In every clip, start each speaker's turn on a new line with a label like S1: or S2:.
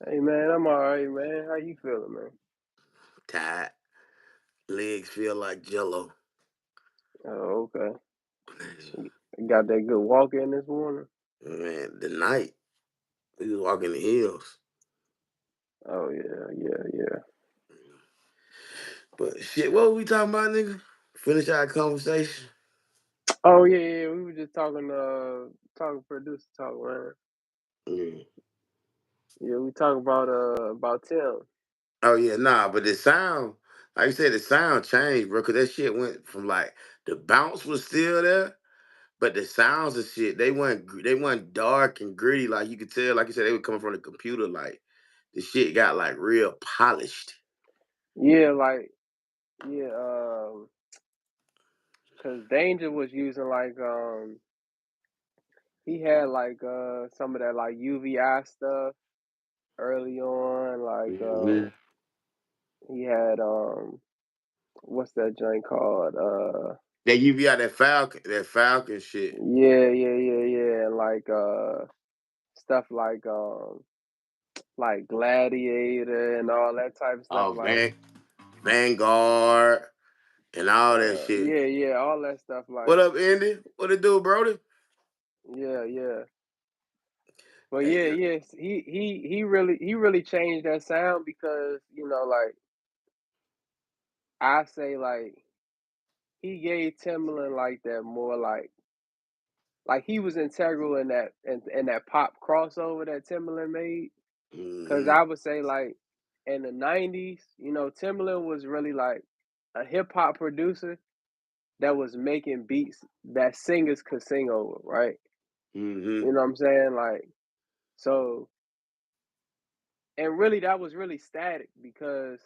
S1: Hey man, I'm alright, man. How you feeling, man?
S2: Tired. Legs feel like jello.
S1: Oh, okay. You got that good walk in this morning?
S2: Man, the night. We was walking the hills.
S1: Oh yeah.
S2: But shit, what were we talking about, nigga? Finish our conversation.
S1: Oh yeah. We were just talking producer talk, man.
S2: Mm.
S1: Yeah, we talking about Tim.
S2: Oh yeah, nah, but the sound, like you said, the sound changed, bro. Cause that shit went from like the bounce was still there, but the sounds and shit, they weren't dark and gritty. Like you could tell, like you said, they were coming from the computer. Like the shit got like real polished.
S1: Yeah, like yeah, cause Danger was using like he had like some of that like UVI stuff early on, like
S2: Mhm.
S1: he had what's that joint called?
S2: They give you out that Falcon shit.
S1: Yeah. Like stuff like Gladiator and all that type of stuff.
S2: Oh,
S1: Like
S2: Vanguard and all that shit.
S1: yeah, all that stuff.
S2: What
S1: Like
S2: up, Andy? What it do, Brody?
S1: yeah. But
S2: Hey,
S1: yes, he really changed that sound because like I say like he gave Timbaland like that more like he was integral in that pop crossover that Timbaland made. Cause
S2: mm-hmm.
S1: I would say like in the '90s, Timbaland was really like a hip hop producer that was making beats that singers could sing over, right?
S2: Mm-hmm.
S1: You know what I'm saying? Like so, and really that was really static because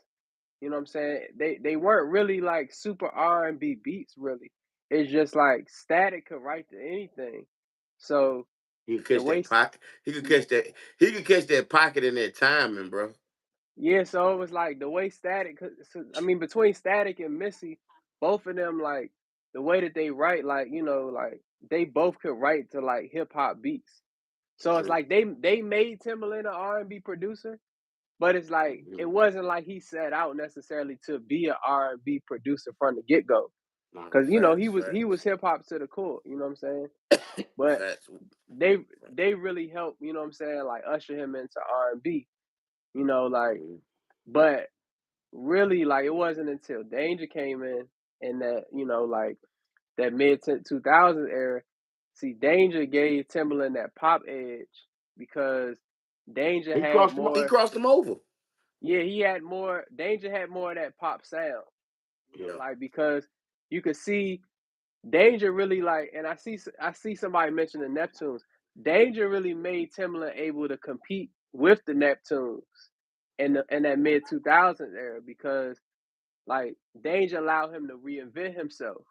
S1: you know what I'm saying? They weren't really like super R&B beats really. It's just like static could write to anything. So
S2: He could
S1: the
S2: catch
S1: way
S2: that pocket. He could catch that. He could catch that pocket in that timing, bro.
S1: Yeah, so it was like the way Static, I mean, between Static and Missy, both of them like the way that they write, like like they both could write to like hip hop beats. So it's
S2: True.
S1: like they made Timbaland an R&B producer, but it's like it
S2: Mm-hmm.
S1: wasn't like he set out necessarily to be an R&B producer from the get go,
S2: Nah,
S1: because
S2: facts,
S1: he was
S2: facts,
S1: hip hop to the core. You know what I'm saying? But
S2: facts.
S1: they really helped. You know what I'm saying? Like usher him into R&B. Like
S2: Mm-hmm.
S1: but really like it wasn't until Danger came in that like that mid 2000s era. See, Danger gave Timbaland that pop edge because Danger
S2: He
S1: had
S2: crossed him. He
S1: more.
S2: crossed him over.
S1: Yeah, he had more. Danger had more of that pop sound.
S2: Yeah.
S1: Like because you could see Danger really like, and I see somebody mention the Neptunes. Danger really made Timbaland able to compete with the Neptunes in that mid 2000s era because like Danger allowed him to reinvent himself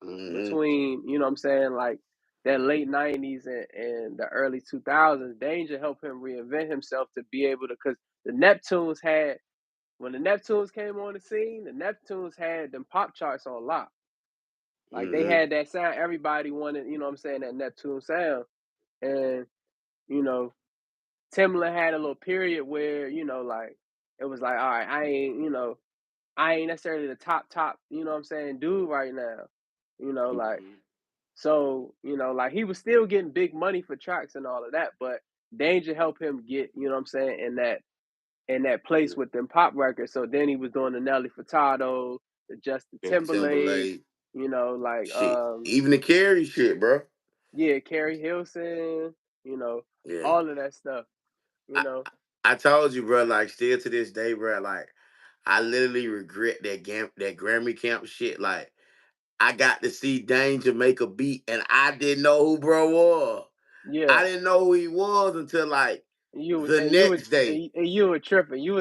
S2: Mm-hmm.
S1: between, you know what I'm saying, like that late '90s and the early 2000s. Danger helped him reinvent himself to be able to, because the Neptunes had, when the Neptunes came on the scene, the Neptunes had them pop charts on lock. Like they
S2: Mm-hmm.
S1: had that sound. Everybody wanted, you know what I'm saying, that Neptune sound. And, you know, Timbaland had a little period where, like it was like, all right, I ain't necessarily the top, you know what I'm saying, dude right now. Like
S2: Mm-hmm.
S1: so, like he was still getting big money for tracks and all of that, but Danger helped him get, you know what I'm saying, in that place with them pop records. So then he was doing the Nelly Furtado, the Justin
S2: And
S1: Timberlake,
S2: Timberlake.
S1: like
S2: Shit. Even the carry shit, bro.
S1: yeah, Carrie Hilson, you know,
S2: Yeah.
S1: all of that stuff, you
S2: I,
S1: know.
S2: I told you, bro. Like, still to this day, bro. Like, I literally regret that Grammy camp shit. Like, I got to see Danger make a beat, and I didn't know who bro was.
S1: Yeah.
S2: I didn't know who he was until like
S1: You
S2: the
S1: and you were
S2: next day,
S1: and you were tripping. You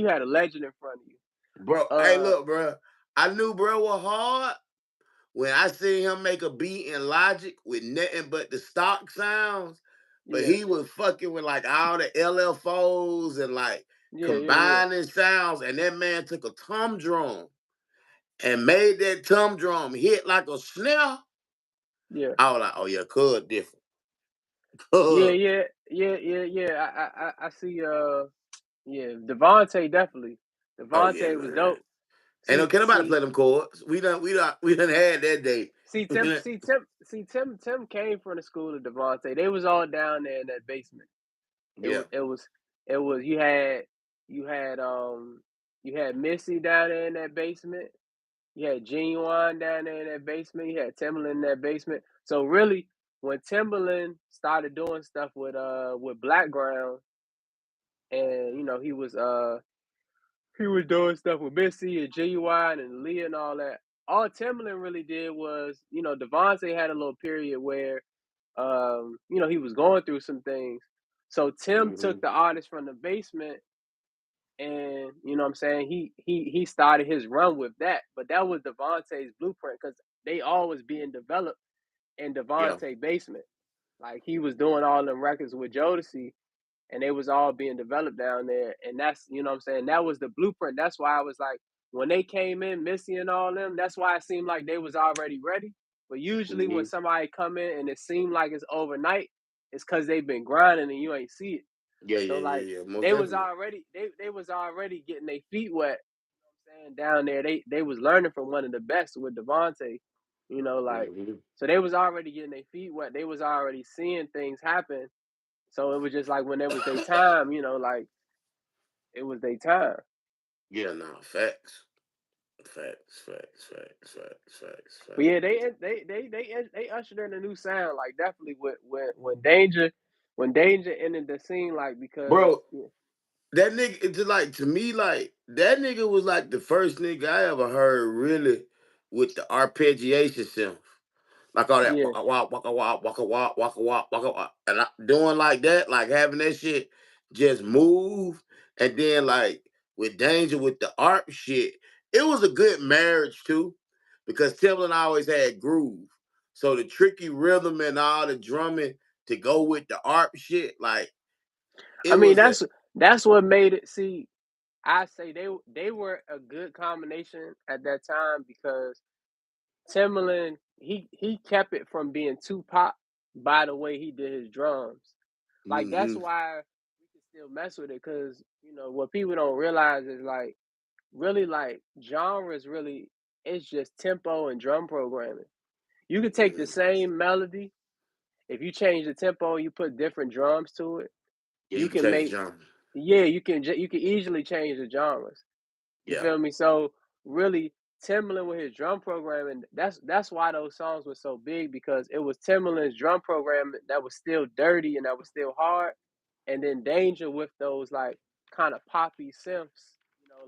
S1: had a legend in front of you.
S2: bro. Hey,
S1: Uh
S2: look, bro. I knew bro was hard when I seen him make a beat in Logic with nothing but the stock sounds. But
S1: yeah.
S2: he was fucking with like all the LFOs and like
S1: Yeah.
S2: combining sounds, and that man took a tom drum and made that tom drum hit like a snare.
S1: Yeah.
S2: I was like, oh yeah, cuz different.
S1: Yeah,
S2: Cuz.
S1: yeah. I see Yeah, Devante definitely.
S2: Oh yeah,
S1: Devante was
S2: man.
S1: dope.
S2: Ain't no
S1: See,
S2: can nobody
S1: see,
S2: play them chords. We done had that day.
S1: Tim came from the school of Devante. They was all down there in that basement. It
S2: Yeah.
S1: was it was it was you had you had Missy down there in that basement. You had Genuine down there in that basement. You had Timbaland in that basement. So really, when Timbaland started doing stuff with Blackground, and he was doing stuff with Missy and Genuine and Leah and all that. All Timbaland really did was, Devontae had a little period where he was going through some things. So Tim
S2: Hmm.
S1: took the artist from the basement, and what I'm saying, he started his run with that. But that was Devontae's blueprint, because they always being developed in
S2: Yeah.
S1: Devontae basement. Like, he was doing all them records with Jodeci, and they was all being developed down there. And that's, what I'm saying, that was the blueprint. That's why I was like, when they came in, Missy and all them, that's why it seemed like they was already ready. But usually when
S2: Hmm.
S1: somebody come in and it seemed like it's overnight, it's because they've been grinding and you ain't see it.
S2: Yeah,
S1: So
S2: yeah, yeah,
S1: like,
S2: yeah. Most
S1: they was
S2: definitely.
S1: already they was already getting their feet wet. Saying down there, they was learning from one of the best with Devontae. Like,
S2: Hmm.
S1: so they was already getting their feet wet. They was already seeing things happen. So it was just like when it was their time, like, it was their time.
S2: Yeah, no, facts. Facts, facts, facts, facts, facts,
S1: But yeah,
S2: facts.
S1: they ushered in a new sound, like, definitely when Danger entered the scene, like, because
S2: Bro, that nigga, it's just like, to me, like, that nigga was like the first nigga I ever heard really with the arpeggiation synth. Like all that
S1: yeah.
S2: waka waka waka waka waka waka waka waka waka waka, and doing like that, like having that shit just move, and then like with Danger with the ARP shit, it was a good marriage too, because Timbaland always had groove, so the tricky rhythm and all the drumming to go with the ARP shit, like
S1: I
S2: it
S1: mean,
S2: was a
S1: that's what made it. See, I say they were a good combination at that time, because Timbaland, he kept it from being too pop by the way he did his drums. Like, that's
S2: mm-hmm,
S1: why we can still mess with it, because what people don't realize is, like, really, like, genres really, it's just tempo and drum programming. You could take the
S2: mm-hmm.
S1: same melody, if you change the tempo, you put different drums to it,
S2: Yeah,
S1: you
S2: you can
S1: can
S2: change the
S1: make,
S2: genre.
S1: yeah, you can easily change the genres. You
S2: Yeah,
S1: feel me? So really, Timbaland with his drum programming, that's why those songs were so big, because it was Timbaland's drum programming that was still dirty and that was still hard, and then Danger with those, like, kind of poppy synths,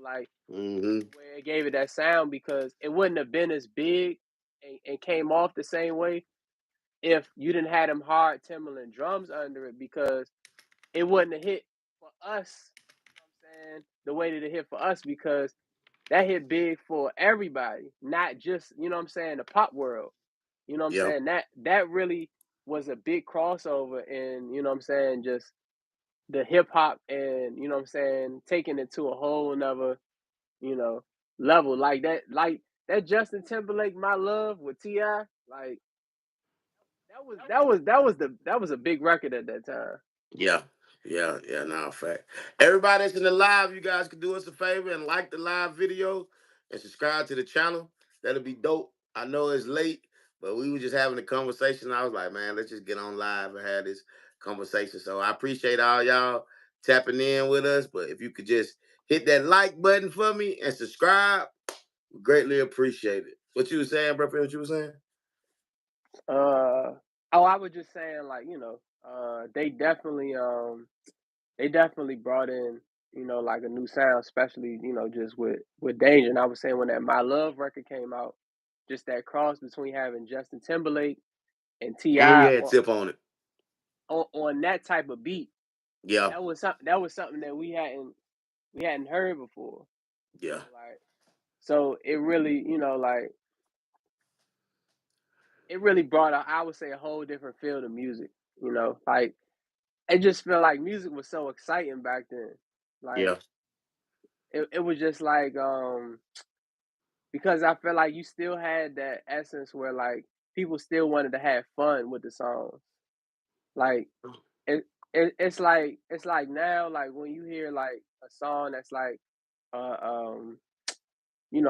S1: like,
S2: mm-hmm,
S1: where it gave it that sound, because it wouldn't have been as big and came off the same way if you didn't have them hard Timbaland drums under it, because it wouldn't have hit for us. You know what I'm saying, the way that it hit for us, because that hit big for everybody, not just, what I'm saying, the pop world. You know what I'm
S2: yeah,
S1: saying? That really was a big crossover in, what I'm saying, just the hip hop, and, what I'm saying, taking it to a whole nother, you know, level. Like that Justin Timberlake My Love with T.I., like, that was a big record at that time.
S2: yeah, yeah, yeah. Nah, fact. Everybody that's in the live, you guys can do us a favor and like the live video and subscribe to the channel. That'll be dope. I know it's late, but we were just having a conversation. I was like, man, let's just get on live and have this conversation. So I appreciate all y'all tapping in with us. But if you could just hit that like button for me and subscribe, we greatly appreciate it. What you was saying, bro? What you was saying?
S1: Uh oh, I was just saying, like, they definitely brought in, like, a new sound, especially, just with Danger. And I was saying, when that My Love record came out, just that cross between having Justin Timberlake and
S2: And you
S1: T.I.
S2: had
S1: on
S2: tip on it.
S1: on that type of beat.
S2: Yeah,
S1: That was something that we hadn't heard before.
S2: yeah,
S1: Like, so it really, like, it really brought out, I would say, a whole different feel to music. Like, it just felt like music was so exciting back then.
S2: yeah.
S1: Like, it was just like, because I felt like you still had that essence where, like, people still wanted to have fun with the songs. Like, it. it's like now, like when you hear like a song that's like uh um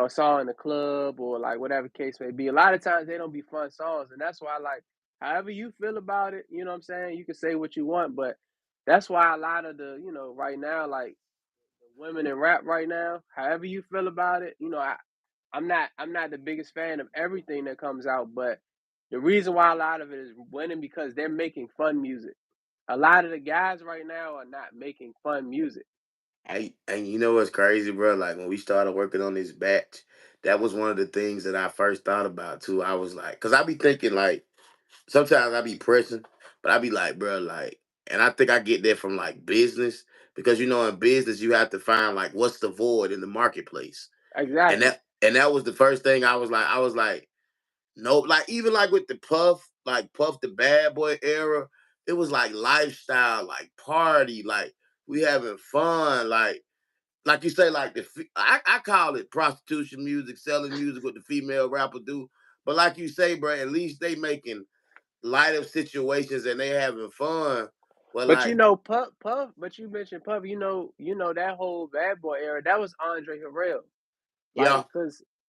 S1: a song in the club or like whatever case may be. A lot of times they don't be fun songs, and that's why like however you feel about it, you know what I'm saying. You can say what you want, but that's why a lot of the right now like the women in rap right now, however you feel about it, I'm not the biggest fan of everything that comes out, but the reason why a lot of it is winning because they're making fun music. A lot of the guys right now are not making fun music.
S2: And you know what's crazy, bro? Like when we started working on this batch, that was one of the things that I first thought about too. I was like, cause I be thinking like sometimes I be pressing, but I be like, bro, like, and I think I get that from like business because in business you have to find like what's the void in the marketplace, and
S1: Exactly.
S2: that was the first thing I was like, no, like even like with the Puff the Bad Boy era, it was like lifestyle, like party, like we having fun, like you say, like I call it prostitution music, selling music what the female rapper do. But like you say, bro, at least they making light of situations and they having fun. But
S1: But
S2: like,
S1: Puff. But you mentioned Puff. That whole Bad Boy era. That was Andre Harrell.
S2: yeah,
S1: Like,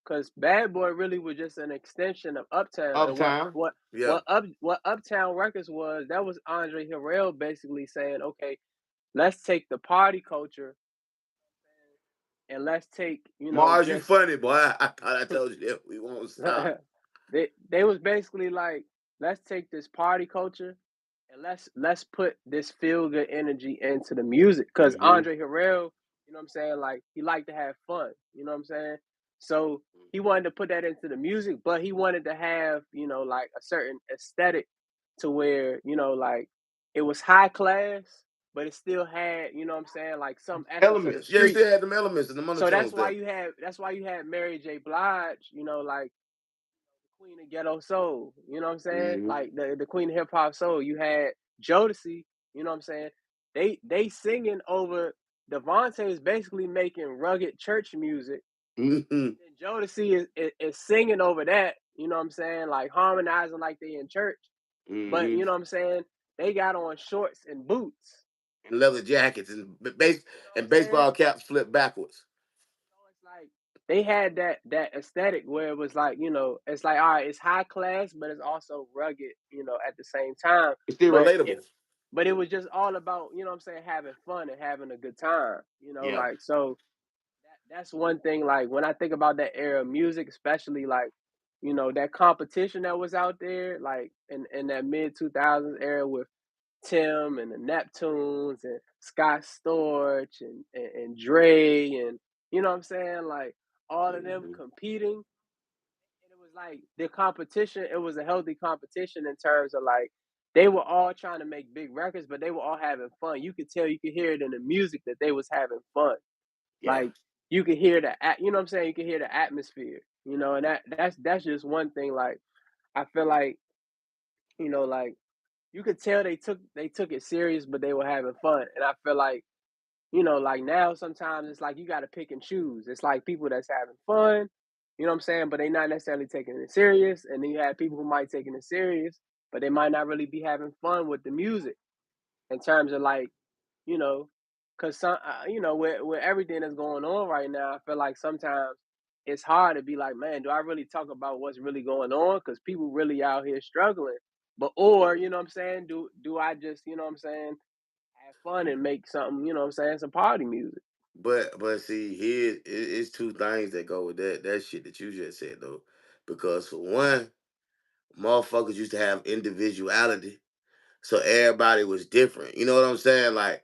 S1: cause Bad Boy really was just an extension of Uptown. And
S2: uptime, yeah.
S1: what Uptown Records was, that was Andre Harrell basically saying, okay, let's take the party culture and let's take
S2: Mars, you
S1: just
S2: funny, boy. I thought I told you that we won't stop.
S1: they was basically like, let's take this party culture and let's put this feel good energy into the music. Cause
S2: Hmm.
S1: Andre Harrell, you know what I'm saying, like he liked to have fun, you know what I'm saying? So he wanted to put that into the music, but he wanted to have, like a certain aesthetic to where, like it was high class, but it still had, you know what I'm saying, like some essence of the
S2: Elements. Yeah, you still
S1: streets.
S2: had them elements and the
S1: So
S2: monotones there.
S1: that's why you had Mary J. Blige, like the queen of ghetto soul. You know what I'm saying?
S2: Hmm.
S1: Like the queen of hip hop soul. You had Jodeci. You know what I'm saying? They singing over. Devante is basically making rugged church music,
S2: Hmm.
S1: and Jodeci is singing over that. You know what I'm saying? Like harmonizing like they in church. But
S2: Hmm.
S1: you know what I'm saying? They got on shorts and boots.
S2: And leather jackets and
S1: You know what
S2: and
S1: I'm saying?
S2: baseball caps flipped backwards.
S1: So it's like they had that aesthetic where it was like, it's like, all right, it's high class, but it's also rugged, at the same time.
S2: It's still
S1: But it
S2: relatable.
S1: but it was just all about, what I'm saying, having fun and having a good time.
S2: Yeah.
S1: Like so that's one thing, like when I think about that era of music, especially like, that competition that was out there, like in that mid 2000s era with Tim and the Neptunes and Scott Storch and Dre and you know what I'm saying? Like all of them
S2: Hmm.
S1: competing. And it was like the competition, it was a healthy competition in terms of like they were all trying to make big records, but they were all having fun. You could tell, you could hear it in the music that they was having fun.
S2: Yeah.
S1: Like you could hear you know what I'm saying? You could hear the atmosphere, and that's just one thing. Like I feel like, like you could tell they took it serious, but they were having fun. And I feel like, like now sometimes it's like you got to pick and choose. It's like people that's having fun, you know what I'm saying, but they not necessarily taking it serious. And then you have people who might taking it serious, but they might not really be having fun with the music in terms of like, you know, because some, with everything that's going on right now, I feel like sometimes it's hard to be like, man, do I really talk about what's really going on? Because people really out here struggling. But or you know what I'm saying? Do I just you know what I'm saying have fun and make something you know what I'm saying some party music?
S2: But see, here it's two things that go with that shit that you just said though. Because for one, motherfuckers used to have individuality. So everybody was different. You know what I'm saying? Like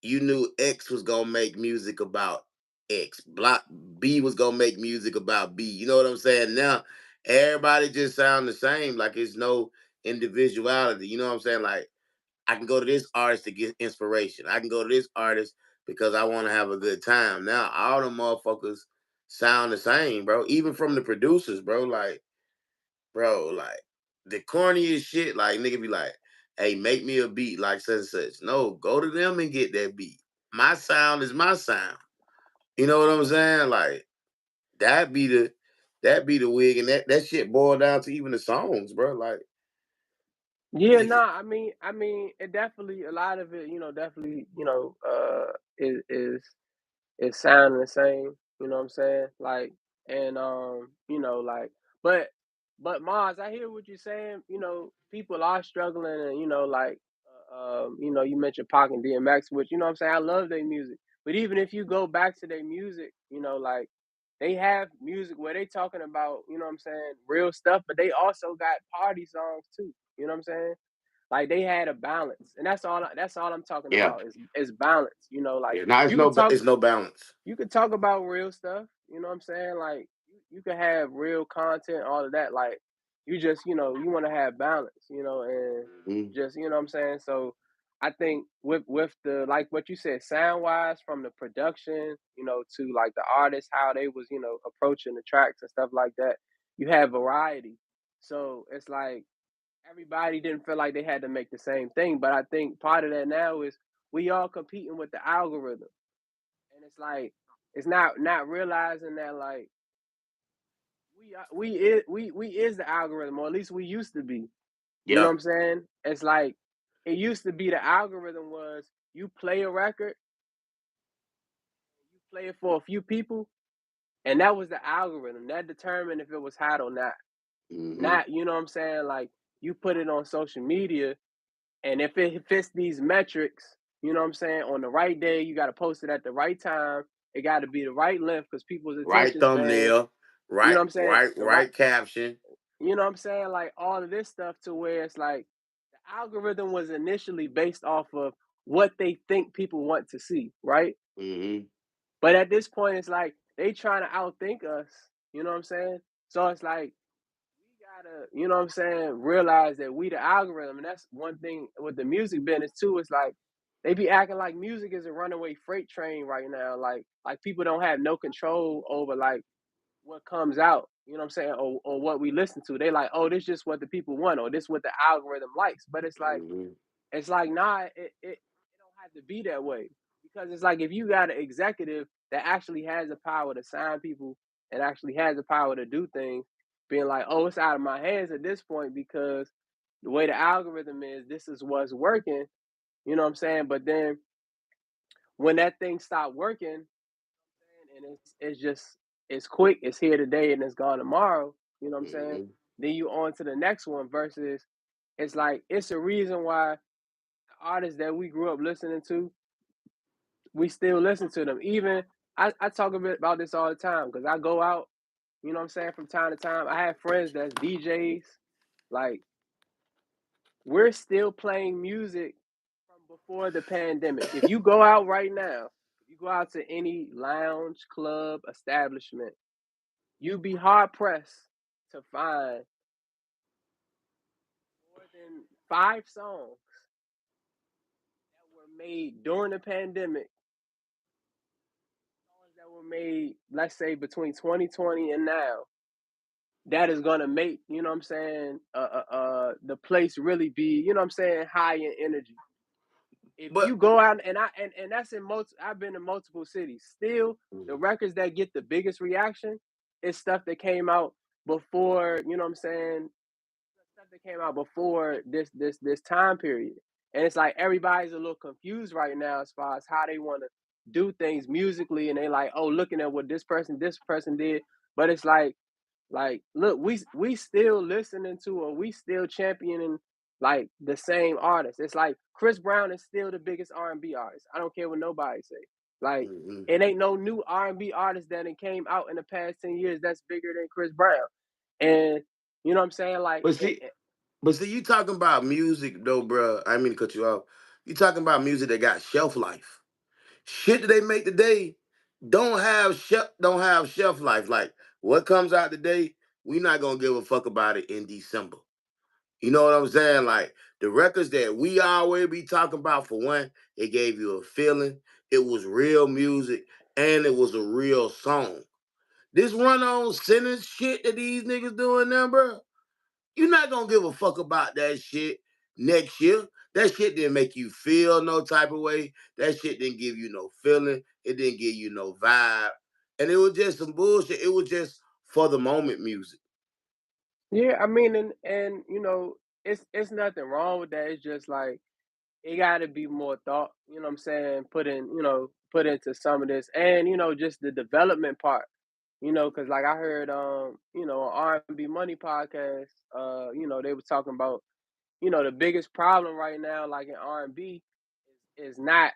S2: you knew X was gonna make music about X. Block B was gonna make music about B. You know what I'm saying? Now everybody just sound the same. Like it's no individuality. You know what I'm saying? Like I can go to this artist to get inspiration. I can go to this artist because I want to have a good time. Now all the motherfuckers sound the same, bro. Even from the producers, bro. Like, bro, like the corniest shit, like nigga be like, hey, make me a beat like such and such. No, go to them and get that beat. My sound is my sound. You know what I'm saying? Like that be the that be the wig, and that shit boiled down to even the songs, bro. Like
S1: Yeah,
S2: Niggas,
S1: nah, it definitely a lot of it, definitely, is sounding the same. You know what I'm saying? Like, and like, but Mars, I hear what you're saying. People are struggling, and like, you mentioned Pac and DMX, which what I'm saying. I love their music, but even if you go back to their music, like they have music where they talking about, what I'm saying, real stuff, but they also got party songs too. You know what I'm saying? Like they had a balance, and that's all I'm talking
S2: yeah,
S1: about is balance. Like
S2: yeah. Now
S1: you could talk
S2: it's no balance.
S1: you could talk about real stuff, you know what I'm saying? Like you could have real content, all of that. Like you just, you want to have balance, and
S2: Mhm.
S1: just, what I'm saying? So I think with the like what you said, sound wise, from the production, to like the artists, how they was, approaching the tracks and stuff like that, you have variety. So it's like everybody didn't feel like they had to make the same thing. But I think part of that now is we all competing with the algorithm, and it's like it's not realizing that like we is the algorithm, or at least we used to be. You know
S2: Yeah.
S1: what I'm saying? It's like it used to be the algorithm was you play a record, you play it for a few people, and that was the algorithm that determined if it was hot or not.
S2: Hmm.
S1: Not, you know what I'm saying? Like you put it on social media, and if it fits these metrics, you know what I'm saying, on the right day, you got to post it at the right time. It got to be the right length because people's
S2: Right
S1: attention span,
S2: thumbnail,
S1: you know
S2: right,
S1: what I'm saying? The right,
S2: right caption.
S1: you know what I'm saying? Like all of this stuff to where it's like the algorithm was initially based off of what they think people want to see, right?
S2: Hmm.
S1: But at this point, it's like they trying to outthink us, you know what I'm saying? So it's like, we gotta, what I'm saying, realize that we the algorithm, and that's one thing with the music business too. It's like they be acting like music is a runaway freight train right now. Like people don't have no control over like what comes out. You know what I'm saying, or what we listen to. They like, oh, this is just what the people want, or this is what the algorithm likes. But
S2: Hmm.
S1: it's like, nah, it don't have to be that way because it's like if you got an executive that actually has the power to sign people and actually has the power to do things, being like, oh, it's out of my hands at this point because the way the algorithm is, this is what's working. You know what I'm saying? But then when that thing stopped working, and it's just it's quick, it's here today and it's gone tomorrow. You know what I'm saying?
S2: Hmm.
S1: Then you on to the next one versus it's like it's a reason why artists that we grew up listening to, we still listen to them. Even I talk a bit about this all the time because I go out, you know what I'm saying, from time to time. I have friends that's DJs. Like, we're still playing music from before the pandemic. If you go out right now, if you go out to any lounge, club, establishment, you'd be hard pressed to find more than 5 songs that were made during the pandemic, songs that were made, let's say, between 2020 and now, that is gonna make, you know what I'm saying, the place really be, you know what I'm saying, high in energy. If
S2: But
S1: you go out and that's in I've been in multiple cities. Still, the records that get the biggest reaction is stuff that came out before, you know what I'm saying, stuff that came out before this time period. And it's like everybody's a little confused right now as far as how they want to do things musically, and they like, oh, looking at what this person did. But it's like, look, we still listening to, or we still championing like the same artist. It's like Chris Brown is still the biggest R&B artist. I don't care what nobody say. Like,
S2: mhm.
S1: it ain't no new R&B artist that came out in the past 10 years that's bigger than Chris Brown. And you know what I'm saying? Like,
S2: but see, you talking about music though, bro. I mean to cut you off. You talking about music that got shelf life. Shit that they make today don't have shelf life. Like what comes out today, we not gonna give a fuck about it in December. You know what I'm saying? Like the records that we always be talking about, for one, it gave you a feeling. It was real music and it was a real song. This run on sentence shit that these niggas doing now, bro. You're not gonna give a fuck about that shit next year. That shit didn't make you feel no type of way. That shit didn't give you no feeling. It didn't give you no vibe. And it was just some bullshit. It was just for the moment music.
S1: yeah, I mean, and it's nothing wrong with that. It's just like it got to be more thought. You know what I'm saying? Put into some of this, and just the development part. Because like I heard, on R&B Money podcast, they were talking about, the biggest problem right now, like in R&B, is not,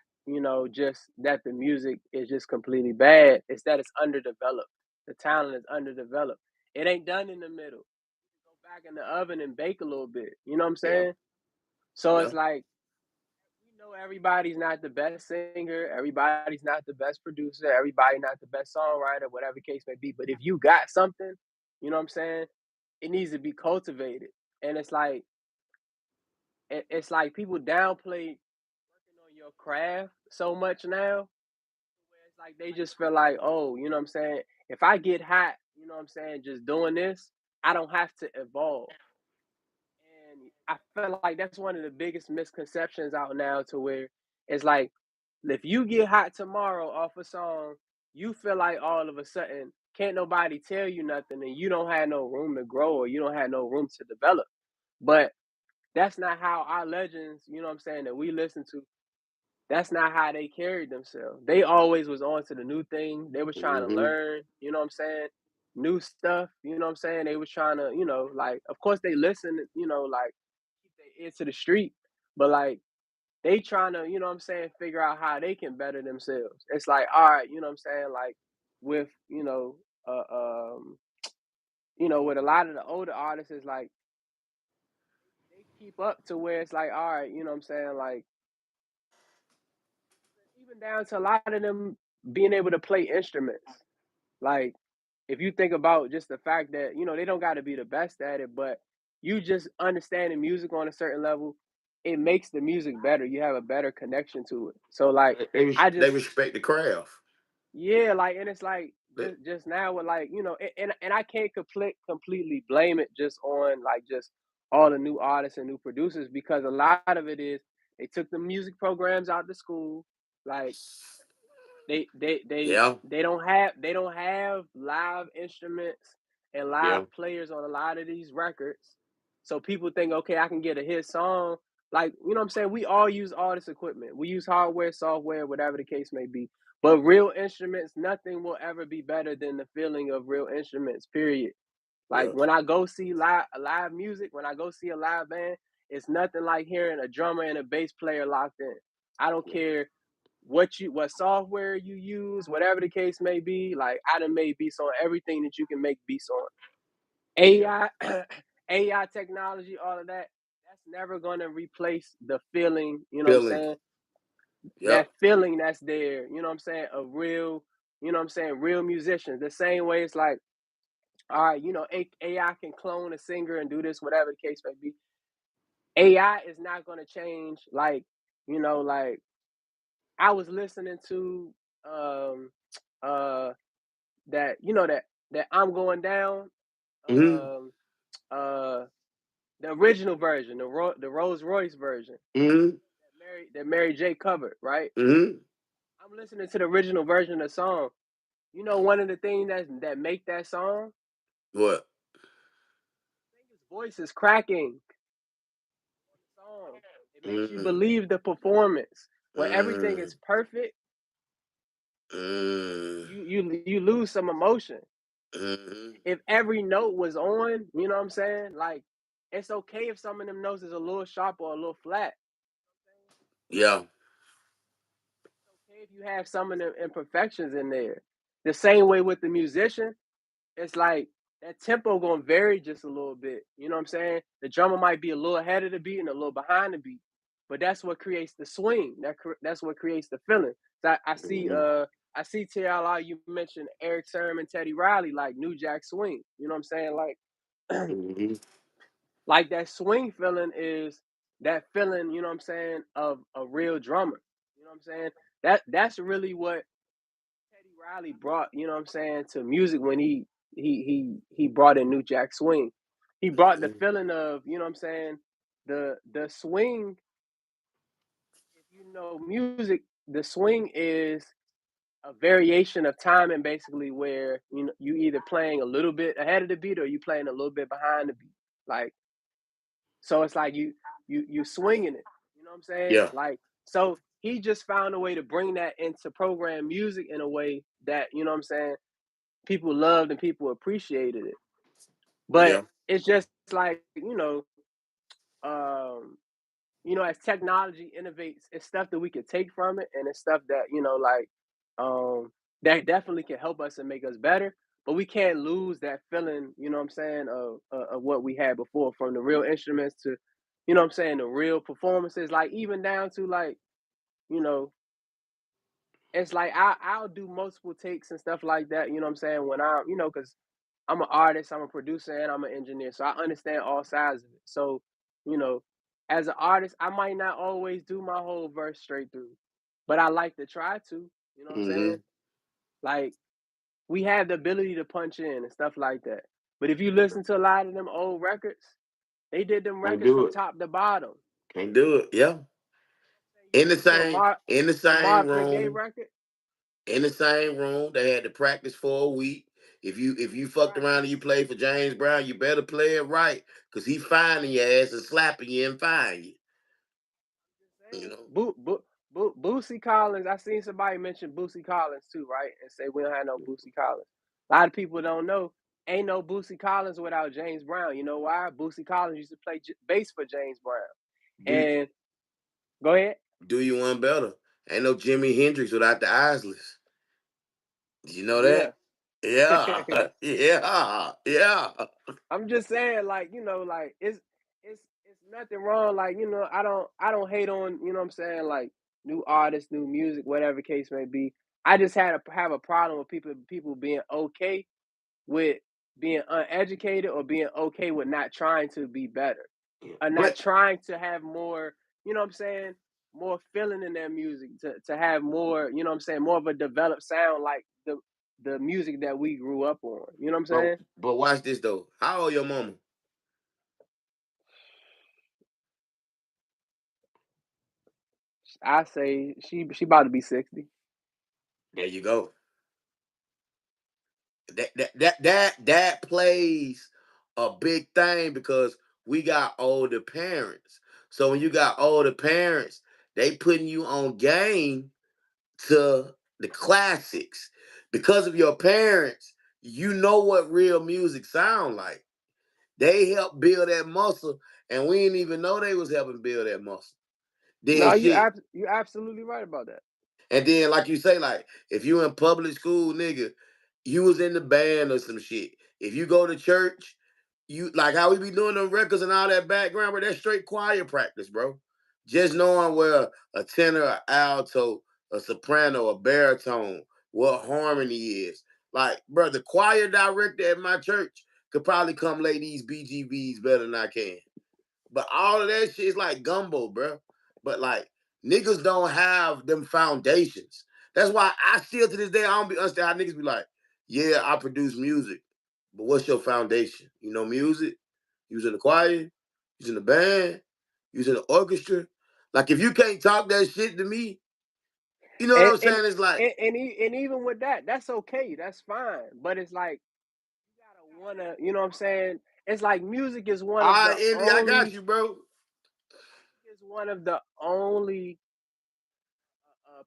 S1: just that the music is just completely bad. It's that it's underdeveloped. The talent is underdeveloped. It ain't done in the middle. Go back in the oven and bake a little bit. You know what I'm
S2: Yeah.
S1: saying? So
S2: Yeah.
S1: it's like, everybody's not the best singer, everybody's not the best producer, everybody not the best songwriter, whatever the case may be. But if you got something, you know what I'm saying, it needs to be cultivated. And it's like people downplay working on your craft so much now, where it's like they just feel like, oh, you know what I'm saying, if I get hot, you know what I'm saying, just doing this, I don't have to evolve. And I feel like that's one of the biggest misconceptions out now, to where it's like, if you get hot tomorrow off a song, you feel like all of a sudden can't nobody tell you nothing, and you don't have no room to grow, or you don't have no room to develop. But that's not how our legends, you know what I'm saying, that we listen to, that's not how they carried themselves. They always was on to the new thing. They was trying to
S2: Mm-hmm.
S1: learn, you know what I'm saying, new stuff, you know what I'm saying. They was trying to, like, of course they listen, like, keep their ear to the street, but like they trying to, you know what I'm saying, figure out how they can better themselves. It's like, all right, you know what I'm saying, like with, uh, um, with a lot of the older artists, it's like they keep up to where it's like, all right, you know what I'm saying, like even down to a lot of them being able to play instruments. Like, if you think about just the fact that, they don't got to be the best at it, but you just understanding music on a certain level, it makes the music better. You have a better connection to it. So like, I
S2: They
S1: just,
S2: respect the craft.
S1: yeah, like, and it's like
S2: They,
S1: just now with, like, and I can't completely blame it just on like just all the new artists and new producers, because a lot of it is they took the music programs out the school. Like, they they they
S2: yeah.
S1: they don't have live instruments and live
S2: Yeah.
S1: players on a lot of these records. So people think, okay, I can get a hit song. Like, you know what I'm saying? We all use all this equipment. We use hardware, software, whatever the case may be. But real instruments, nothing will ever be better than the feeling of real instruments, period. Like,
S2: Yeah.
S1: when I go see live music, when I go see a live band, it's nothing like hearing a drummer and a bass player locked in. I don't care what software you use, whatever the case may be. Like, I done made beats on everything that you can make beats on.
S2: Yeah.
S1: AI, AI technology, all of that. That's never gonna replace the feeling. You know what I'm
S2: Feeling.
S1: saying? That
S2: Yep.
S1: feeling that's there. You know what I'm saying? A real, you know what I'm saying? Real musicians. The same way it's like, all right, AI can clone a singer and do this, whatever the case may be. AI is not gonna change. Like, like I was listening to um uh that that I'm going down,
S2: Mm-hmm.
S1: um uh the original version, the Rolls Royce version
S2: Mm-hmm.
S1: that Mary J covered, right?
S2: Mm-hmm.
S1: I'm listening to the original version of the song. One of the things that make that song,
S2: What?
S1: his voice is cracking on the song. It makes you
S2: Mm-hmm.
S1: believe the performance. When everything
S2: Mm-hmm.
S1: is perfect,
S2: Mm-hmm.
S1: you lose some emotion.
S2: Mm-hmm.
S1: If every note was on, you know what I'm saying? Like, it's okay if some of them notes is a little sharp or a little flat.
S2: Yeah.
S1: Okay, if you have some of the imperfections in there. The same way with the musician, it's like that tempo gonna vary just a little bit. You know what I'm saying? The drummer might be a little ahead of the beat and a little behind the beat, but that's what creates the swing. That's what creates the feeling. So
S2: Mm-hmm.
S1: I see TLR. You mentioned Eric Sermon, Teddy Riley, like New Jack Swing. You know what I'm saying?
S2: Mm-hmm.
S1: Like that swing feeling is that feeling. You know what I'm saying, of a real drummer. You know what I'm saying? That's really what Teddy Riley brought, you know what I'm saying, to music when he brought in New Jack Swing. He brought the
S2: Mm-hmm.
S1: feeling of, you know what I'm saying, the swing. If you know music, the swing is a variation of timing, basically, where you either playing a little bit ahead of the beat or you playing a little bit behind the beat. Like, So it's like you swinging it. You know what I'm saying?
S2: Yeah.
S1: Like, so he just found a way to bring that into program music in a way that, you know what I'm saying, people loved and people appreciated it. But
S2: Yeah.
S1: it's just like, as technology innovates, it's stuff that we can take from it, and it's stuff that, that definitely can help us and make us better. But we can't lose that feeling, you know what I'm saying, of what we had before, from the real instruments to, you know what I'm saying, the real performances, like even down to like, you know, it's like I'll do multiple takes and stuff like that, you know what I'm saying, when because I'm an artist, I'm a producer, and I'm an engineer, so I understand all sides of it. So, you know, as an artist, I might not always do my whole verse straight through, but I like to try to. You know what I'm saying?
S2: Mm-hmm.
S1: Like, we have the ability to punch in and stuff like that. But if you listen to a lot of them old records, they did them
S2: Can't
S1: records
S2: do
S1: from
S2: it.
S1: top to bottom.
S2: Can't do it. Yeah.
S1: You
S2: In the
S1: listen to
S2: same in the
S1: a
S2: same
S1: Marvin Gaye
S2: room.
S1: record,
S2: In the same room. They had to practice for a week. If you fucked
S1: right?
S2: around and you played for James Brown, you better play it right. Cause he finding your ass and slapping you and firing you. You know?
S1: Boosie Collins. I seen somebody mention Boosie Collins too, right? And say we don't have no Boosie Collins. A lot of people don't know. Ain't no Boosie Collins without James Brown. You know why? Boosie Collins used to play bass for James Brown.
S2: Do
S1: And go ahead.
S2: do you one better. Ain't no Jimi Hendrix without the Isleys. Did you know
S1: Yeah.
S2: that? Yeah. Yeah. Yeah.
S1: I'm just saying, like, like it's nothing wrong. Like, I don't hate on, you know what I'm saying, like new artists, new music, whatever case may be. I just have a problem with people being okay with being uneducated, or being okay with not trying to be better, or not
S2: But
S1: trying to have more, you know what I'm saying, more feeling in their music, to have more, you know what I'm saying, more of a developed sound, like the music that we grew up on. You know what I'm
S2: but
S1: saying?
S2: but watch this though. How old your mama?
S1: I say she about to be 60.
S2: There you go. That plays a big thing because we got older parents. So when you got older parents, they putting you on game to the classics. Because of your parents, you know what real music sound like. They helped build that muscle, and we didn't even know they was helping build that muscle. Then
S1: No,
S2: shit.
S1: you absolutely right about that.
S2: And then, like you say, like if you in public school, nigga, you was in the band or some shit. If you go to church, you like how we be doing them records and all that background, but that's straight choir practice, bro. Just knowing where a tenor, a alto, a soprano, a baritone, what harmony is. Like, bro, the choir director at my church could probably come lay these BGVs better than I can. But all of that shit is like gumbo, bro. But like niggas don't have them foundations. That's why I still to this day I don't be understand how niggas be like, yeah, I produce music, but what's your foundation? You know music? You was in the choir? You was in the band? You was in the orchestra? Like if you can't talk that shit to me, you know what
S1: And
S2: I'm
S1: and
S2: saying? It's like,
S1: and even with that, that's okay. That's fine. But it's like you gotta wanna, you know what I'm saying? It's like music is one
S2: all
S1: of
S2: right,
S1: the
S2: Indy, I got
S1: only
S2: you, bro.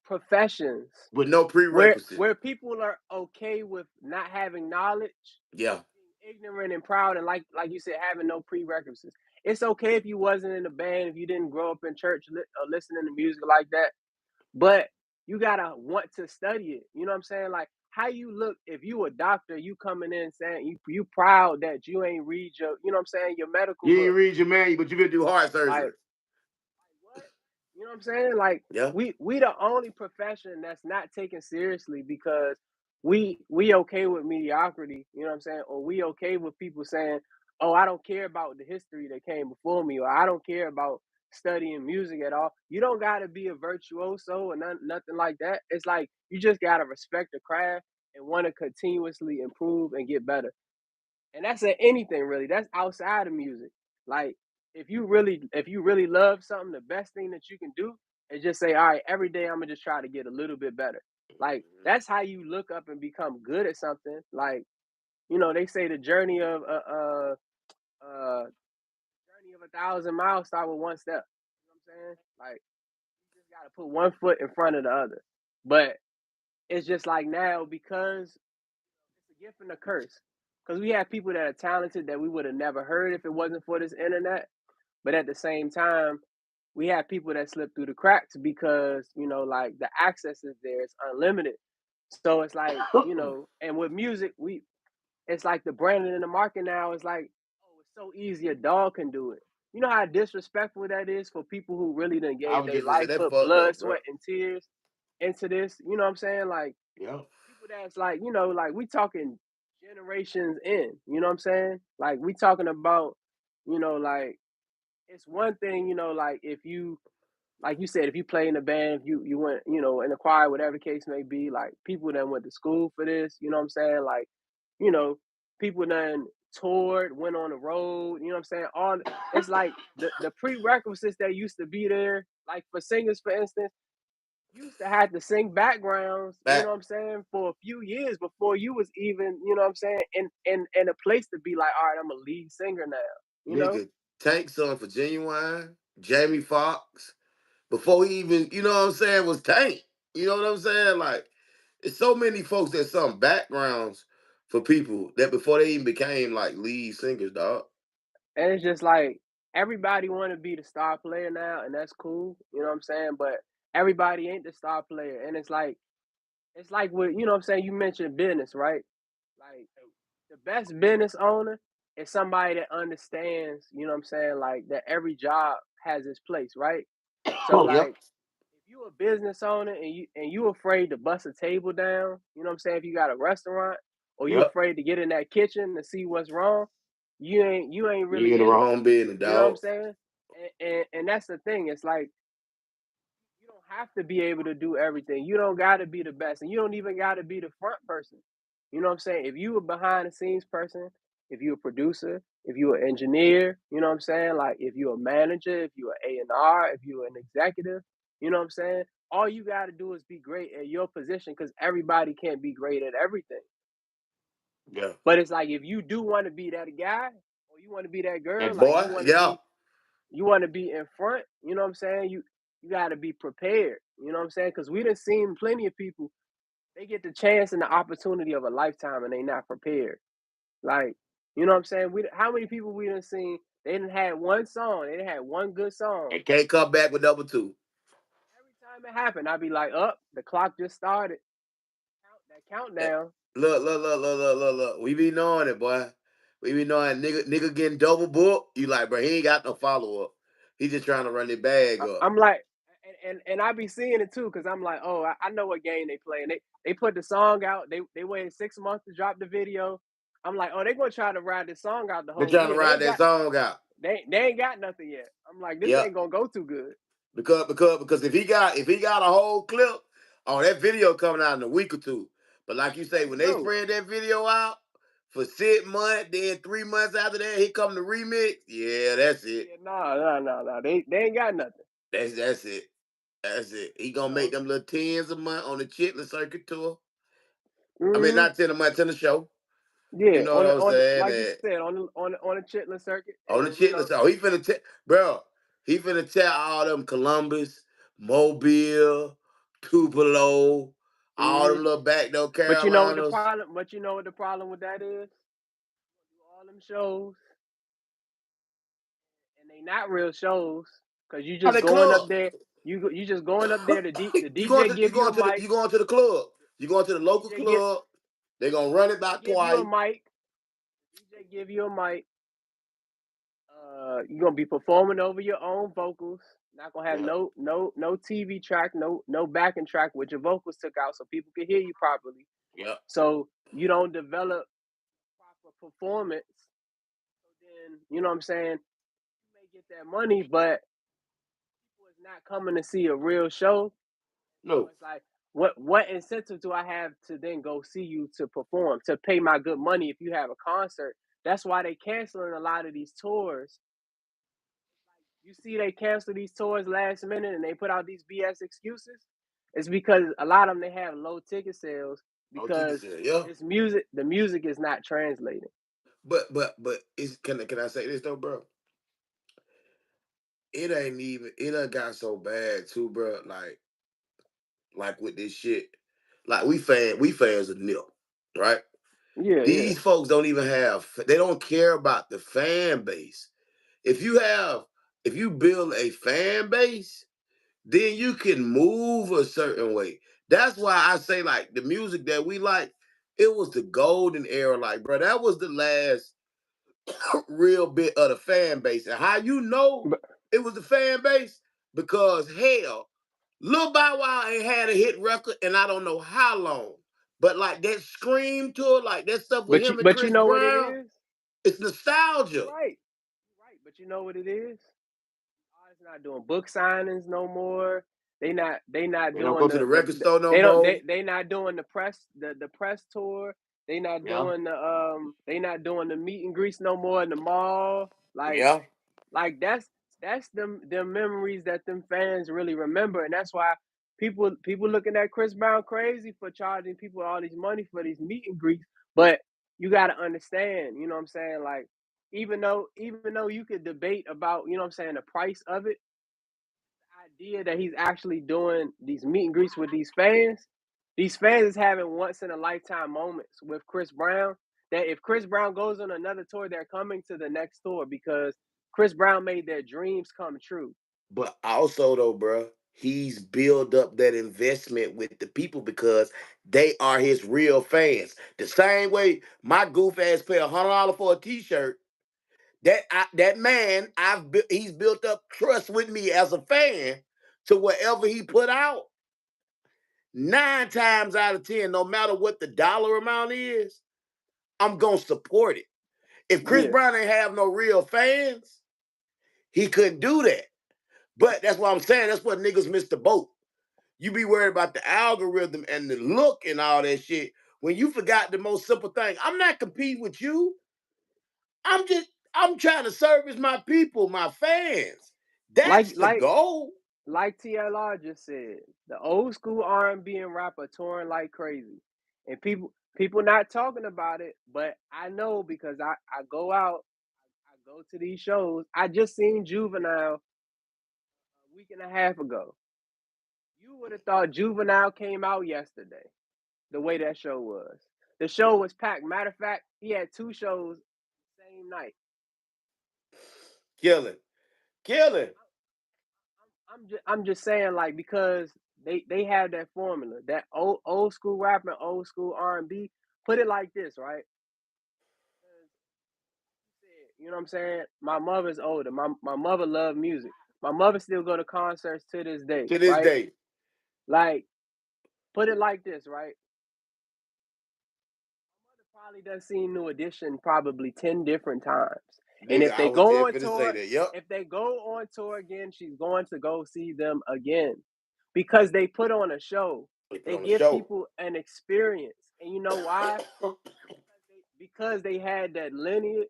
S1: professions
S2: With no
S1: where
S2: prerequisites.
S1: people are okay with not having knowledge,
S2: Yeah.
S1: being ignorant and proud, and like you said, having no prerequisites. It's okay if you wasn't in a band, if you didn't grow up in church, or listening to music like that, but you gotta want to study it. You know what I'm saying? Like, how you look, if you a doctor, you coming in saying you proud that you ain't read your, you know what I'm saying, your medical
S2: You
S1: book.
S2: ain't read your manual, but you gonna do heart surgery.
S1: Like, what? You know what I'm saying? Like,
S2: Yeah.
S1: we the only profession that's not taken seriously, because we okay with mediocrity, you know what I'm saying? Or we okay with people saying, "Oh, I don't care about the history that came before me," or "I don't care about studying music at all." You don't got to be a virtuoso or nothing like that. It's like you just got to respect the craft and want to continuously improve and get better. And that's at anything really. That's outside of music. Like, if you really love something, the best thing that you can do is just say, all right, every day I'm gonna just try to get a little bit better. Like, that's how you look up and become good at something. Like, they say the journey of a 1,000 miles start with one step. You know what I'm saying? Like you just gotta put one foot in front of the other. But it's just like now because it's a gift and a curse. Because we have people that are talented that we would have never heard if it wasn't for this internet. But at the same time, we have people that slip through the cracks because, like the access is there, it's unlimited. So it's like, and with music, it's like the branding in the market now is like, oh, it's so easy, a dog can do it. You know how disrespectful that is for people who really done
S2: I
S1: gave
S2: was
S1: their
S2: just gonna say
S1: life,
S2: that
S1: put
S2: fucked
S1: blood,
S2: up, bro.
S1: sweat, and tears into this. You know what I'm saying? Like
S2: Yeah.
S1: people that's like, like we talking generations in. You know what I'm saying? Like we talking about, like it's one thing, like if you like you said, if you play in a band, if you went, in the choir, whatever the case may be, like people that went to school for this, you know what I'm saying? Like, you know, people done toured, went on the road, you know what I'm saying? All it's like the prerequisites that used to be there, like for singers, for instance, used to have to sing backgrounds, you know
S2: Back
S1: what I'm saying, for a few years before you was even, you know what I'm saying, in a place to be like, all right, I'm a lead singer now, you know?
S2: nigga, Tank sung for Genuine, Jamie Foxx, before he even, you know what I'm saying, was Tank. You know what I'm saying? Like, it's so many folks that sung backgrounds for people that before they even became like lead singers, dog.
S1: And it's just like everybody want to be the star player now, and that's cool. You know what I'm saying? But everybody ain't the star player, and it's like with you know what I'm saying. You mentioned business, right? Like the best business owner is somebody that understands. You know what I'm saying? Like that every job has its place, right? So
S2: Yep,
S1: like if you a business owner and you afraid to bust a table down, you know what I'm saying? If you got a restaurant or you
S2: yep.
S1: afraid to get in that kitchen to see what's wrong, you ain't
S2: You
S1: really
S2: in the
S1: in it.
S2: wrong business,
S1: You know what I'm
S2: dog.
S1: saying? And that's the thing. It's like you don't have to be able to do everything. You don't got to be the best, and you don't even got to be the front person. You know what I'm saying? If you a behind the scenes person, if you a producer, if you an engineer, you know what I'm saying? Like if you a manager, if you an A&R, if you an executive, you know what I'm saying? All you got to do is be great at your position because everybody can't be great at everything.
S2: Yeah.
S1: But it's like if you do want to be that guy or you want to be that girl,
S2: And
S1: like
S2: boy, yeah.
S1: you want to be in front, you know what I'm saying? You got to be prepared, you know what I'm saying? Because we done seen plenty of people, they get the chance and the opportunity of a lifetime and they not prepared. Like, you know what I'm saying? How many people we done seen, they done had one song, they done had one good song.
S2: And can't come back with number two.
S1: Every time it happened, I'd be like, up, the clock just started. That
S2: Eh,
S1: countdown.
S2: look. We be knowing it, boy. We be knowing nigga getting double booked. You like, bro, he ain't got no follow up. He just trying to run the bag up.
S1: I'm like, and I be seeing it too, because I'm like, oh, I know what game they play. And they put the song out. They waited 6 months to drop the video. I'm like, oh, they gonna try to ride this song out the
S2: They
S1: whole
S2: trying to
S1: year. They
S2: ride
S1: ain't
S2: that
S1: got
S2: song out.
S1: they ain't got nothing yet. I'm like, this
S2: Yep.
S1: ain't gonna go too good.
S2: Because if he got a whole clip, oh, that video coming out in a week or two. But like you say,
S1: That's
S2: when they
S1: true.
S2: spread that video out for 6 months, then 3 months after that, he come the remix. Yeah, that's it.
S1: Yeah, no. They ain't got nothing.
S2: That's it. That's it. He
S1: You
S2: gonna make
S1: know.
S2: them little tens a month on the Chitlin Circuit tour. I mean,
S1: Hmm.
S2: not 10 a month, 10 a show. You
S1: Yeah,
S2: know what I'm
S1: on
S2: saying?
S1: like you
S2: And
S1: said on the Chitlin circuit,
S2: on the
S1: and
S2: Chitlin Circuit, oh, he finna tell all them Columbus, Mobile, Tupelo, all
S1: hmm
S2: them little back door
S1: but you know what the
S2: Carolinas.
S1: problem? But you know what the problem with that is? Do all them shows and they not real shows because you
S2: How
S1: just
S2: they
S1: going up
S2: club?
S1: there. You just going up there. The
S2: you going
S1: DJ
S2: to you
S1: give you a
S2: going to the
S1: mic.
S2: you going to the club. You going to the
S1: The
S2: local
S1: DJ give
S2: club. They gonna run it
S1: DJ
S2: about
S1: give you a
S2: twice.
S1: mic. DJ give you a mic. You're gonna be performing over your own vocals. Not gonna have
S2: Yeah,
S1: no TV track, no backing track with your vocals took out so people can hear you properly.
S2: yeah.
S1: So you don't develop proper performance. So then you know what I'm saying. You may get that money, but people is not coming to see a real show. So
S2: No,
S1: it's like, what incentive do I have to then go see you to perform to pay my good money if you have a concert? That's why they canceling a lot of these tours. You see, they cancel these tours last minute and they put out these BS excuses. It's because a lot of them they have low ticket sales
S2: no ticket
S1: because
S2: sale. Yeah,
S1: the music is not translating.
S2: but it's can I say this though, bro? it ain't even. It done got so bad too, bro. Like with this shit. Like we fans of Nip, right?
S1: Yeah, yeah.
S2: These folks don't even have. They don't care about the fan base. If you have, if you build a fan base, then you can move a certain way. That's why I say like the music that we like, it was the golden era. Like, bro, that was the last real bit of the fan base. And how you know
S1: But
S2: it was the fan base? Because hell, Lil Bow Wow ain't had a hit record and I don't know how long. But like that Scream tour, like that stuff with him and
S1: but you
S2: Chris
S1: know what it
S2: Brown,
S1: is?
S2: it's
S1: You're
S2: nostalgia.
S1: right. You're right. But you know what it is? Artists not doing book signings no more. They not
S2: You don't
S1: doing
S2: go to the record
S1: the
S2: store no
S1: they don't
S2: more.
S1: they not doing the press tour. They not
S2: Yeah.
S1: doing they not doing the meet and greets no more in the mall.
S2: Yeah.
S1: Like that's them memories that them fans really remember, and that's why people looking at Chris Brown crazy for charging people all these money for these meet and greets. But you got to understand, you know what I'm saying? Like even though you could debate about, you know what I'm saying, the price of it, the idea that he's actually doing these meet and greets with these fans is having once in a lifetime moments with Chris Brown. That if Chris Brown goes on another tour, they're coming to the next tour because Chris Brown made their dreams come true.
S2: But also though, bro, he's built up that investment with the people because they are his real fans. The same way my goof ass pay $100 for a T-shirt. That man, he's built up trust with me as a fan to whatever he put out. 9 times out of 10, no matter what the dollar amount is, I'm gonna support it. If Chris
S1: Yeah,
S2: Brown ain't have no real fans, he couldn't do that. But that's what I'm saying. That's what niggas miss the boat. You be worried about the algorithm and the look and all that shit when you forgot the most simple thing. I'm not competing with you. I'm trying to service my people, my fans.
S1: like
S2: That's the
S1: like
S2: goal.
S1: like TLR just said, the old school R&B and rap are touring like crazy, and people not talking about it, but I know because I go out, I go to these shows. I just seen Juvenile a week and a half ago. You would have thought Juvenile came out yesterday. The way that show was, the show was packed. Matter of fact, he had two shows the same night.
S2: Killing. Killing.
S1: I'm just saying, like, because they have that formula, that old school rap and old school R&B. Put it like this, right? You know what I'm saying? My mother's older. My mother loved music. My mother still go to concerts to this day,
S2: To this
S1: right?
S2: day.
S1: Like, put it like this, right? Mother probably done seen New Edition probably 10 different times. And
S2: Nigga, I was just finna say that. Yep.
S1: if they go on tour again, she's going to go see them again because they put on a show.
S2: They put
S1: They
S2: on a
S1: give
S2: show.
S1: people an experience, and you know why? Because they had that lineage.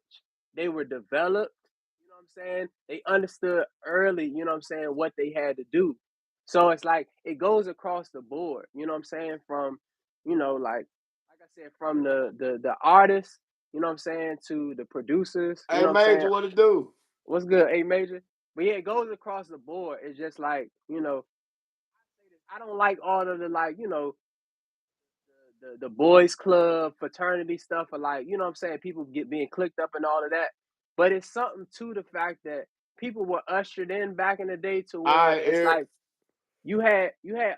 S1: They were developed. You know what I'm saying? They understood early. You know what I'm saying, what they had to do. So it's like it goes across the board. You know what I'm saying? From like I said, from the artists. You know what I'm saying, to the producers. You
S2: Hey,
S1: know what I'm saying?
S2: Major, what it do?
S1: What's good, A Major? But yeah, it goes across the board. It's just like, I don't like all of the, like, the boys club fraternity stuff, or, like, you know what I'm saying, people get being clicked up and all of that. But it's something to the fact that people were ushered in back in the day to
S2: All
S1: where
S2: right,
S1: it's
S2: Eric.
S1: like you had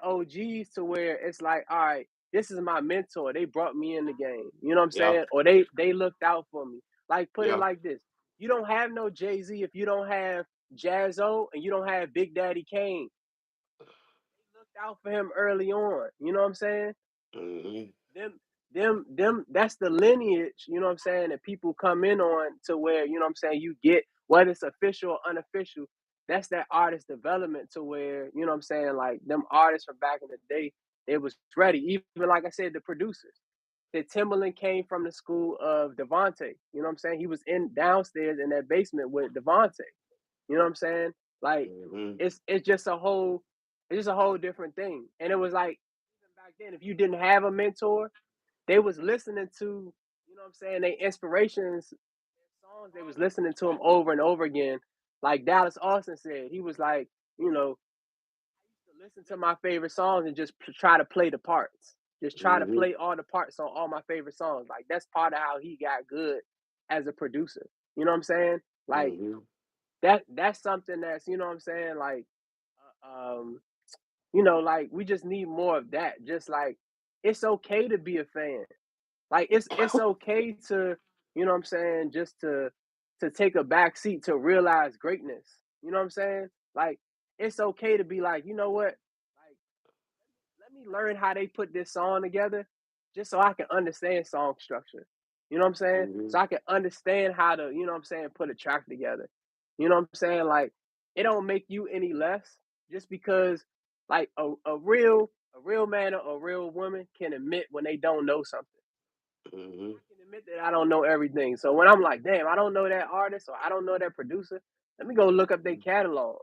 S1: OGs to where it's like, all right, this is my mentor. They brought me in the game. You know what I'm
S2: Yeah.
S1: saying? Or they looked out for me. Like, put it
S2: Yeah.
S1: like this. You don't have no Jay-Z if you don't have Jazzo and you don't have Big Daddy Kane. They looked out for him early on. You know what I'm saying?
S2: Mm-hmm.
S1: Them that's the lineage, you know what I'm saying, that people come in on to where, you know what I'm saying, you get whether it's official or unofficial. That's that artist development to where, you know what I'm saying, like them artists from back in the day, it was ready. Even like I said, the producers. That Timbaland came from the school of Devante. You know what I'm saying? He was in downstairs in that basement with Devante. You know what I'm saying? Like,
S2: Mm-hmm.
S1: it's just a whole different thing. And it was like, even back then, if you didn't have a mentor, they was listening to, you know what I'm saying, they inspirations, songs, they was listening to them over and over again Like Dallas Austin said, he was like, you know, to listen to my favorite songs and just try to play the parts. Just try to
S2: Mm-hmm.
S1: play all the parts on all my favorite songs. Like that's part of how he got good as a producer. You know what I'm saying? Like
S2: Mm-hmm.
S1: that's something that's, you know what I'm saying? Like um like we just need more of that. Just like it's okay to be a fan. Like it's okay to, you know what I'm saying, just to take a back seat to realize greatness. You know what I'm saying? Like it's okay to be like, you know what? Like let me learn how they put this song together just so I can understand song structure. You know what I'm saying?
S2: Mm-hmm.
S1: So I can understand how to, you know what I'm saying, put a track together. You know what I'm saying? Like it don't make you any less just because like a real man or a real woman can admit when they don't know something.
S2: Mm-hmm.
S1: I can admit that I don't know everything. So when I'm like, damn, I don't know that artist or I don't know that producer, let me go look up their catalog.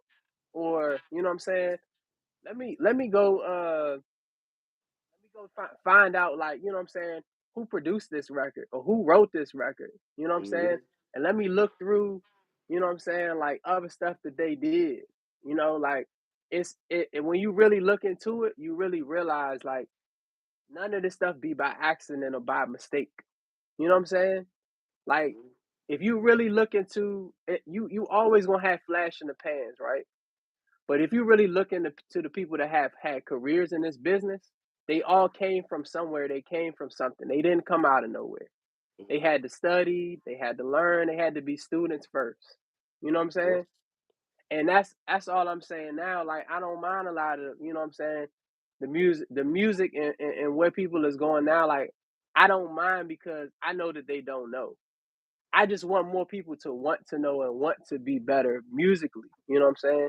S1: Or, you know what I'm saying? Let me go find out, like, you know what I'm saying, who produced this record or who wrote this record. You know what I'm saying?
S2: Mm-hmm.
S1: And let me look through, you know what I'm saying, like other stuff that they did. Like when you really look into it, you really realize like none of this stuff be by accident or by mistake. You know what I'm saying? Like if you really look into it, you always gonna have flash in the pans, right? But if you really look into to the people that have had careers in this business, they all came from somewhere. They came from something. They didn't come out of nowhere. They had to study. They had to learn. They had to be students first. You know what I'm saying? And that's all I'm saying now. Like I don't mind a lot of, you know what I'm saying, the music and where people is going now. Like I don't mind because I know that they don't know. I just want more people to want to know and want to be better musically. You know what I'm saying?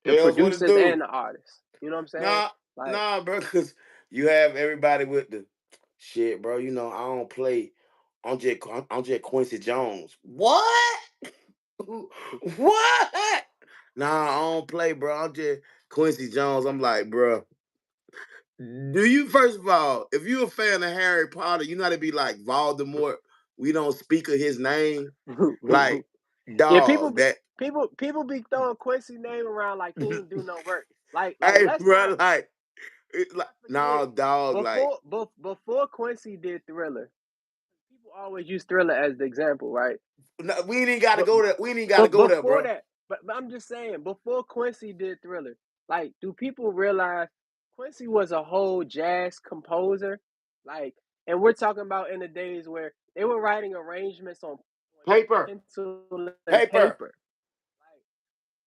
S1: The
S2: Hell's what it
S1: producers
S2: do.
S1: and the artists. You know what I'm saying?
S2: Nah,
S1: Like,
S2: nah, bro, because you have everybody with the shit, bro. You know, I don't play. I'm just Quincy Jones. What? What? Nah, I don't play, bro. I'm just Quincy Jones. I'm like, bro. Do you first of all, if you a fan of Harry Potter, you know to be like Voldemort. We don't speak of his name. Like,
S1: yeah, people
S2: dog,
S1: be
S2: that
S1: people be throwing Quincy name around like he ain't do no work. Like
S2: hey,
S1: let's
S2: bro, like, like,
S1: forget
S2: nah, dog, like,
S1: before Quincy did Thriller. People always use Thriller as the example, right?
S2: no, we ain't even got to
S1: But
S2: go there. We ain't even got to
S1: but
S2: go there,
S1: before
S2: bro.
S1: that, but I'm just saying, before Quincy did Thriller, like, do people realize Quincy was a whole jazz composer? Like, and we're talking about in the days where they were writing arrangements on
S2: Paper,
S1: pencil and paper.
S2: paper.
S1: Like,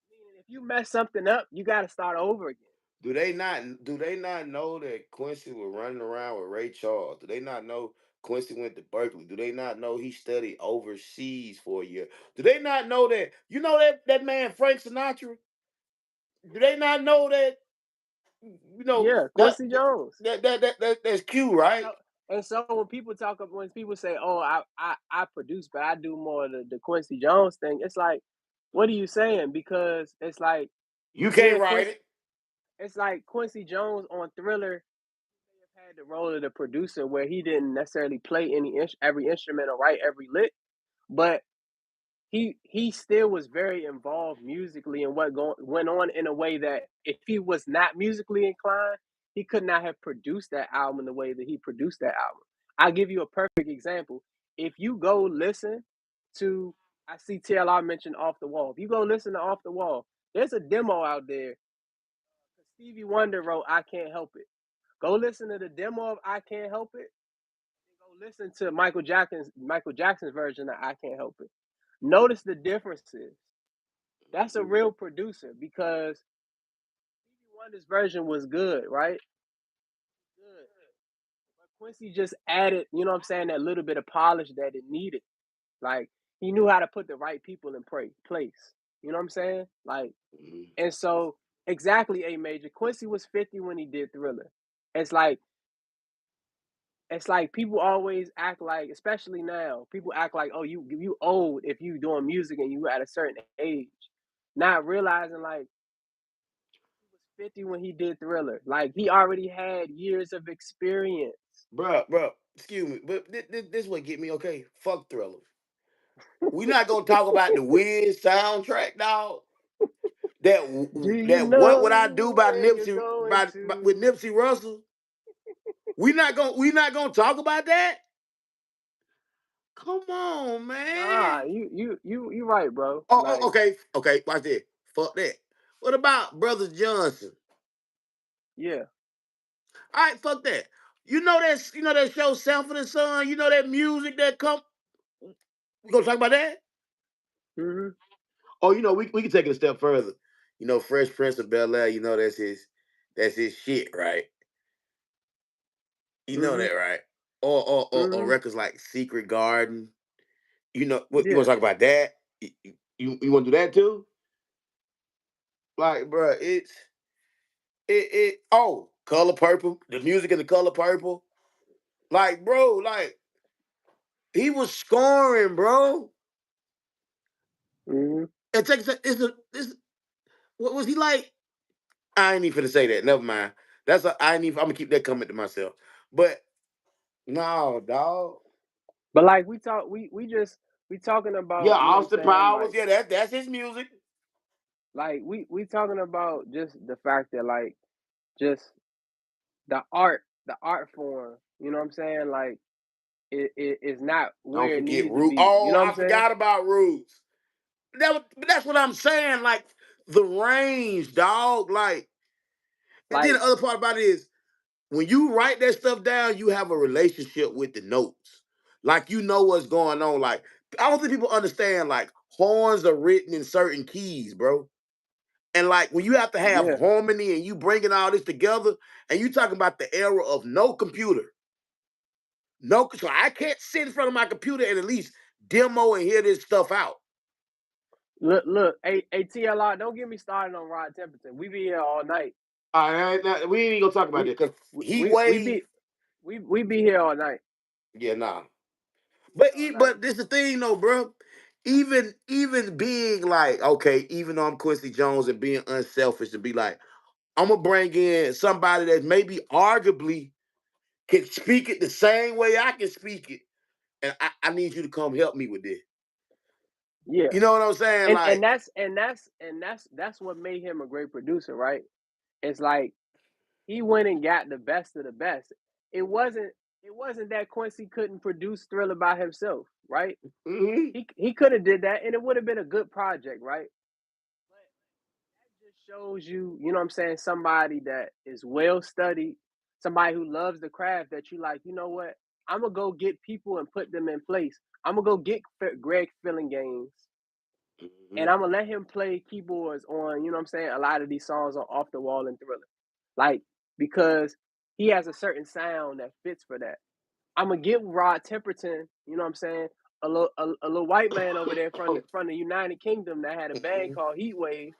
S1: meaning if you mess something up, you got to start over again.
S2: Do they not know that Quincy was running around with Ray Charles? Do they not know Quincy went to Berkeley? Do they not know he studied overseas for a year? Do they not know that that man Frank Sinatra? Do they not know that
S1: Yeah, Quincy Jones.
S2: that's Q,
S1: And
S2: right?
S1: so, and so when people say, "Oh, I produce, but I do more of the Quincy Jones thing," it's like, what are you saying? Because it's like,
S2: You can't
S1: yeah,
S2: write
S1: Quincy.
S2: it.
S1: It's like Quincy Jones on Thriller had the role of the producer, where he didn't necessarily play every instrument or write every lick, but he still was very involved musically in what went on in a way that if he was not musically inclined, he could not have produced that album the way that he produced that album. I'll give you a perfect example. If you go listen to, I see TLR mentioned Off the Wall. If you go listen to Off the Wall, there's a demo out there. Stevie Wonder wrote I Can't Help It. Go listen to the demo of I Can't Help It. And go listen to Michael Jackson's version of I Can't Help It. Notice the differences. That's a real producer because Stevie Wonder's version was good, right? Good. But Quincy just added, you know what I'm saying, that little bit of polish that it needed. Like he knew how to put the right people in place. You know what I'm saying? Like,
S2: Mhm.
S1: and so exactly, A Major. Quincy was 50 when he did Thriller. It's like it's like people always act like, especially now, people act like, oh, you old if you doing music and you at a certain age, not realizing like he was 50 when he did Thriller. Like he already had years of experience.
S2: Bro, excuse me, but this what get me. Okay, fuck Thriller. We not gonna talk about the Wiz soundtrack, dog.
S1: Do you
S2: That What Would I
S1: know
S2: Do by
S1: where you're
S2: Nipsey
S1: going
S2: with
S1: to?
S2: Nipsey Russell. We not gonna talk about that. Come on,
S1: Nah,
S2: man.
S1: you right, bro.
S2: Oh,
S1: Like,
S2: okay. Watch this. Fuck that. What about Brothers Johnson?
S1: yeah.
S2: All right, fuck that. You know that show Sanford and Son. You know that music that come. We gonna talk about that?
S1: Mm-hmm.
S2: Oh, we can take it a step further. You know, Fresh Prince of Bel Air. You know that's his shit, right? You know
S1: Mm-hmm.
S2: that, right? Or
S1: Mm-hmm.
S2: records like Secret Garden. You know what you want
S1: Yeah.
S2: to talk about that? You want to do that too? Like, bro, it. Oh, Color Purple. The music in the Color Purple. Like, bro, like he was scoring, bro.
S1: Mm-hmm.
S2: And take this. What was he like? I ain't even finna say that. Never mind. I ain't even. I'm gonna keep that comment to myself. But no, dog.
S1: But like we talk, we talking
S2: Yeah,
S1: about, you know what I'm
S2: Austin
S1: saying?
S2: Powers. Yeah, that's his music.
S1: Like we talking about just the fact that like just the art form, you know what I'm saying? Like it is not
S2: Don't
S1: where it
S2: forget
S1: needs to
S2: Roots.
S1: be. You
S2: Oh,
S1: know what I'm
S2: I
S1: saying?
S2: forgot about Roots. That's what I'm saying. Like the range, dog. Like, and then
S1: Like,
S2: the other part about it is when you write that stuff down, you have a relationship with the notes. Like you know what's going on. Like I don't think people understand. Like horns are written in certain keys, bro. And like when you have to have
S1: yeah.
S2: harmony and you bringing all this together, and you talking about the era of no computer, no, so I can't sit in front of my computer and at least demo and hear this stuff out.
S1: Look, hey TLR, don't get me started on Rod Templeton. We be here all night.
S2: All right, we ain't even gonna talk about
S1: We
S2: this because
S1: we
S2: Heat
S1: we, we
S2: Wave.
S1: be we be here all night.
S2: Yeah, nah.
S1: All night.
S2: But this the thing though, bro. Even being like, okay, even though I'm Quincy Jones and being unselfish to be like, I'm gonna bring in somebody that maybe arguably can speak it the same way I can speak it, and I need you to come help me with this.
S1: Yeah.
S2: You know what I'm saying?
S1: And
S2: Like,
S1: that's what made him a great producer, right? It's like he went and got the best of the best. It wasn't it wasn't that Quincy couldn't produce Thriller by himself, right?
S2: mm-hmm,
S1: He could have did that and it would have been a good project, right? But that just shows you, you know what I'm saying, somebody that is well studied, somebody who loves the craft that you like, you know what? I'm gonna go get people and put them in place. I'm gonna go get Greg Filling Games
S2: mm-hmm,
S1: and I'm gonna let him play keyboards on, you know what I'm saying, a lot of these songs on Off the Wall and Thriller. Like, because he has a certain sound that fits for that. I'm gonna give Rod Temperton, you know what I'm saying, a little white man over there from the United Kingdom that had a band
S2: mm-hmm.
S1: called Heatwave,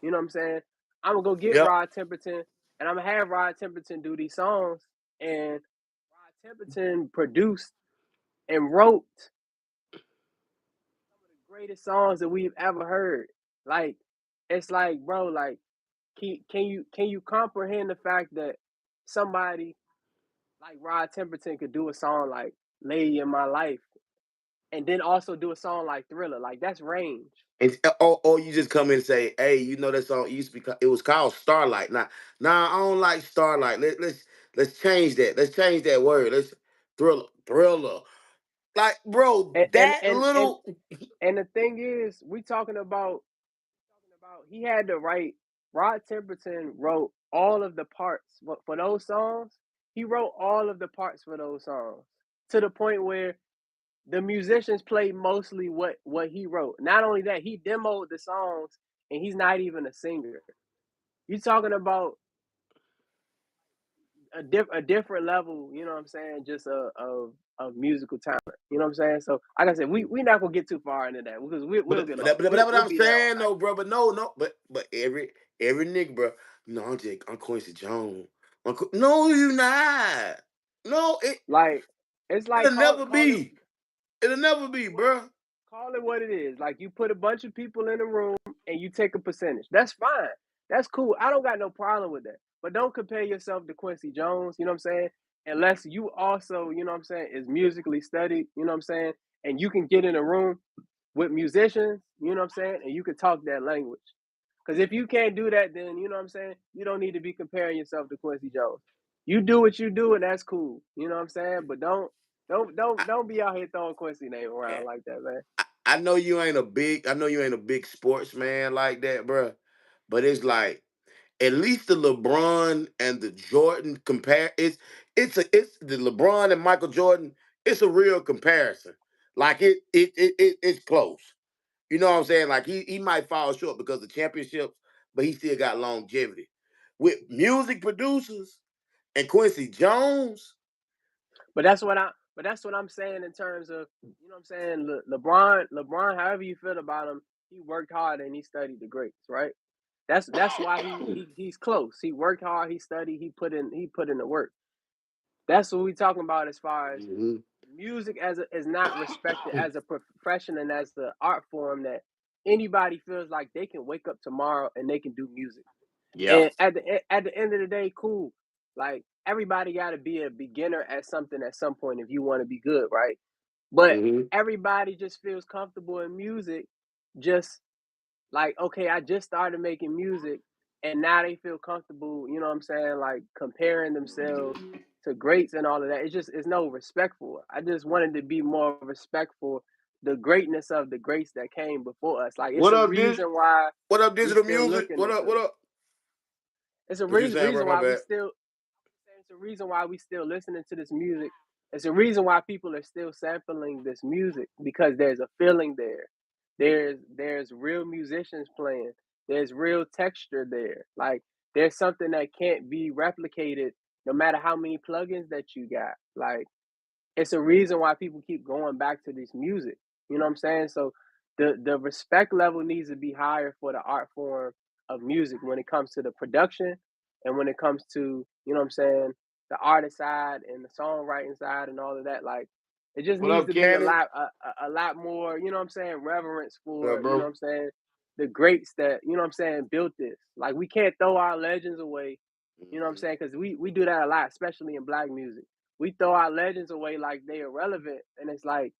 S1: you know what I'm saying? I'm gonna go get
S2: Yep.
S1: Rod Temperton and I'm gonna have Rod Temperton do these songs and Rod Temperton produced and wrote some of the greatest songs that we've ever heard. Like, it's like, bro, like, can you comprehend the fact that somebody like Rod Temperton could do a song like "Lady in My Life" and then also do a song like "Thriller"? Like, that's range.
S2: And or you just come in and say, hey, you know that song used to be it was called Starlight. Now I don't like Starlight. Let's change that. Let's change that word. Let's thriller. Like, bro,
S1: And and
S2: that
S1: and and,
S2: little.
S1: and the thing is, we talking about he had to write. Rod Temperton wrote all of the parts for those songs. He wrote all of the parts for those songs to the point where the musicians played mostly what he wrote. Not only that, he demoed the songs, and he's not even a singer. You talking about a different level, you know what I'm saying? Just of musical talent, you know what I'm saying? So, like I said, we not gonna get too far into that because we'll get lost.
S2: But that's what
S1: We'll
S2: I'm
S1: be here all
S2: saying
S1: night.
S2: though, bro. But no. But every nigga, bro. I'm Quincy Jones. No, you not. No,
S1: Like, it's like
S2: it'll never
S1: call it
S2: be. It'll never be,
S1: what
S2: bro.
S1: call it what it is. Like, you put a bunch of people in a room and you take a percentage. That's fine. That's cool. I don't got no problem with that. But don't compare yourself to Quincy Jones. You know what I'm saying? unless you also, you know what I'm saying, is musically studied, you know what I'm saying, and you can get in a room with musicians, you know what I'm saying, and you can talk that language. Because if you can't do that, then you know what I'm saying, you don't need to be comparing yourself to Quincy Jones. You do what you do, and that's cool. You know what I'm saying, but don't be out here throwing Quincy name
S2: I,
S1: around like that, man.
S2: I know you ain't a big. I know you ain't a big sportsman like that, bro. But it's like at least the LeBron and the Jordan compare. It's the LeBron and Michael Jordan. It's a real comparison. Like it's close. You know what I'm saying? Like he might fall short because of championships, but he still got longevity. With music producers and Quincy Jones,
S1: But that's what I'm saying in terms of, you know what I'm saying. LeBron, however you feel about him, he worked hard and he studied the greats, right? That's why he's close. He worked hard, he studied, he put in the work. That's what we talking about as far as
S2: hmm
S1: music is not respected as a profession and as the art form that anybody feels like they can wake up tomorrow and they can do music.
S2: yeah,
S1: And at the end of the day, cool. Like everybody got to be a beginner at something at some point if you want to be good, right? But
S2: hmm
S1: everybody just feels comfortable in music, just like, okay, I just started making music and now they feel comfortable, you know what I'm saying, like comparing themselves to greats and all of that. It's no respectful. I just wanted to be more respectful the greatness of the greats that came before us. Like it's
S2: what
S1: a
S2: up,
S1: reason why
S2: what up,
S1: we
S2: digital
S1: still
S2: music?
S1: looking
S2: What
S1: at
S2: up?
S1: them.
S2: What up?
S1: It's a
S2: What you saying, bro?
S1: reason
S2: My
S1: why we
S2: bad.
S1: still it's a reason why we still listening to this music. It's a reason why people are still sampling this music because there's a feeling there. There's real musicians playing. There's real texture there. Like there's something that can't be replicated no matter how many plugins that you got. Like it's a reason why people keep going back to this music. You know what I'm saying? So the respect level needs to be higher for the art form of music when it comes to the production and when it comes to, you know what I'm saying, the artist side and the songwriting side and all of that. Like it just
S2: What
S1: needs
S2: up,
S1: to be a
S2: Cannon?
S1: lot a lot more, you know what I'm saying, reverence
S2: What up,
S1: for, you know
S2: bro?
S1: what I'm saying, the greats that, you know what I'm saying, built this. Like we can't throw our legends away, you know what I'm saying? Because we do that a lot, especially in black music. We throw our legends away like they irrelevant, and it's like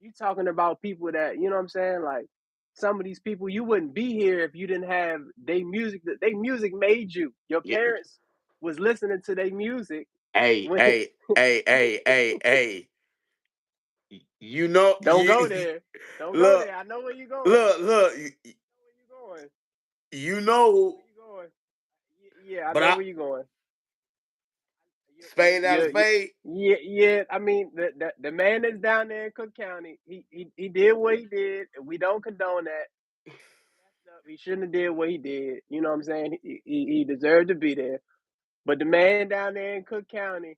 S1: you talking about people that, you know what I'm saying, like some of these people you wouldn't be here if you didn't have they music. That they music made you. Your
S2: Yeah.
S1: parents was listening to their music
S2: Hey,
S1: when.
S2: hey, hey, hey, hey, hey. You know,
S1: Don't go there. Don't go
S2: look,
S1: there. I know where you're going.
S2: look.
S1: I know where you're going.
S2: You know,
S1: Where you going? Yeah, I
S2: but
S1: know
S2: I
S1: where you're going.
S2: spade out of spade.
S1: Yeah. I mean, the man that's down there in Cook County, he did what he did, and we don't condone that. He shouldn't have did what he did. You know what I'm saying? He deserved to be there. But the man down there in Cook County,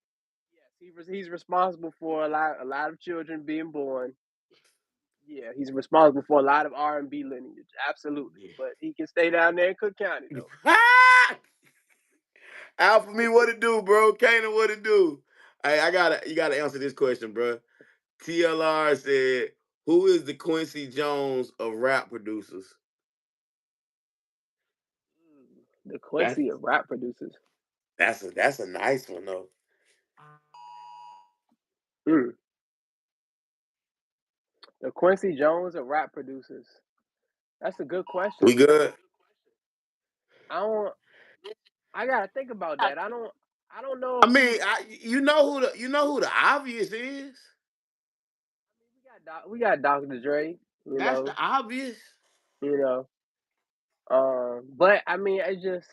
S1: yes, he's responsible for a lot of children being born. Yeah, he's responsible for a lot of R&B lineage. Absolutely.
S2: Yeah.
S1: But he can stay down there in Cook County though.
S2: Alpha me, what it do, bro? Kanan, what it do? Hey, you gotta answer this question, bro. TLR said, "Who is the Quincy Jones of rap producers?"
S1: The
S2: That's
S1: Quincy of rap producers.
S2: that's a nice one though.
S1: Mm, the Quincy Jones of rap producers. That's a good
S2: We
S1: question.
S2: good?
S1: I don't. I gotta think about that. I don't. I don't know
S2: I
S1: if
S2: mean,
S1: we.
S2: you know who the obvious is.
S1: We got Dr. Dre. You
S2: That's the
S1: know.
S2: obvious.
S1: You know. But I mean, it just,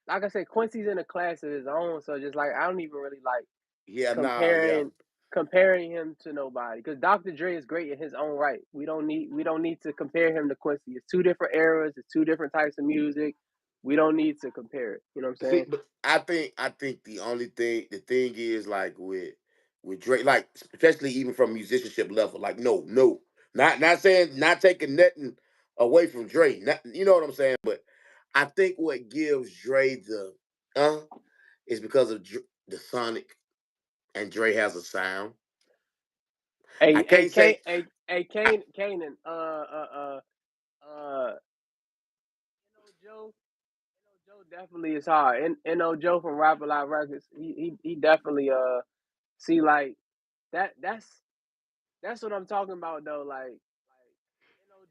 S1: like I said, Quincy's in a class of his own. So just like I don't even really like
S2: Yeah, nah, yeah.
S1: comparing comparing him to nobody because Dr. Dre is great in his own right. We don't need to compare him to Quincy. It's two different eras. It's two different types of music. We don't need to compare it. You know what I'm
S2: See,
S1: saying?
S2: but I think the thing is like with Drake, like especially even from musicianship level, like no, not saying not taking nothing away from Dre, not, you know what I'm saying, but I think what gives Dre the is because of the Sonic, and Dre has a sound. I
S1: Hey,
S2: can't say I,
S1: Kanan. Joe. definitely is hard. And no Joe from Rap a Lot Records, he definitely see like that's what I'm talking about though. Like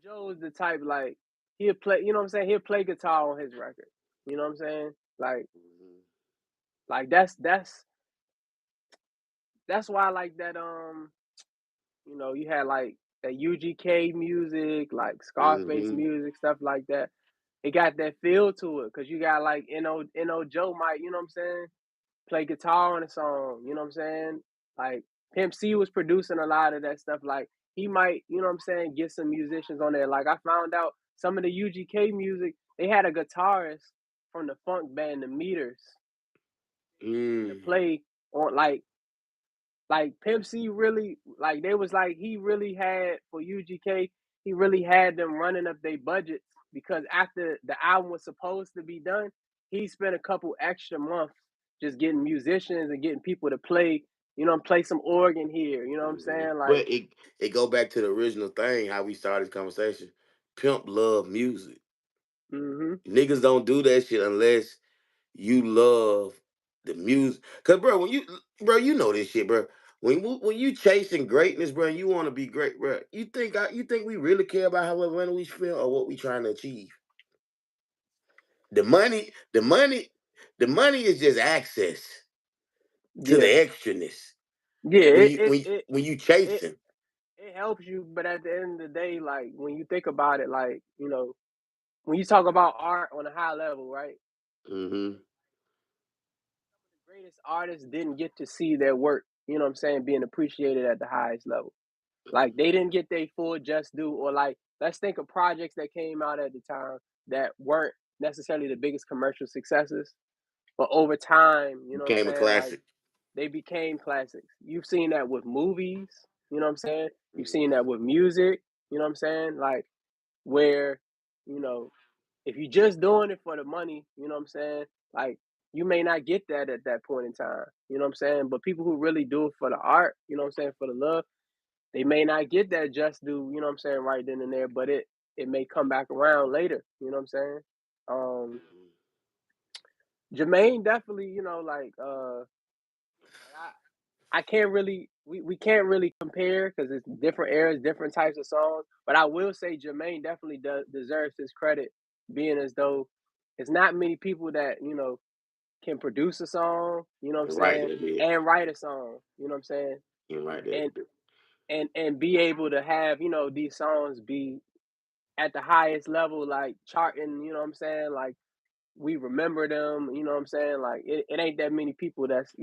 S1: Joe's the type like he'll play, you know what I'm saying? He'll play guitar on his record. You know what I'm saying?
S2: Mhm.
S1: Like that's why I like that you had like that UGK music, like Scarface
S2: Mhm.
S1: music, stuff like that. It got that feel to it because you got like No Joe might, you know what I'm saying, play guitar on a song, you know what I'm saying? Like Pimp C was producing a lot of that stuff. Like he might, you know what I'm saying, get some musicians on there. Like I found out some of the UGK music, they had a guitarist from the funk band The Meters to
S2: Mm.
S1: play on like Pimp C really like they was like he really had for UGK, he really had them running up their budgets because after the album was supposed to be done, he spent a couple extra months just getting musicians and getting people to play, play some organ here, you know what I'm
S2: Mhm.
S1: saying? Like
S2: But it go back to the original thing, how we started this conversation. Pimp love music.
S1: mm-hmm.
S2: Niggas don't do that shit unless you love the music. Cause bro, you know this shit, bro. When you chasing greatness, bro, and you want to be great, bro. You think we really care about how much money we spend or what we trying to achieve? The money, the money, the money is just access to the
S1: Yeah.
S2: extraness.
S1: Yeah,
S2: When
S1: it
S2: you
S1: it
S2: when
S1: it
S2: when you
S1: it,
S2: chasing,
S1: it helps you, but at the end of the day, like when you think about it, like, when you talk about art on a high level, right?
S2: hmm
S1: The greatest artists didn't get to see their work, you know what I'm saying, being appreciated at the highest level. Like they didn't get their full just due, or like let's think of projects that came out at the time that weren't necessarily the biggest commercial successes, but over time, you know what I'm
S2: became a
S1: saying, like
S2: classic.
S1: they became classics. You've seen that with movies, you know what I'm saying? You've seen
S2: Mhm.
S1: that with music, you know what I'm saying? Like where, you know, if you're just doing it for the money, you know what I'm saying? Like you may not get that at that point in time, you know what I'm saying? But people who really do it for the art, you know what I'm saying, for the love, they may not get that just due, you know what I'm saying, right then and there, but it may come back around later, you know what I'm saying? Um Jermaine definitely, I can't really we can't really compare because it's different eras, different types of songs. But I will say Jermaine definitely deserves his credit, being as though it's not many people that can produce a song, you know what I'm
S2: And right
S1: saying,
S2: that bit.
S1: and write a song, you know what I'm saying,
S2: And right
S1: and
S2: that bit.
S1: and be able to have these songs be at the highest level, like charting, you know what I'm saying, like we remember them, you know what I'm saying, like it ain't that many people that's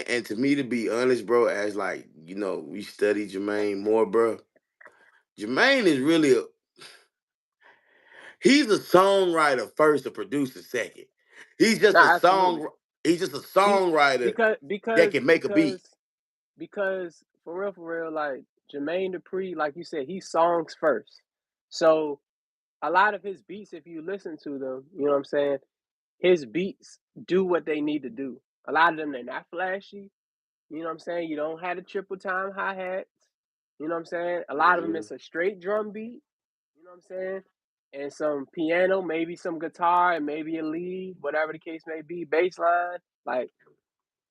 S2: And to me, to be honest, bro, as like we study Jermaine more, bro. Jermaine is really he's a songwriter first, a producer second. He's just a
S1: not absolutely.
S2: song. He's just a
S1: Be
S2: songwriter
S1: because
S2: that
S1: because
S2: can make a beat.
S1: because because for real, like Jermaine Dupri, like you said, he songs first. So a lot of his beats, if you listen to them, you know what I'm saying, his beats do what they need to do. A lot of them they're not flashy, you know what I'm saying? You don't have the triple time hi-hats, you know what I'm saying? A lot of them
S2: hmm
S1: it's a straight drum beat, you know what I'm saying? And some piano, maybe some guitar, and maybe a lead, whatever the case may be, bass line. Like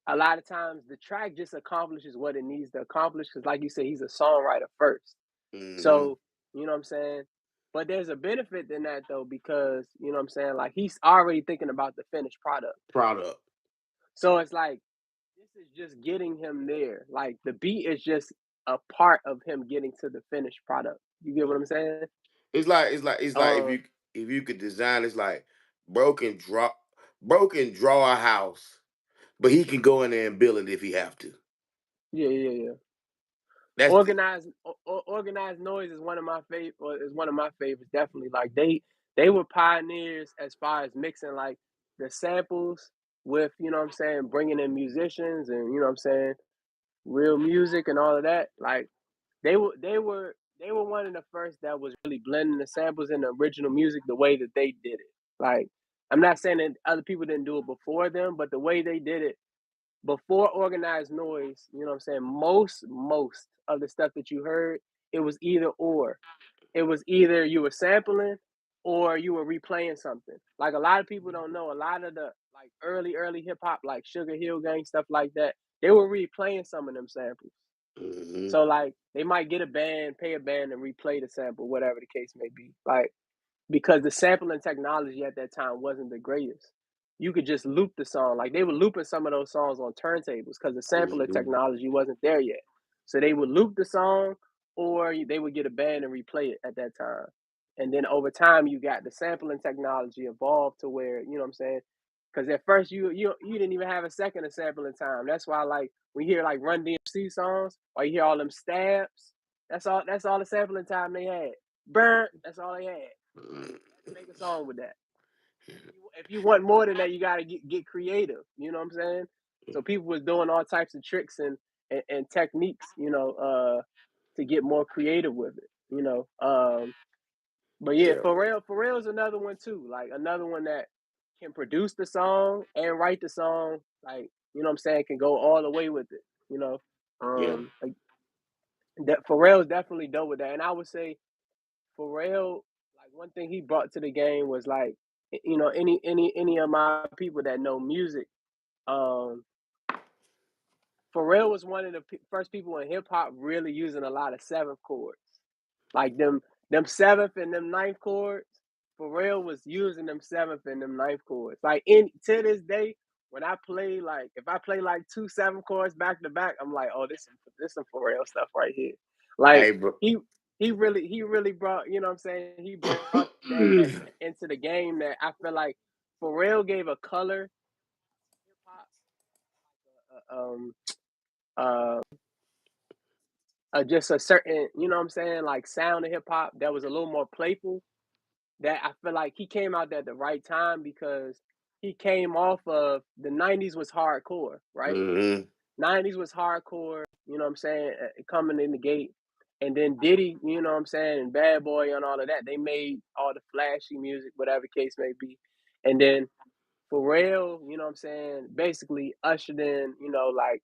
S1: a lot of times the track just accomplishes what it needs to accomplish because like you said, he's a songwriter first.
S2: hmm
S1: So you know what I'm saying, but there's a benefit in that though because you know what I'm saying, like he's already thinking about the finished product.
S2: Product.
S1: So it's like this is just getting him there, like the beat is just a part of him getting to the finished product. You get what I'm saying?
S2: It's like
S1: um
S2: if you could design, it's like broken draw broken draw a house, but he can go in there and build it if he have to.
S1: yeah.
S2: That's the
S1: Organized noise is one of my favorite, is one of my favorites, definitely. Like they were pioneers as far as mixing like the samples with, you know what I'm saying, bringing in musicians and, you know what I'm saying, real music and all of that. Like they were one of the first that was really blending the samples and the original music the way that they did it. Like I'm not saying that other people didn't do it before them, but the way they did it before organized noise, you know what I'm saying? Most of the stuff that you heard, it was either or. It was either you were sampling or you were replaying something. Like a lot of people don't know, a lot of the like early hip hop, like Sugar Hill Gang, stuff like that, they were replaying some of them samples.
S2: Mm-hmm.
S1: So like they might get a band, pay a band and replay the sample, whatever the case may be. Like because the sampling technology at that time wasn't the greatest. You could just loop the song. Like they were looping some of those songs on turntables because the sampling
S2: Mm-hmm.
S1: technology wasn't there yet. So they would loop the song or they would get a band and replay it at that time. And then over time you got the sampling technology evolved to where, you know what I'm saying? Because at first you didn't even have a second of sampling time. That's why like we hear like Run DMC songs or you hear all them stabs. That's all the sampling time they had. Burn, that's all they had. Let's make a song with that. If you want more than that, you gotta get creative. You know what I'm saying? So people was doing all types of tricks and techniques, to get more creative with it. But yeah,
S2: Yeah.
S1: Pharrell is another one too. Like another one that can produce the song and write the song. Like what I'm saying, can go all the way with it.
S2: Yeah.
S1: Like that Pharrell is definitely dope with that. And I would say Pharrell, like one thing he brought to the game was like, any of my people that know music, um, Pharrell was one of the first people in hip hop really using a lot of seventh chords, like them seventh and them ninth chords. Pharrell was using them seventh and them ninth chords. Like in to this day, when I play like if I play like two seventh chords back to back, I'm like, oh, this some Pharrell stuff right here. Like
S2: Hey, bro.
S1: he really brought, you know what I'm saying? He brought that into the game that I feel like Pharrell gave a color hip hop, uh, just a certain, you know what I'm saying, like sound of hip hop that was a little more playful. That I feel like he came out at the right time because he came off of the '90s was hardcore, right?
S2: Mm-hmm.
S1: '90s was hardcore, you know what I'm saying, coming in the gate. And then Diddy, you know what I'm saying, and Bad Boy and all of that, they made all the flashy music, whatever the case may be. And then Pharrell, you know what I'm saying, basically ushered in, like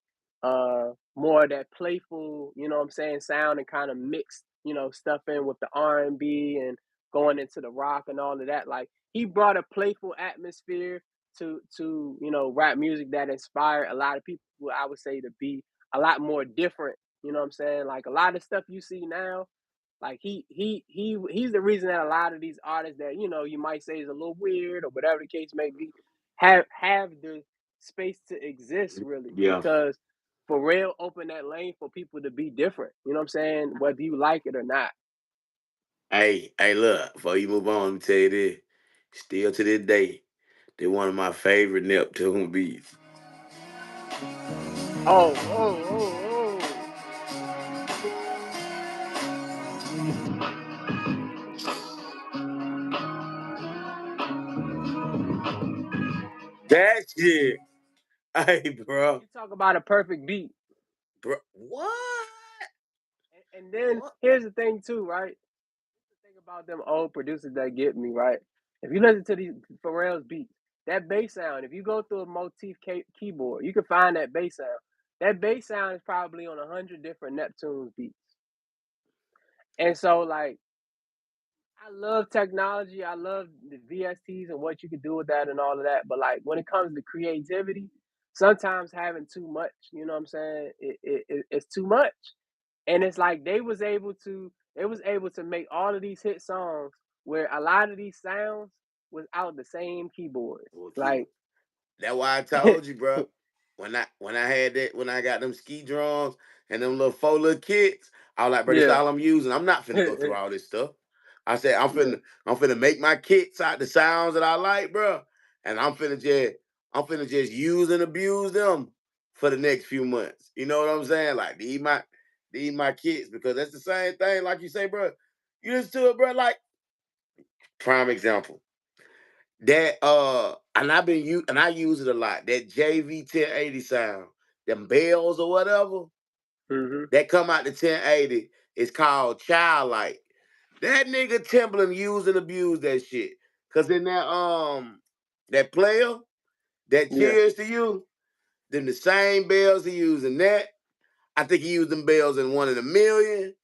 S1: more of that playful, you know what I'm saying, sound and kind of mixed, stuff in with the R&B and going into the rock and all of that. Like he brought a playful atmosphere to rap music that inspired a lot of people, I would say, to be a lot more different, you know what I'm saying? Like a lot of stuff you see now, like he's the reason that a lot of these artists that you might say is a little weird or whatever the case may be have the space to exist really
S2: Yeah.
S1: because Pharrell opened that lane for people to be different. You know what I'm saying? Whether you like it or not.
S2: Hey, look, before you move on, let me tell you this. Still to this day, they're one of my favorite Neptune beats.
S1: Oh, oh, oh,
S2: That shit. Hey,
S1: oh.
S2: bro.
S1: You talk about a perfect beat.
S2: Bro, what?
S1: And then
S2: What?
S1: here's the thing too, right? The thing about them old producers that get me, right? If you listen to these Pharrell's beats, that bass sound, if you go through a motif keyboard, you can find that bass sound. That bass sound is probably on 100 different Neptune's beats. And so, like, I love technology. I love the VSTs and what you can do with that and all of that. But like, when it comes to creativity, sometimes having too much, you know what I'm saying? It's too much. And it's like they was able to make all of these hit songs where a lot of these sounds was out the same keyboards.
S2: Well,
S1: Like,
S2: that's why I told you, bro. When I got them ski drums and them little four little kits, I was like, bro, this
S1: yeah,
S2: all I'm using. I'm not finna go through all this stuff. I said, I'm
S1: yeah,
S2: finna, I'm finna make my kits out the sounds that I like, bro. And I'm finna just use and abuse them for the next few months. You know what I'm saying? Like these my kits because that's the same thing. Like you say, bro. You listen to it, bro. Like prime example. That and I use it a lot. That JV 1080 sound, them bells or whatever
S1: hmm
S2: that come out the 1080 is called childlike. That nigga Timbaland used and abused that shit. Cause in that player that
S1: yeah,
S2: cheers to you, then the same bells he used in that. I think he used them bells in 1 in a million.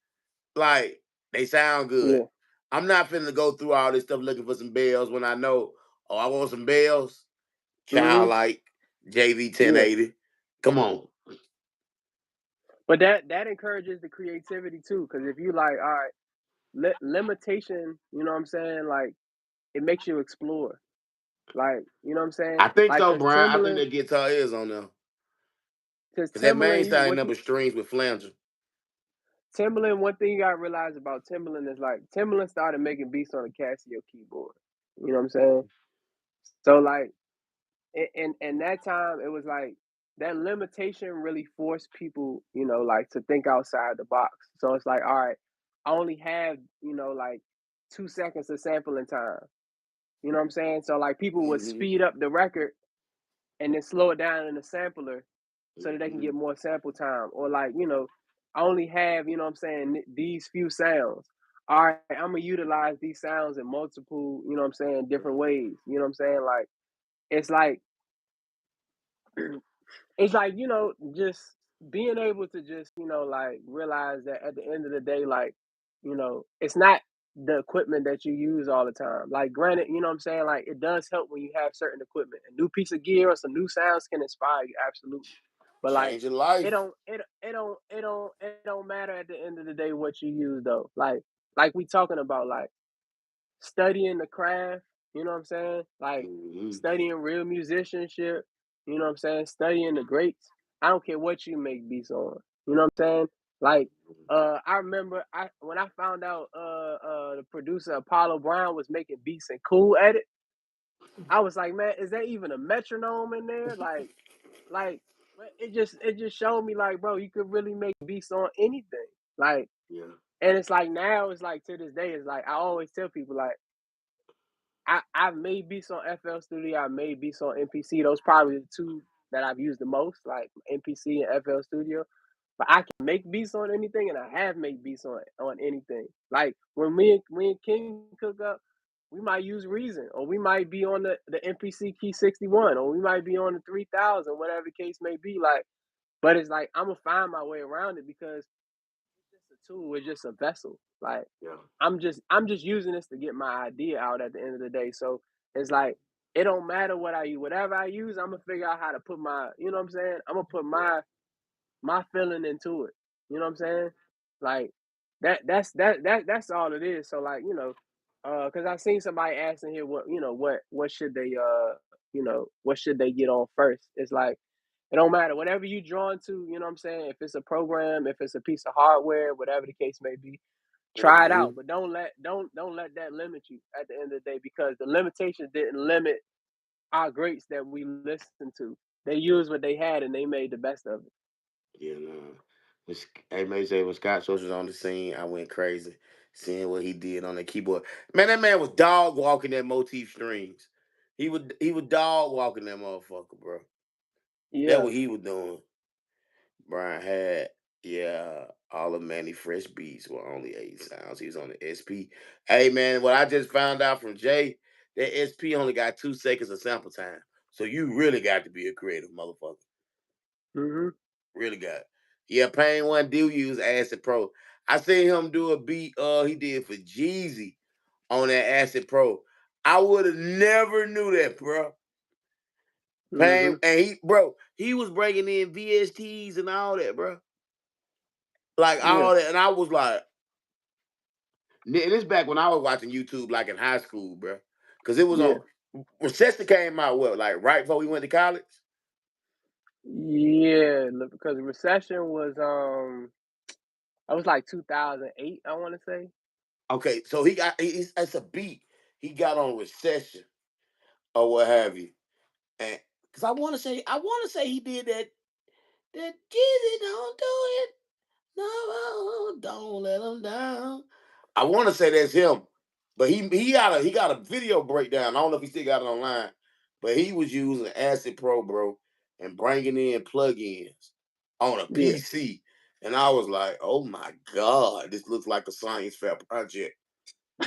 S2: Like they sound good.
S1: yeah.
S2: I'm not finna go through all this stuff looking for some bells when I know, oh, I want some bells.
S1: Mm-hmm.
S2: Childlike, JV
S1: Yeah.
S2: 1080. Come on.
S1: But that encourages the creativity too, because if you like, all right, limitation, you know what I'm saying? Like it makes you explore. Like, you know what I'm saying?
S2: I think
S1: Like
S2: so, Brian. I think that guitar is on there.
S1: Cause
S2: Cause that main
S1: Timbaland,
S2: side ain't number strings with flanger.
S1: Timbaland, one thing you gotta realize about Timbaland is like Timbaland started making beats on a Casio keyboard. You know what I'm saying? So like, in that time, it was like that limitation really forced people, like to think outside the box. So it's like, all right, I only have, like 2 seconds of sampling time. You know what I'm saying? So like people would
S2: Mm-hmm.
S1: speed up the record and then slow it down in the sampler so that they can
S2: Mm-hmm.
S1: get more sample time. Or like, I only have, you know what I'm saying, these few sounds. All right, I'm gonna utilize these sounds in multiple, you know what I'm saying, different ways. You know what I'm saying? Like it's like it's like, just being able to just, like realize that at the end of the day, like, it's not the equipment that you use all the time. Like, granted, you know what I'm saying? Like, it does help when you have certain equipment. A new piece of gear or some new sounds can inspire you, absolutely. But like,
S2: Changing
S1: it
S2: life.
S1: don't, it don't matter at the end of the day what you use though. Like we talking about, like studying the craft, you know what I'm saying? Like
S2: Mm-hmm.
S1: studying real musicianship, you know what I'm saying? Studying the greats. I don't care what you make beats on. You know what I'm saying? Like I remember when I found out the producer Apollo Brown was making beats in Cool Edit, I was like, man, is there even a metronome in there? Like it just showed me like, bro, you could really make beats on anything. Like,
S2: Yeah.
S1: and it's like now it's like to this day, it's like I always tell people like I've made beats on FL Studio. I made beats on MPC. Those probably the two that I've used the most, like MPC and FL Studio. But I can make beats on anything, and I have made beats on anything. Like when me and King cook up, we might use Reason, or we might be on the MPC Key 61, or we might be on the 3000, whatever the case may be. Like, but it's like I'm gonna find my way around it because it's just a tool. It's just a vessel. Like
S2: Yeah.
S1: I'm just using this to get my idea out at the end of the day. So it's like it don't matter what I use. Whatever I use, I'm gonna figure out how to put my, you know what I'm saying? I'm gonna put
S2: Yeah.
S1: my feeling into it. You know what I'm saying? Like that's all it is. So like, because I seen somebody asking here what should they what should they get on first? It's like it don't matter. Whatever you drawn to, you know what I'm saying? If it's a program, if it's a piece of hardware, whatever the case may be, try it
S2: Mm-hmm.
S1: out, but don't let that limit you at the end of the day because the limitations didn't limit our greats that we listened to. They used what they had and they made the best of it.
S2: Yeah, no. Hey, May say when Scott Storch was on the scene, I went crazy seeing what he did on the keyboard. Man, that man was dog walking that motif strings. He was dog walking that motherfucker, bro. That
S1: Yeah.
S2: what he was doing. Brian had, yeah, all of Manny Fresh beats were only 8 sounds. He was on the SP. Hey man, what I just found out from Jay, that SP only got 2 seconds of sample time. So you really got to be a creative motherfucker.
S1: Hmm.
S2: Really got it. Yeah, Pain One do use Acid Pro. I seen him do a beat he did for Jeezy on that Acid Pro. I would have never knew that, bro.
S1: Hmm.
S2: Pain and he was breaking in VSTs and all that, bro. Like
S1: Yeah.
S2: all that, and I was like, and this back when I was watching YouTube, like in high school, bro. Because it was
S1: Yeah.
S2: on. Recession came out what, like right before we went to college.
S1: Yeah. Because the recession was I was like 2008, I want to say.
S2: Okay, so it's a beat he got on Recession or what have you. And because I want to say he did that Jeezy don't do it. No, don't let him down. I want to say that's him, but he got a video breakdown. I don't know if he still got it online, but he was using Acid Pro, bro, and bringing in plugins on a
S1: Yeah.
S2: PC, and I was like, oh my god, this looks like a science fair project.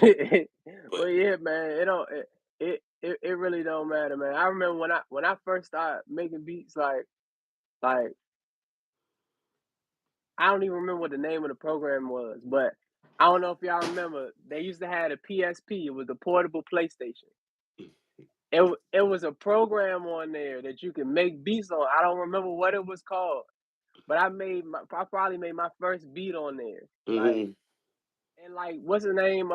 S1: Well,
S2: But
S1: yeah, man. It don't. It really don't matter, man. I remember when I first started making beats, like I don't even remember what the name of the program was, but I don't know if y'all remember. They used to have a PSP. It was the portable PlayStation. It was a program on there that you can make beats on. I don't remember what it was called, but I probably made my first beat on there. Like,
S2: Mm-hmm.
S1: and like, what's his name?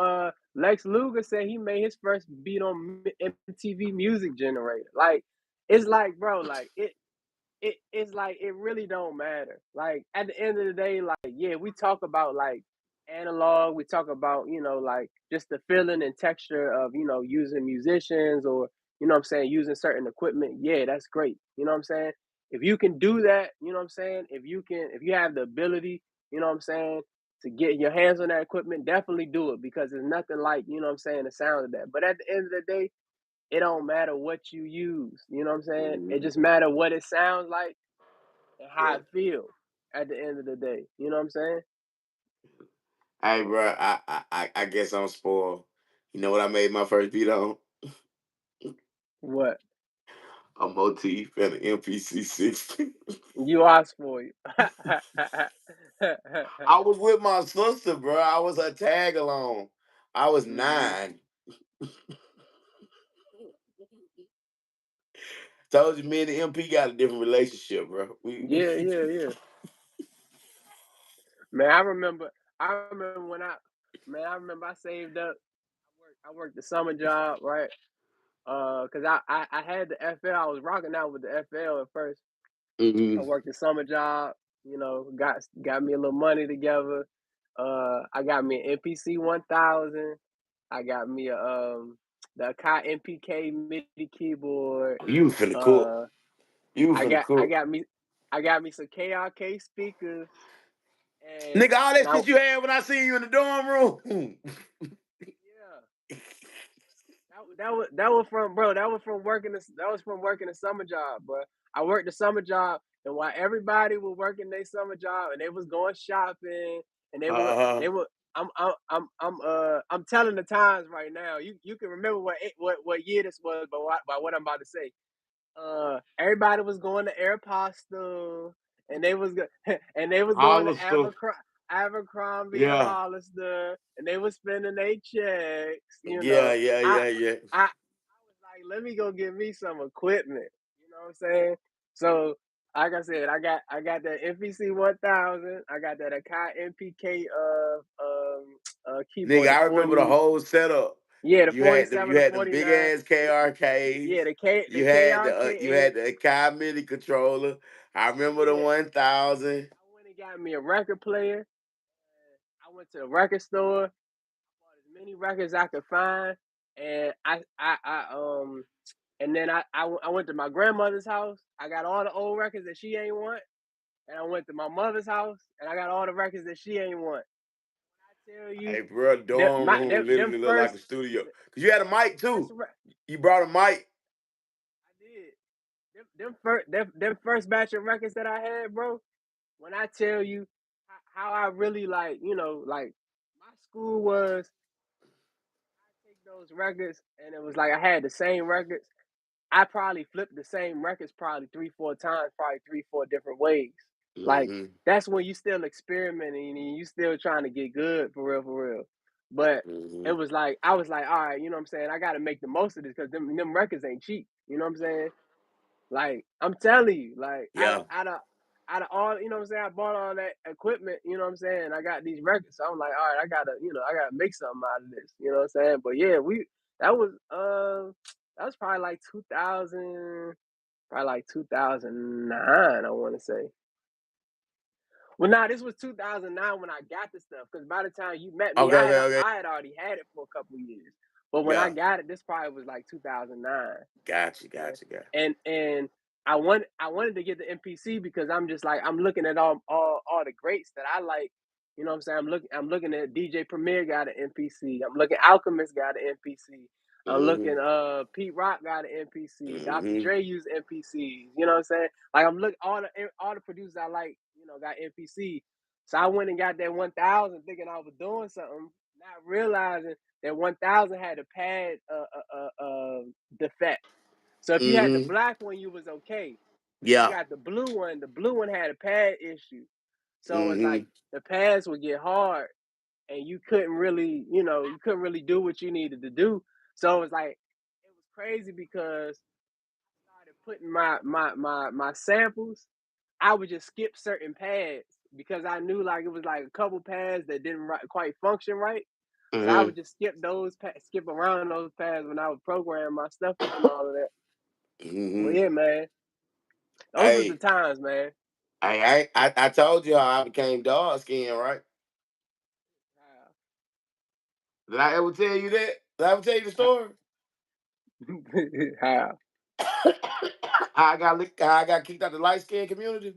S1: Lex Luger said he made his first beat on MTV Music Generator. Like, it's like, bro, like it's like it really don't matter. Like at the end of the day, like yeah, we talk about like analog, we talk about, like just the feeling and texture of, using musicians or what I'm saying, using certain equipment. Yeah, that's great. You know what I'm saying? If you can do that, you know what I'm saying? If you have the ability, you know what I'm saying, to get your hands on that equipment, definitely do it because there's nothing like, what I'm saying, the sound of that. But at the end of the day, it don't matter what you use. You know what I'm saying? It
S2: Mm-hmm.
S1: just matter what it sounds like and how
S2: Yeah.
S1: it feel at the end of the day. You know what I'm saying?
S2: Hey, bro, I guess I'm spoiled. You know what I made my first beat on?
S1: What
S2: A motif and an MPC 60.
S1: you asked for you.
S2: I was with my sister, bro. I was her tag along. I was
S1: hmm
S2: 9. Told you, me and the MP got a different relationship, bro. We
S1: Yeah, yeah, yeah. Man, I remember. I remember when man, I remember I saved up. I worked the summer job, right? Cause I had the FL. I was rocking out with the FL at first. I
S2: hmm
S1: worked a summer job, got me a little money together. I got me an MPC 1000. I got me the Akai MPK MIDI keyboard.
S2: You finna cook.
S1: Uh,
S2: You
S1: I
S2: finna
S1: got I
S2: cook.
S1: got me I got me some KRK speakers and
S2: Nigga, all
S1: and
S2: that
S1: I
S2: shit you had when I seen you in the dorm room.
S1: yeah. That was from, bro. That was from working a summer job, bro. I worked a summer job, and while everybody was working their summer job, and they was going shopping, and
S2: Uh-huh.
S1: they were. I'm telling the times right now. You can remember what year this was, but by what I'm about to say. Everybody was going to Aeropostale, and they was and they was going to
S2: Hollister.
S1: Abercrombie and
S2: Yeah.
S1: Hollister, and they was spending their checks.
S2: Yeah, yeah,
S1: I
S2: yeah, yeah.
S1: I was like, let me go get me some equipment. You know what I'm saying? So, like I said, I got that MPC 1000. I got that Akai MPK
S2: Nigga,
S1: keyboard, the
S2: I remember the
S1: 40.
S2: whole setup.
S1: Yeah, the
S2: You
S1: 47 to
S2: had them big
S1: 49.
S2: ass
S1: Yeah,
S2: KRKs.
S1: the
S2: You had
S1: KRK8.
S2: the Akai MIDI controller. I remember the
S1: Yeah,
S2: 1000.
S1: I went and got me a record player. I went to the record store, bought as many records I could find, and and then I went to my grandmother's house. I got all the old records that she ain't want, and I went to my mother's house, and I got all the records that she ain't want. I tell you,
S2: Hey, bro, dorm room
S1: them
S2: literally looked like
S1: first,
S2: a studio. Cause you had a mic
S1: first,
S2: too.
S1: I
S2: You brought a mic.
S1: did them first batch of records that I had, bro. When I tell you how I really like, like my school was, I take those records and it was like I had the same records. I probably flipped the same records probably 3, 4 times, probably 3, 4 different ways. Like
S2: Mm-hmm.
S1: that's when you still experimenting and you still trying to get good for real, for real. But it
S2: Mm-hmm.
S1: was like I was like, all right, you know what I'm saying? I gotta make the most of this because them records ain't cheap. You know what I'm saying? Like I'm telling you, like
S2: Yeah.
S1: out of all, you know what I'm saying, I bought all that equipment, you know what I'm saying? I got these records. So I'm like, all right, I gotta make something out of this, you know what I'm saying? But yeah, that was that was probably like 2000, probably like 2009, I want to say. Well, nah, this was 2009 when I got the stuff. Because by the time you met me,
S2: Okay, okay, okay.
S1: I had already had it for a couple years. But when I
S2: Yeah.
S1: got it, this probably was like 2009.
S2: Gotcha,
S1: Yeah.
S2: gotcha, gotcha.
S1: And I wanted to get the MPC because I'm just like I'm looking at all the greats that I like. You know what I'm saying? I'm looking at DJ Premier got an MPC. I'm looking Alchemist got an MPC. I'm
S2: Mm-hmm.
S1: looking Pete Rock got an MPC. Dr.
S2: Mm-hmm.
S1: Dre used MPCs. You know what I'm saying? Like I'm look all the producers I like, got MPC. So I went and got that 1000 thinking I was doing something, not realizing that 1000 had a pad defect. So if you had the
S2: Mm-hmm.
S1: black one, you was okay. If you
S2: Yeah.
S1: got the blue one had a pad issue. So it's
S2: Mm-hmm.
S1: like the pads would get hard. and you couldn't really, you couldn't really do what you needed to do. So it was like it was crazy because I started putting my samples. I would just skip certain pads because I knew like it was like a couple pads that didn't quite function right. So I
S2: Mm-hmm.
S1: would just skip skip around those pads when I would program my stuff and all of that. But
S2: Mm-hmm.
S1: yeah, man, those was the
S2: Hey,
S1: times, man.
S2: I told you how I became dark skin, right? Did I ever tell you that? Did I ever tell you the story?
S1: How?
S2: How I got kicked out the light skin community?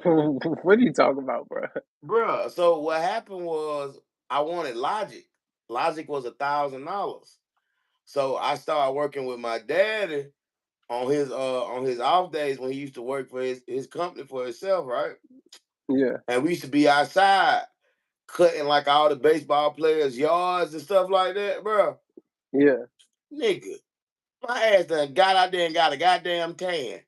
S1: What are you talking about, bro?
S2: Bruh, so what happened was I wanted Logic. Logic was $1,000. So I started working with my daddy on his off days when he used to work for his company for himself, right?
S1: Yeah,
S2: And we used to be outside cutting like all the baseball players' yards and stuff like that, bro.
S1: yeah,
S2: Nigga, my ass done got out there and got a goddamn tan.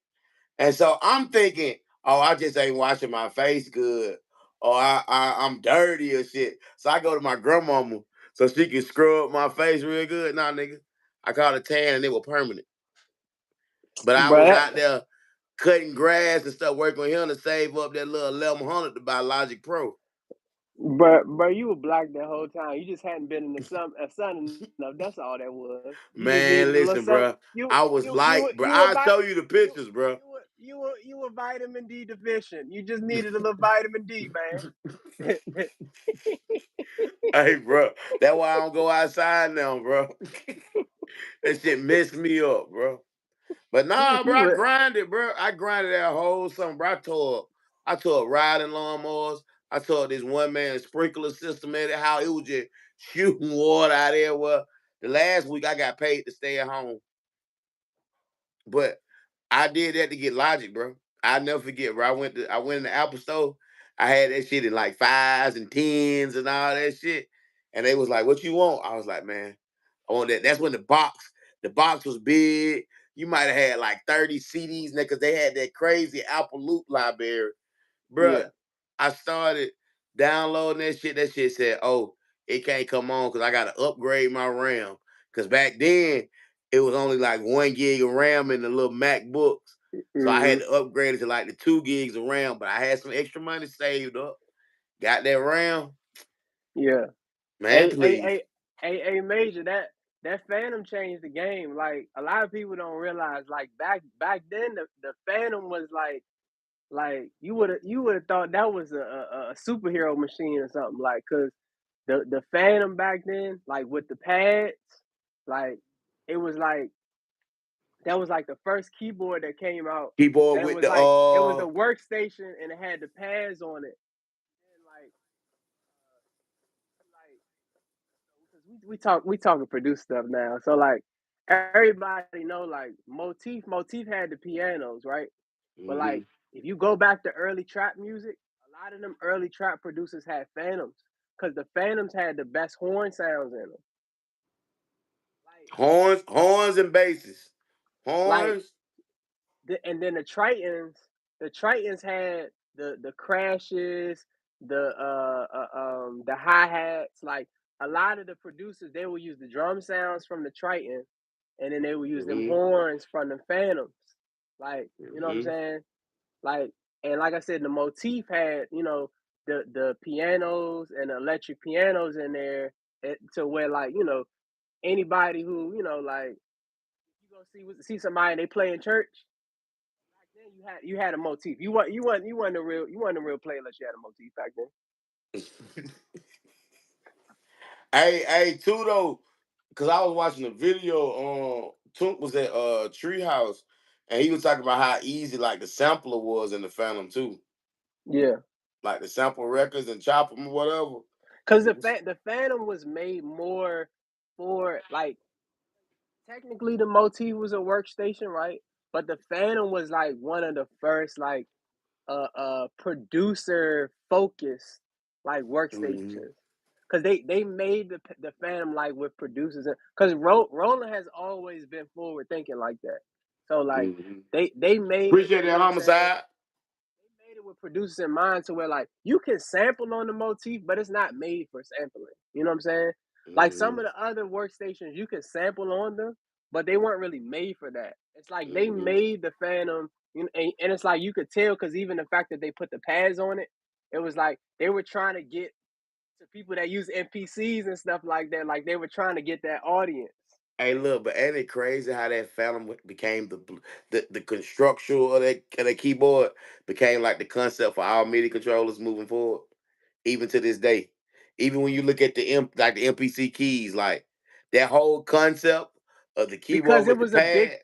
S2: And so I'm thinking, oh, I just ain't washing my face good, or I'm dirty or shit. So I go to my grandmama so she can scrub my face real good. Nah, nigga, I caught a tan and it was permanent. But I
S1: bro.
S2: was out there cutting grass and stuff, working with him to save up that little 1100 to buy Logic Pro.
S1: Bro, you were black that whole time. You just hadn't been in the sun enough. That's all that was. You just needed a little
S2: Man,
S1: sun.
S2: listen, bro, I was like, bro, I'll show you the pictures, bro.
S1: You were vitamin D deficient. You just needed a little vitamin D, man.
S2: Hey, bro, that's why I don't go outside now, bro. That shit messed me up, bro. But nah, bro,
S1: you
S2: I
S1: were
S2: grinded, bro. I grinded that whole summer, bro. I tore riding lawnmowers. I tore this one man sprinkler system at it, how it was just shooting water out there. Well, the last week I got paid to stay at home. But I did that to get Logic, bro. I never forget, bro. I went in the Apple store. I had that shit in like fives and tens and all that shit. And they was like, "What you want?" I was like, "Man, I want that." That's when the box was big. You might have had like 30 CDs, because they had that crazy Apple Loop library. Bruh,
S1: yeah,
S2: I started downloading that shit. That shit said, "Oh, it can't come on because I gotta upgrade my RAM." Because back then it was only like 1 gig of RAM in the little MacBooks, so I had
S1: hmm
S2: to upgrade it to like the 2 gigs of RAM. But I had some extra money saved up. Got that RAM,
S1: yeah.
S2: man.
S1: A a
S2: Please,
S1: a major that Phantom changed the game. Like a lot of people don't realize. Like back then, the Phantom was like you would have thought that was a superhero machine or something. Like because the Phantom back then, like with the pads, like it was like that was like the first keyboard that came out.
S2: keyboard
S1: That
S2: with
S1: was
S2: the
S1: like it was a workstation and it had the pads on it. And like because we talking produce stuff now. So like everybody know like Motif had the pianos, right? But like
S2: Mhm.
S1: if you go back to early trap music, a lot of them early trap producers had phantoms because the phantoms had the best horn sounds in them. Like
S2: horns and basses,
S1: like
S2: horns.
S1: and then the Tritons had the crashes, the hi hats. Like a lot of the producers, they will use the drum sounds from the Triton, and then they will use them
S2: Mhm.
S1: horns from the Phantoms. Like you know what I'm
S2: Mhm.
S1: saying? Like and like I said, the Motif had the pianos and the electric pianos in there to where like anybody who like you go see somebody and they play in church. Back then you had a motif. You wasn't a real player unless you had a motif back then.
S2: Hey, Tudo, because I was watching a video on Tunk was at Treehouse, and he was talking about how easy like the sampler was in the Phantom too,
S1: Yeah,
S2: like the sample records and chop them or whatever.
S1: because the
S2: It was-
S1: fa- the Phantom was made more for like technically the motif was a workstation, right? But the Phantom was like one of the first like producer focused like
S2: Mhm.
S1: workstations because they made the Phantom like with producers because Roland has always been forward thinking like that. So like
S2: Mhm.
S1: they made it,
S2: Appreciate
S1: you
S2: that
S1: know what I'm saying?
S2: homicide.
S1: with producers in mind to where like you can sample on the motif, but it's not made for sampling. You know what I'm saying? Like some
S2: Mm-hmm.
S1: of the other workstations, you can sample on them, but they weren't really made for that. It's like they
S2: Mm-hmm.
S1: made the Phantom, you know, and it's like you could tell because even the fact that they put the pads on it, it was like they were trying to get to people that use NPCs and stuff like that. Like they were trying to get that audience.
S2: Hey, look, but ain't it crazy how that Phantom became the constructual of that keyboard became like the concept for all MIDI controllers moving forward, even to this day. Even when you look at the MPC keys, like that whole concept of the keyboard
S1: Because
S2: with the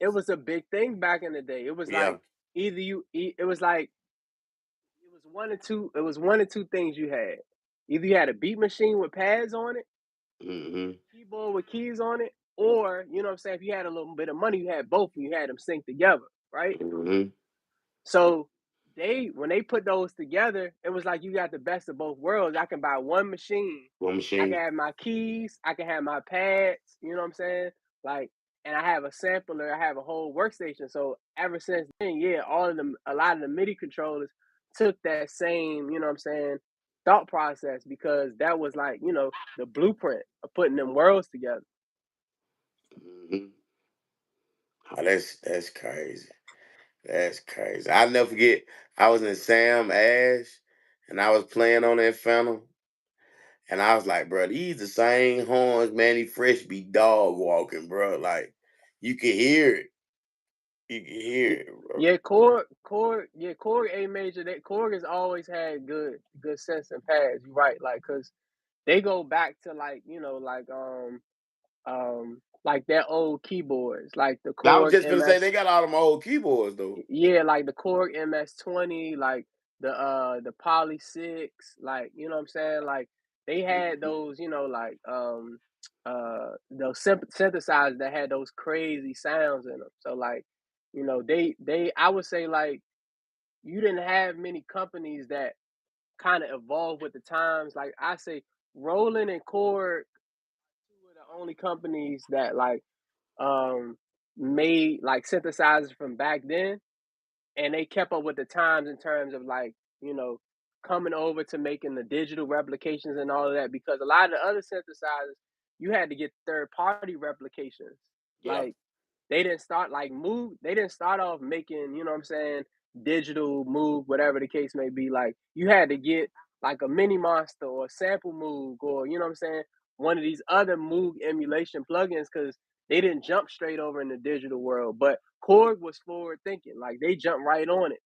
S1: it
S2: pads.
S1: was a big thing back in the day. It was
S2: Yeah.
S1: like it was like it was one or two things you had. Either you had a beat machine with pads on it,
S2: Mm-hmm.
S1: keyboard with keys on it, or you know what I'm saying, if you had a little bit of money, you had both and you had them synced together, right?
S2: Mm-hmm.
S1: So they when they put those together, it was like you got the best of both worlds. I can buy one machine.
S2: One
S1: I can
S2: machine.
S1: have my keys. I can have my pads. You know what I'm saying? Like, and I have a sampler. I have a whole workstation. So ever since then, yeah, all of them, a lot of the MIDI controllers took that same, you know what I'm saying, thought process because that was like, you know, the blueprint of putting them worlds together.
S2: Mm-hmm. Oh, that's crazy. That's crazy. I'll never forget. I was in Sam Ash, and I was playing on that Phantom, and I was like, bro, these the same horns Manny Fresh be dog walking, bro. Like you can hear it. You can hear
S1: Y-
S2: it, bro.
S1: Yeah, Korg A major. That Korg has always had good sense and pads. You're right, like, cause they go back to like, you know, like their old keyboards, like the
S2: I was
S1: Korg
S2: just gonna say
S1: MS.
S2: they got all them old keyboards though.
S1: Yeah, like the Korg MS-20, like the Poly 6, like you know what I'm saying? Like they had
S2: Mhm.
S1: those, you know, like those synthesizers that had those crazy sounds in them. So like, you know, they I would say like you didn't have many companies that kind of evolved with the times. Like I say Roland and Korg, two of the only companies that like um made like synthesizers from back then, and they kept up with the times in terms of like, you know, coming over to making the digital replications and all of that, because a lot of the other synthesizers you had to get third party replications.
S2: Yeah,
S1: Like they didn't start like Moog, they didn't start off making, you know what I'm saying, digital Moog, whatever the case may be. Like you had to get like a mini monster or a sample Moog, or you know what I'm saying, one of these other Moog emulation plugins, because they didn't jump straight over in the digital world. But Korg was forward thinking, like they jumped right on it.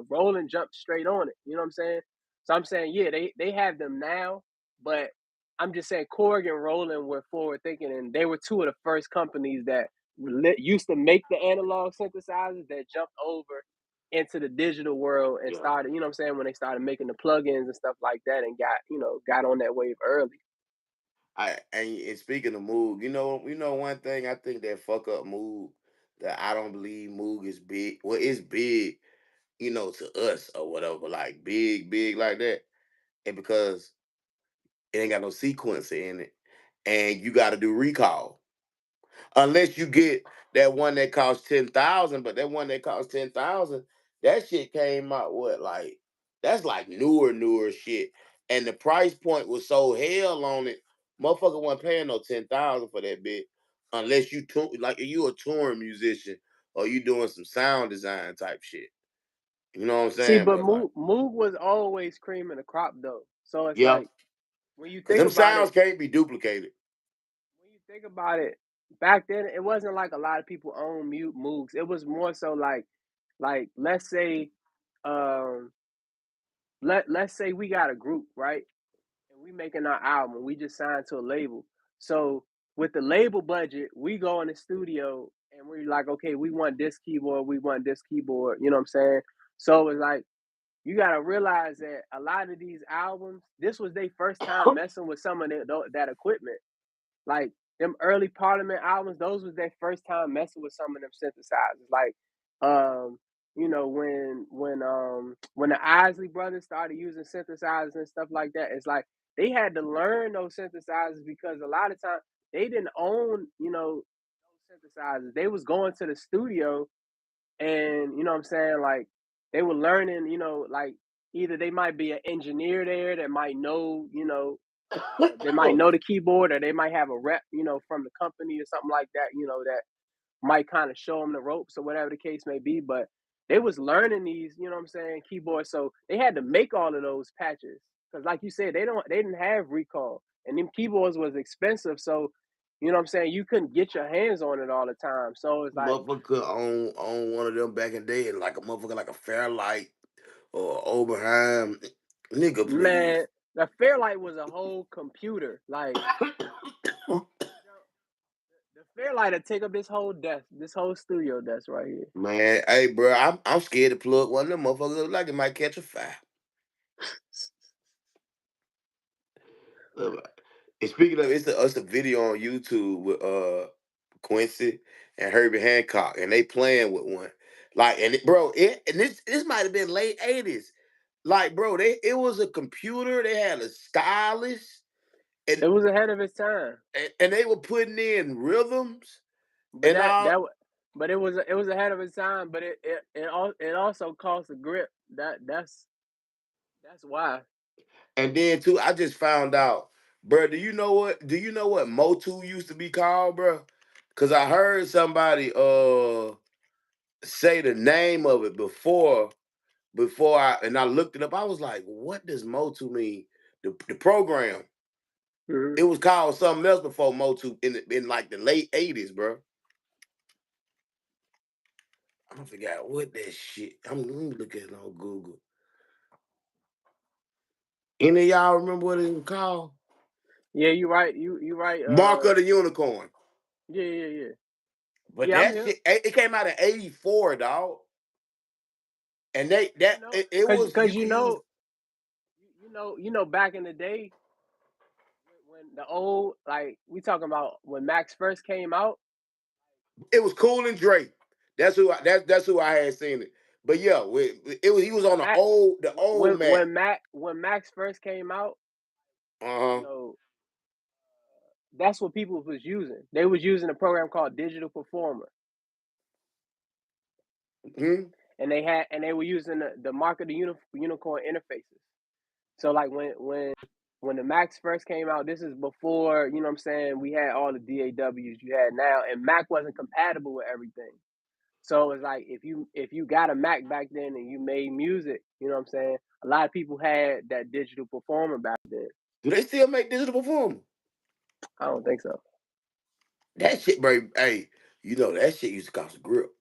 S1: Roland jumped straight on it. You know what I'm saying? So I'm saying, yeah, they have them now, but I'm just saying Korg and Roland were forward thinking, and they were two of the first companies that used to make the analog synthesizers that jumped over into the digital world and
S2: yeah.
S1: started, you know what I'm saying, when they started making the plugins and stuff like that and got, you know, got on that wave early.
S2: And speaking of Moog, you know one thing I think that fuck up Moog that I don't believe Moog is big. Well, it's big, to us or whatever, like big like that. And because it ain't got no sequencer in it, and you got to do recall. Unless you get that one that costs 10,000, but that one that costs 10,000, that shit came out what, like, that's like newer shit. And the price point was so hell on it, motherfucker wasn't paying no 10,000 for that bit, unless like you a touring musician or you doing some sound design type shit. You know what I'm
S1: See,
S2: saying?
S1: but
S2: But like,
S1: Moog was always cream of the crop though. So it's
S2: yeah,
S1: like when you
S2: because
S1: think
S2: them
S1: about
S2: sounds
S1: it,
S2: can't be duplicated.
S1: back then it wasn't like a lot of people own mute Moogs. It was more so like let's say um let's say we got a group, right? And we making our album. We just signed to a label. So with the label budget, we go in the studio and we're like, okay, we want this keyboard, we want this keyboard. You know what I'm saying? So it's like you gotta realize that a lot of these albums, this was their first time messing with some of that equipment. Like them early Parliament albums, those was their first time messing with some of them synthesizers. Like, um, you know, when the Isley brothers started using synthesizers and stuff like that, it's like they had to learn those synthesizers because a lot of times they didn't own, you know, those synthesizers. They was going to the studio and you know what I'm saying, like they were learning, you know, like either they might be an engineer there that might know, they might know the keyboard, or they might have a rep, from the company or something like that, that might kind of show them the ropes or whatever the case may be. But they was learning these, keyboards, so they had to make all of those patches because, like you said, they didn't have recall, and them keyboards was expensive, so you couldn't get your hands on it all the time. So it's like,
S2: Motherfucker on one of them back in the day, like a motherfucker like a Fairlight or Oberheim. Nigga,
S1: man,
S2: please.
S1: the Fairlight was a whole computer. Like, the Fairlight would take up this whole desk, this whole studio desk right here.
S2: Man, hey, bro, I'm scared to plug one of them motherfuckers. Look like it might catch a fire. Look, and speaking of, it's a video on YouTube with Quincy and Herbie Hancock, and they playing with one. Like, and this might have been late '80s. Like, bro, it was a computer. They had a stylus, and
S1: It was ahead of its time,
S2: and they were putting in rhythms
S1: but
S2: and
S1: that
S2: all.
S1: that but it was ahead of its time. But it also cost a grip. That's why.
S2: And then too, I just found out, bro. Do you know what? Do you know what Motu used to be called, bro? Cause I heard somebody say the name of it before I looked it up. I was like, what does Motu mean? The program.
S1: Mhm.
S2: It was called something else before Motu in like the late '80s, bro. I forgot what that shit. Let me look at it on Google. Any of y'all remember what it was called?
S1: Yeah, you right. You right.
S2: Mark of the Unicorn.
S1: Yeah, yeah, yeah.
S2: But
S1: Yeah, I'm
S2: that
S1: here.
S2: shit, it came out in '84, dog. And they that it was
S1: Cause
S2: you could use.
S1: back in the day when the old, like, we talking about when Max first came out.
S2: It was Cool and Drake. That's who I had seen it. But yeah, it was he was
S1: When
S2: on
S1: Mac
S2: the old Mac.
S1: when Max first came out,
S2: Uh
S1: you
S2: huh.
S1: know, that's what people was using. They was using a program called Digital Performer,
S2: Hmm.
S1: and they were using the Mark of the Unicorn interfaces. So like when the Macs first came out, this is before, we had all the DAWs you had now, and Mac wasn't compatible with everything. So it's like if you got a Mac back then and you made music, a lot of people had that Digital Performer back then.
S2: Do they still make digital performer?
S1: I don't think so.
S2: That shit, bro. Hey, that shit used to cost a grip.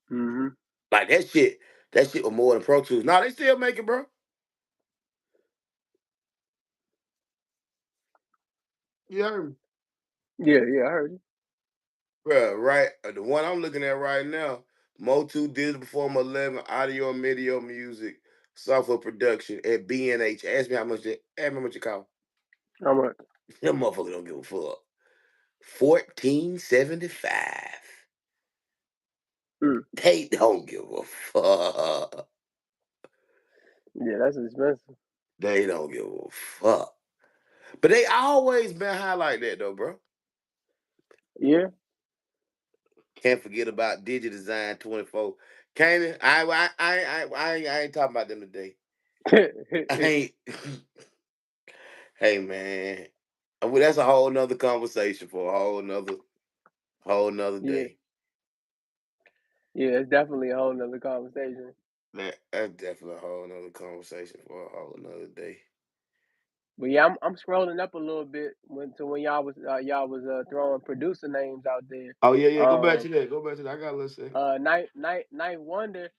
S1: Hmm.
S2: Like that shit was more than Pro Tools. Nah, they still make it, bro. You heard me,
S1: Yeah, yeah, I heard you.
S2: bro. Right, the one I'm looking at right now, Motu Digital Performer 11 Audio and Video Music Software Production at B&H. Ask me how much that. Ask me how much it cost.
S1: I'm like,
S2: Them motherfuckers don't give a fuck. 1475.
S1: mm,
S2: They don't give a fuck.
S1: yeah, that's expensive.
S2: They don't give a fuck. But they always been high like that though, bro.
S1: Yeah.
S2: Can't forget about Digidesign 24. Can't I ain't talking about them today. I ain't hey man. Well, that's a whole nother conversation for a whole nother
S1: Yeah,
S2: day.
S1: yeah, it's definitely a whole nother conversation.
S2: That's definitely a whole nother conversation for a whole nother day.
S1: But yeah, I'm scrolling up a little bit when y'all was throwing producer names out there.
S2: Oh yeah, go back
S1: Um,
S2: to that. Go back to that. I got a little second.
S1: Night Wonder.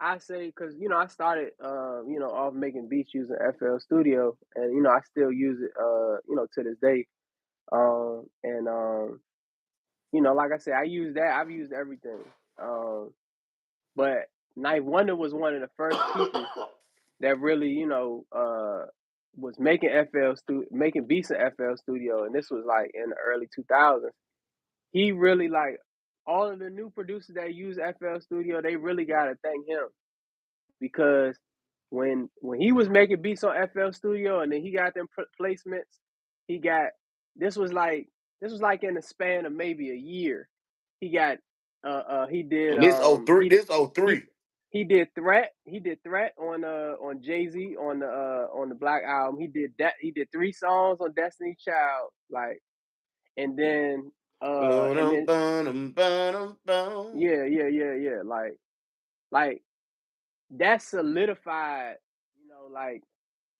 S1: I say because I started off making beats using FL Studio, and I still use it to this day. And like I said, I use that. I've used everything. But Night Wonder was one of the first people that really, was making making beats in FL Studio, and this was like in the early 2000s. He really, like, all of the new producers that use FL Studio, they really gotta thank him because when he was making beats on FL Studio, and then he got them placements, he got this was like in the span of maybe a year. He got he did
S2: And this oh 03, this oh
S1: he
S2: 03.
S1: He did Threat. He did Threat on Jay-Z on the Black album. He did that. He did 3 songs on Destiny Child. Like, and then uh and
S2: Ba-dum,
S1: then
S2: ba-dum, ba-dum, ba-dum.
S1: yeah. Like that solidified, like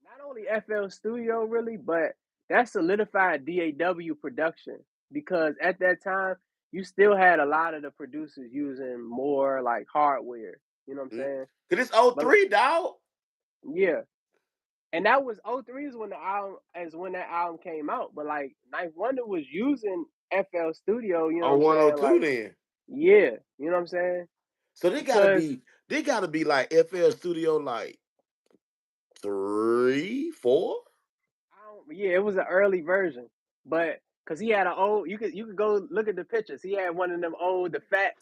S1: not only FL Studio really, but that solidified DAW production, because at that time you still had a lot of the producers using more like hardware. You know what I'm
S2: Mm.
S1: saying?
S2: Cause it's oh
S1: But
S2: three, dog.
S1: yeah, and that was '03 is when the album as when that album came out. But like Ninth Wonder was using FL Studio. You know what
S2: Oh
S1: I'm
S2: one oh
S1: saying?
S2: two
S1: Like
S2: then.
S1: yeah, you know what I'm saying?
S2: So
S1: Because
S2: they gotta be like FL Studio like 3, 4.
S1: yeah, it was an early version, but because he had an old, you could go look at the pictures. He had one of them old the fat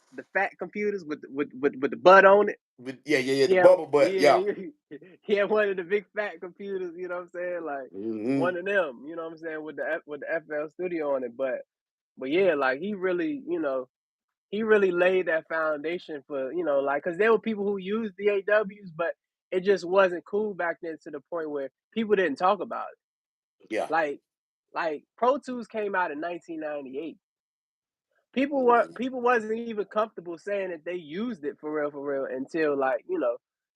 S1: computers with the butt on it.
S2: But yeah, the
S1: Yeah,
S2: bubble butt,
S1: yeah,
S2: yeah.
S1: he had one of the big fat computers. You know what I'm saying? Like
S2: Hmm.
S1: one of them. You know what I'm saying with the FL Studio on it. But yeah, like he really laid that foundation for like because there were people who used DAWs, but it just wasn't cool back then to the point where people didn't talk about it.
S2: Yeah.
S1: Like Pro Tools came out in 1998.
S2: Mhm.
S1: People wasn't even comfortable saying that they used it for real until like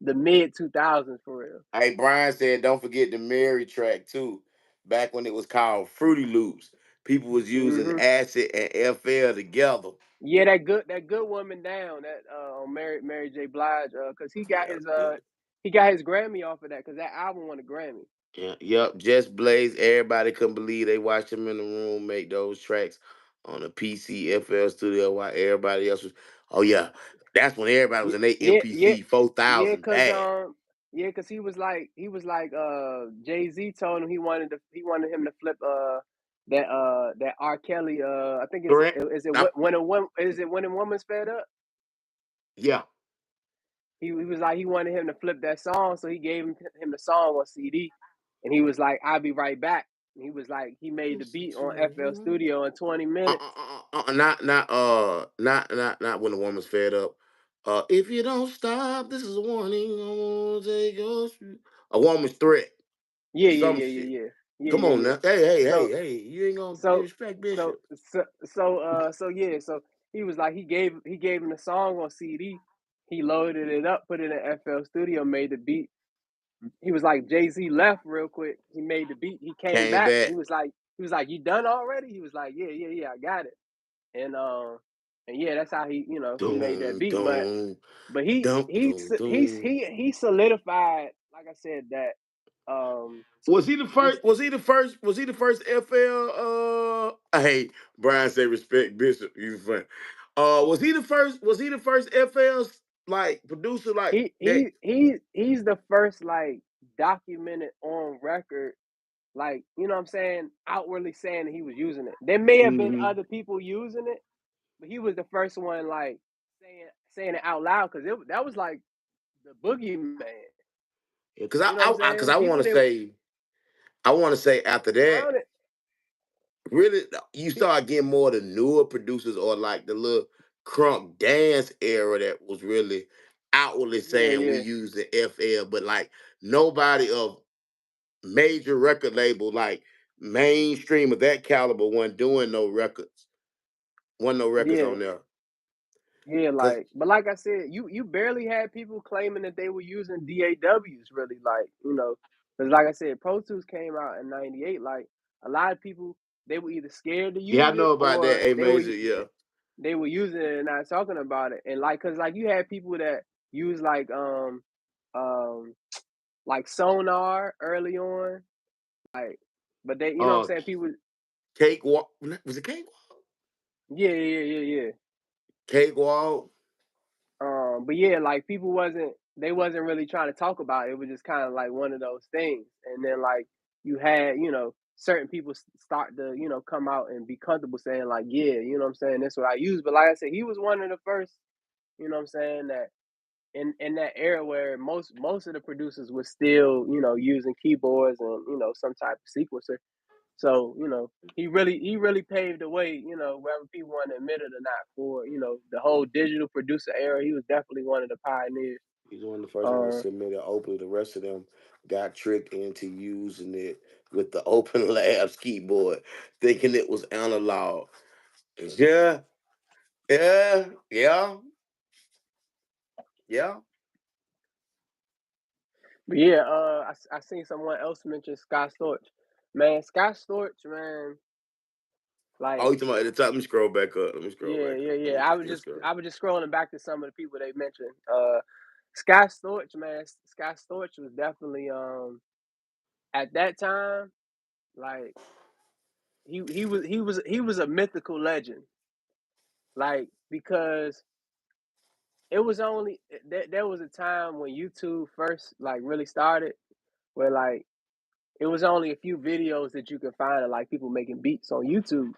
S1: the mid 2000s for real.
S2: Hey, Brian said, don't forget the Mary track too. Back when it was called Fruity Loops, people was using
S1: Hmm.
S2: acid and FL together.
S1: Yeah, that good woman down that on Mary J. Blige, because
S2: Yeah, yeah.
S1: he got his Grammy off of that because that album won a Grammy.
S2: Yeah, yep. Just Blaze. Everybody couldn't believe they watched him in the room make those tracks on a PC FL Studio while everybody else was. Oh yeah, that's when everybody was in their
S1: Yeah, yeah,
S2: MPC
S1: yeah,
S2: 4000
S1: cause
S2: bad.
S1: he was like Jay-Z told him he wanted him to flip that R. Kelly I think
S2: Correct.
S1: is it
S2: I-
S1: when a woman's fed up.
S2: yeah.
S1: He was like he wanted him to flip that song, so he gave him the song on CD, and he was like, "I'll be right back." And he was like he made the beat on FL Studio in 20 minutes.
S2: Not when the woman's fed up. If you don't stop, this is a warning. I'm gonna take your a woman's threat.
S1: Yeah, yeah,
S2: Some
S1: yeah,
S2: shit.
S1: yeah, yeah, yeah,
S2: Come
S1: yeah,
S2: on
S1: yeah.
S2: now. Hey,
S1: So
S2: hey. You ain't gonna
S1: so
S2: disrespect
S1: so
S2: Bishop.
S1: so yeah, so he was like he gave him the song on CD. He loaded it up, put it in FL Studio, made the beat. He was like Jay-Z left real quick. He made the beat. He came
S2: Came
S1: back.
S2: back.
S1: He was like, "You done already?" He was like, "Yeah, I got it." And yeah, that's how he made that
S2: Doom,
S1: beat. But
S2: doom,
S1: but he
S2: dum,
S1: he
S2: doom,
S1: he
S2: doom.
S1: he he solidified, like I said, that um
S2: Was he the
S1: this
S2: first? Was he the first? Was he the first FL? Hey, Brian say respect Bishop. You fun. Was he the first? Was he the first FL like producer like that?
S1: he's the first like documented on record, like what I'm saying, outwardly saying that he was using it. There may have been
S2: Mm-hmm.
S1: other people using it, but he was the first one like saying it out loud because that was like the boogeyman.
S2: Because
S1: You know what I'm saying?
S2: I
S1: People
S2: want to
S1: didn't
S2: say after that,
S1: around it.
S2: really you start getting more of the newer producers or like the little crunk dance era that was really outwardly
S1: Yeah,
S2: saying we
S1: yeah,
S2: use the FL, but like nobody of major record label like mainstream of that caliber wasn't doing no records. Wasn't no records
S1: yeah.
S2: on there.
S1: Yeah,
S2: Cause
S1: but like I said, you barely had people claiming that they were using DAWs really, like, because like I said, Pro Tools came out in '98. Like a lot of people, they were either scared to
S2: yeah, I
S1: use it
S2: know about
S1: or
S2: that. A major, yeah.
S1: they were using it and not talking about it. And like, cause like you had people that use um like Sonar early on, like, but they, you know what I'm
S2: Uh
S1: saying, people,
S2: Cakewalk, was it Cakewalk?
S1: yeah.
S2: Cakewalk.
S1: But yeah, like people wasn't really trying to talk about it. It was just kind of like one of those things. And then like you had, certain people start to, come out and be comfortable saying like, yeah, you know what I'm saying, that's what I use. But like I said, he was one of the first, what I'm saying, that in that era where most of the producers were still, using keyboards and, some type of sequencer. So, he really paved the way, whether people want to admit it or not, for, the whole digital producer era. He was definitely one of the pioneers.
S2: He's one of the first ones to
S1: Uh,
S2: submit it openly. The rest of them got tricked into using it with the Open Labs keyboard, thinking it was analog. Yeah, yeah, yeah, yeah.
S1: but yeah, I seen someone else mention Scott Storch. Man, Scott Storch, man,
S2: Oh,
S1: like
S2: you talking about at the top? Let me scroll back up. Let me scroll
S1: yeah,
S2: back
S1: yeah,
S2: up.
S1: yeah.
S2: Let's go.
S1: I was just scrolling back to some of the people they mentioned. Scott Storch, man, Scott Storch was definitely at that time, like he was a mythical legend. Like because it was only there was a time when YouTube first like really started where like it was only a few videos that you could find of like people making beats on YouTube.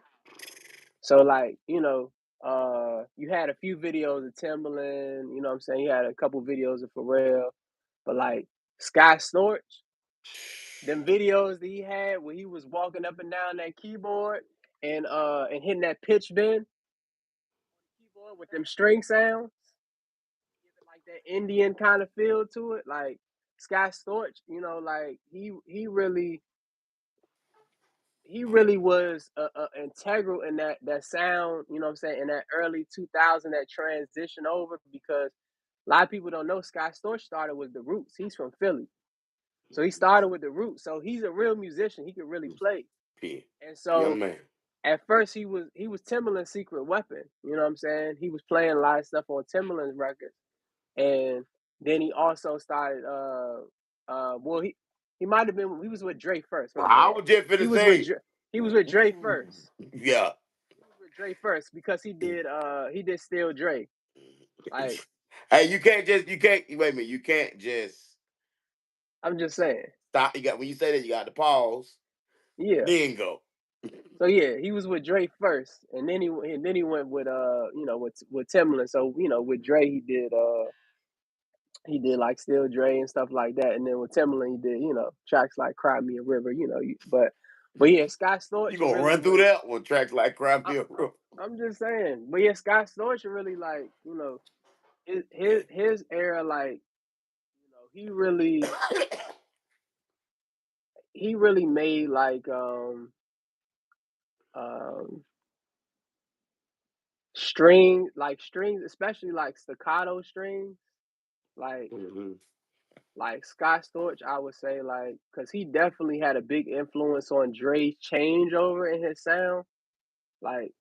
S1: So like, you had a few videos of Timbaland, you know what I'm saying? You had a couple videos of Pharrell, but like Scott Storch, them videos that he had where he was walking up and down that keyboard and hitting that pitch bend keyboard with them string sounds, giving like that Indian kind of feel to it. Like Scott Storch, like he really was integral in that sound, you know what I'm saying, in that early 2000 that transition over because a lot of people don't know Scott Storch started with the Roots. He's from Philly. So he started with the Roots. So he's a real musician. He could really play.
S2: Yeah,
S1: And
S2: young
S1: so
S2: man.
S1: at first he was Timbaland's secret weapon. You know what I'm saying? He was playing a lot of stuff on Timbaland's records. And then he also started well he might have been he was with Dre first, my
S2: I
S1: bad.
S2: was just
S1: He
S2: finna
S1: was with
S2: say.
S1: Dre, he was with Dre first.
S2: Yeah.
S1: He was with Dre first because he did Still Dre. Like
S2: Hey, you can't wait a minute. You can't just
S1: I'm just saying.
S2: stop. You got when you say that you got to pause,
S1: Yeah.
S2: then go.
S1: So yeah, he was with Dre first, and then he went with with Timbaland. So with Dre he did like Still Dre and stuff like that, and then with Timbaland he did tracks like Cry Me a River. But yeah, Scott
S2: You
S1: Storch
S2: gonna
S1: really
S2: run through
S1: was.
S2: that one tracks like Crime
S1: I,
S2: Bill.
S1: I'm just saying, but yeah, Scott Storch really like his era like he really made like um strings, especially like staccato strings, like
S2: Mm-hmm.
S1: Scott Storch, I would say like because he definitely had a big influence on Dre's changeover in his sound, like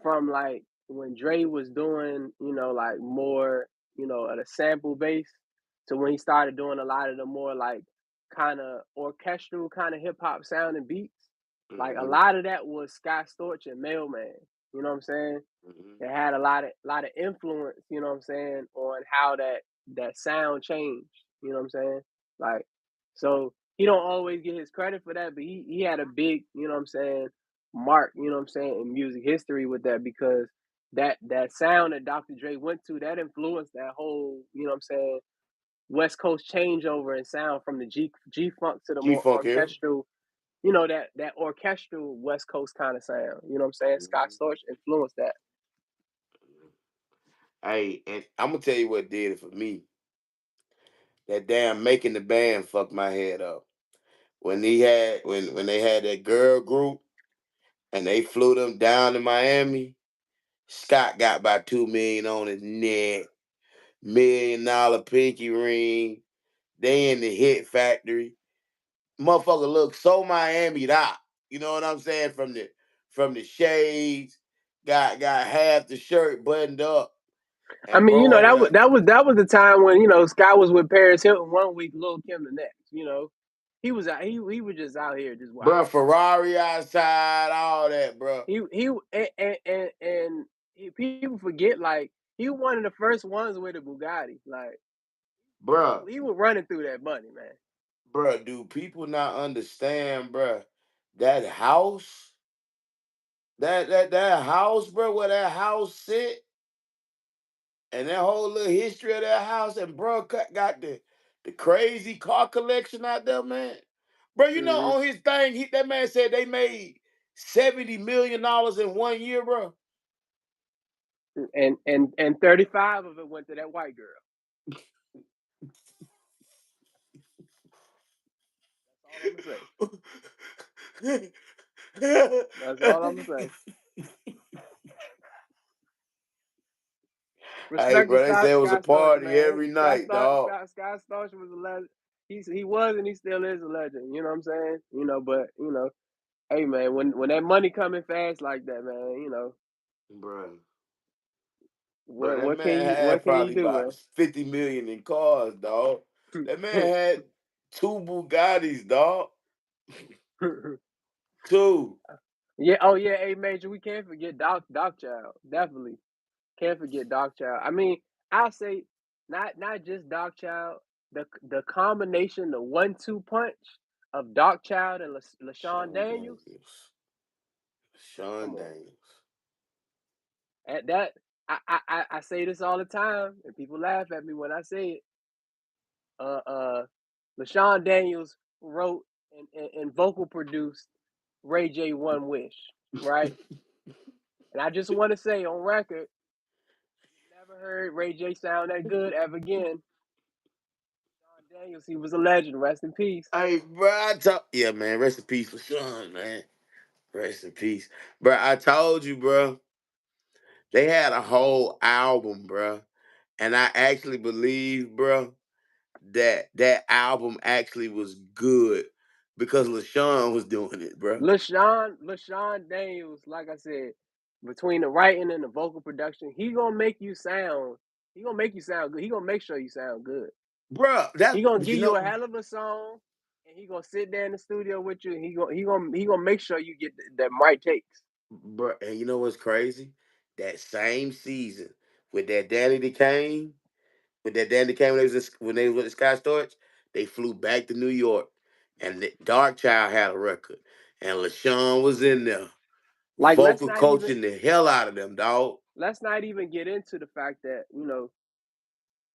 S1: from like when Dre was doing like more at a sample base to when he started doing a lot of the more like kind of orchestral kind of hip hop sounding beats. Like a
S2: Mm-hmm.
S1: lot of that was Scott Storch and Mailman. You know what I'm saying?
S2: Mm-hmm.
S1: It had a lot of influence, you know what I'm saying, on how that sound changed. You know what I'm saying? Like, so he don't always get his credit for that, but he had a big, what I'm saying, mark, what I'm saying, in music history with that because that sound that Dr. Dre went to, that influenced that whole, what I'm saying, West Coast changeover in sound from the G funk to the
S2: G
S1: more
S2: Funk here.
S1: orchestral, that orchestral West Coast kind of sound. You know what I'm saying? Scott
S2: Mm-hmm.
S1: Storch influenced that.
S2: Hey, and I'm gonna tell you what did it for me. That damn making the band fucked my head up. When they had that girl group and they flew them down to Miami, Scott got about 2 million on his neck, $1 million pinky ring. They in the hit factory. Motherfucker look so Miami'd out. You know what I'm saying? From the shades, got half the shirt buttoned up.
S1: I
S2: And
S1: mean,
S2: bro
S1: that
S2: over
S1: was
S2: there,
S1: the time when Scott was with Paris Hilton one week, Lil Kim the next. He was out. He was just out here just
S2: bro,
S1: wilding.
S2: Ferrari outside, all that, bro.
S1: He people forget like he was one of the first ones with a Bugatti. Like
S2: Bro,
S1: he was running through that money, man.
S2: bro, do people not understand, bro? That house, that house, bro, where that house sit, and that whole little history of that house, and bro got the crazy car collection out there, man. Bro,
S1: Hmm.
S2: on his thing, that man said they made $70 million in 1 year, bro.
S1: And 35 of it went to that white girl. I'm gonna say. That's all I'm gonna say.
S2: Hey,
S1: Respect to
S2: bro, they say it was a
S1: Scott Storch,
S2: party
S1: man.
S2: every night, dog.
S1: Scott Storch was a legend. He was and he still is a legend. You know what I'm saying? But hey man, when that money coming fast like that, man,
S2: Bro. Bro,
S1: what
S2: that
S1: what can
S2: man
S1: you
S2: had
S1: what can you
S2: probably
S1: do,
S2: about
S1: man?
S2: 50 million in cars, dog. That man had two Bugattis, dog. Two.
S1: Yeah. Oh yeah. Hey Major, we can't forget Darkchild. Definitely can't forget Darkchild. I mean, I'll say not just Darkchild. The combination, the 1-2 punch of Darkchild and LaShawn
S2: Sean
S1: Daniels.
S2: Daniels. Sean
S1: Come on.
S2: Daniels.
S1: At that, I say this all the time, and people laugh at me when I say it. Uh, uh, LaShawn Daniels wrote and vocal produced Ray J One Wish, right? And I just want to say on record, never heard Ray J sound that good ever again. LaShawn Daniels, he was a legend. Rest in peace.
S2: Hey, bro, yeah, man, rest in peace for Sean, man. Rest in peace. Bro, I told you, bro, they had a whole album, bro. And I actually believe, bro, that album actually was good because LaShawn was doing it, bro.
S1: LaShawn Daniels, like I said, between the writing and the vocal production, he gonna make you sound. He gonna make you sound good. He gonna make sure you sound good.
S2: Bro,
S1: He gonna give you a hell of a song, and he gonna sit there in the studio with you. And he gonna make sure you get that right takes.
S2: bro, and you know what's crazy? That same season with that Danny that came, when they was with the Scott Storch, they flew back to New York, and the Darkchild had a record, and LaShawn was in there,
S1: Like
S2: vocal coaching the hell out of them, dog.
S1: let's not even get into the fact that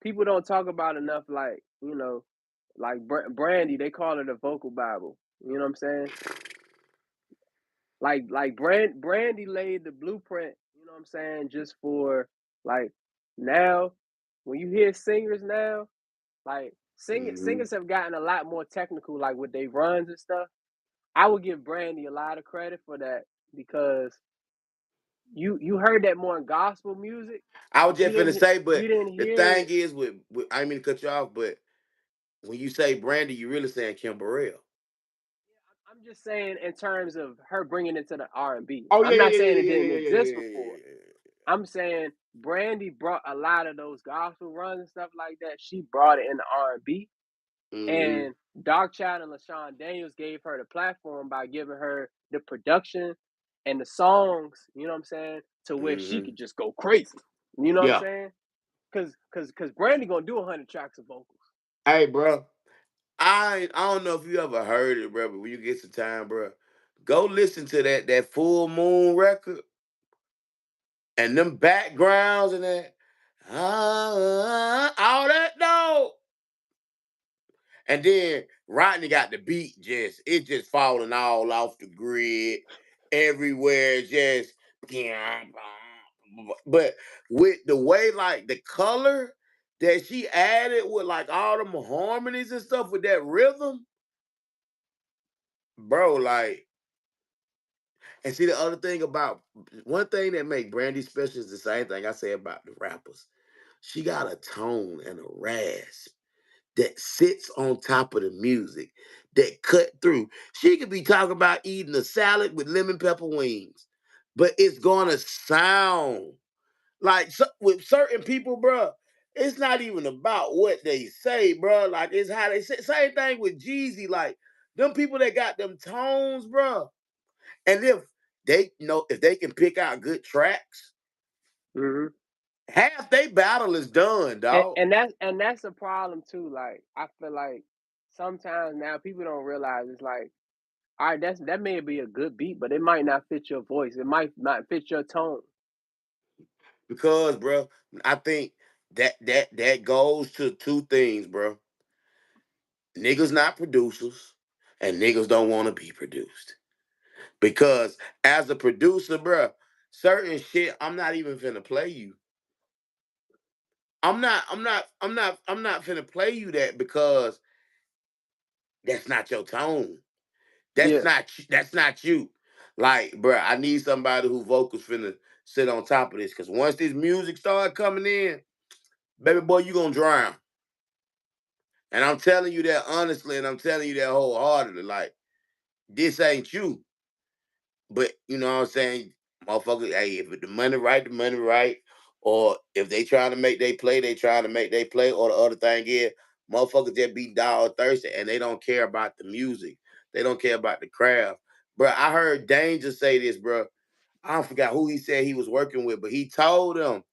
S1: people don't talk about enough. Like Brandy, they call it a vocal Bible. You know what I'm saying? Brandy laid the blueprint, you know what I'm saying, just for like now when you hear singers now, like
S2: Hmm.
S1: singers have gotten a lot more technical, like with their runs and stuff. I would give Brandy a lot of credit for that because you heard that more in gospel music,
S2: I was
S1: but
S2: just finna say,
S1: you
S2: but
S1: didn't
S2: the
S1: hear
S2: thing
S1: it.
S2: is, I didn't mean to cut you off, but when you say Brandy, you really saying Kim Burrell.
S1: I'm just saying in terms of her bringing it to the R&B.
S2: Oh yeah,
S1: I'm
S2: yeah,
S1: not
S2: yeah,
S1: saying
S2: yeah,
S1: it
S2: yeah,
S1: didn't
S2: yeah, yeah, yeah,
S1: exist
S2: yeah,
S1: before.
S2: yeah.
S1: I'm saying Brandy brought a lot of those gospel runs and stuff like that. She brought it in the R&B,
S2: Mm-hmm.
S1: and Darkchild and LaShawn Daniels gave her the platform by giving her the production and the songs. You know what I'm saying? To where she
S2: Mm-hmm.
S1: could just go crazy. You know what I'm
S2: Yeah.
S1: saying? Cause Brandy gonna do 100 tracks of vocals.
S2: Hey, bro. I don't know if you ever heard it, bro, but when you get some time, bro, go listen to that Full Moon record and them backgrounds and that all that dog. And then Rodney got the beat just falling all off the grid everywhere, just but with the way like the color that she added with like all them harmonies and stuff with that rhythm, bro, like. And see, the other thing about one thing that make Brandy special is the same thing I say about the rappers. She got a tone and a rasp that sits on top of the music that cut through. She could be talking about eating a salad with lemon pepper wings, but it's gonna sound like with certain people, bro. It's not even about what they say, bro. Like it's how they say. Same thing with Jeezy. Like them people that got them tones, bro. And if they can pick out good tracks,
S1: Mm-hmm.
S2: half they battle is done,
S1: And,
S2: dog.
S1: and that's a problem too. Like I feel like sometimes now people don't realize it's like, all right, that may be a good beat, but it might not fit your voice. It might not fit your tone.
S2: Because, bro, I think that goes to two things, bro. Niggas not producers, and niggas don't want to be produced. Because as a producer, bro, certain shit I'm not even finna play you. I'm not finna play you that because that's not your tone. That's
S1: Yeah.
S2: not that's not you. Like, bruh, I need somebody who vocals finna sit on top of this. Cause once this music start coming in, baby boy, you gonna drown. And I'm telling you that honestly, and I'm telling you that wholeheartedly. Like, this ain't you. But you know what I'm saying? Motherfuckers, hey, if the money right, the money right. Or if they trying to make they play, they trying to make they play. Or the other thing is, motherfuckers just be dog thirsty and they don't care about the music. They don't care about the craft. Bro, I heard Danger say this, bro. I don't forgot who he said he was working with, but he told them,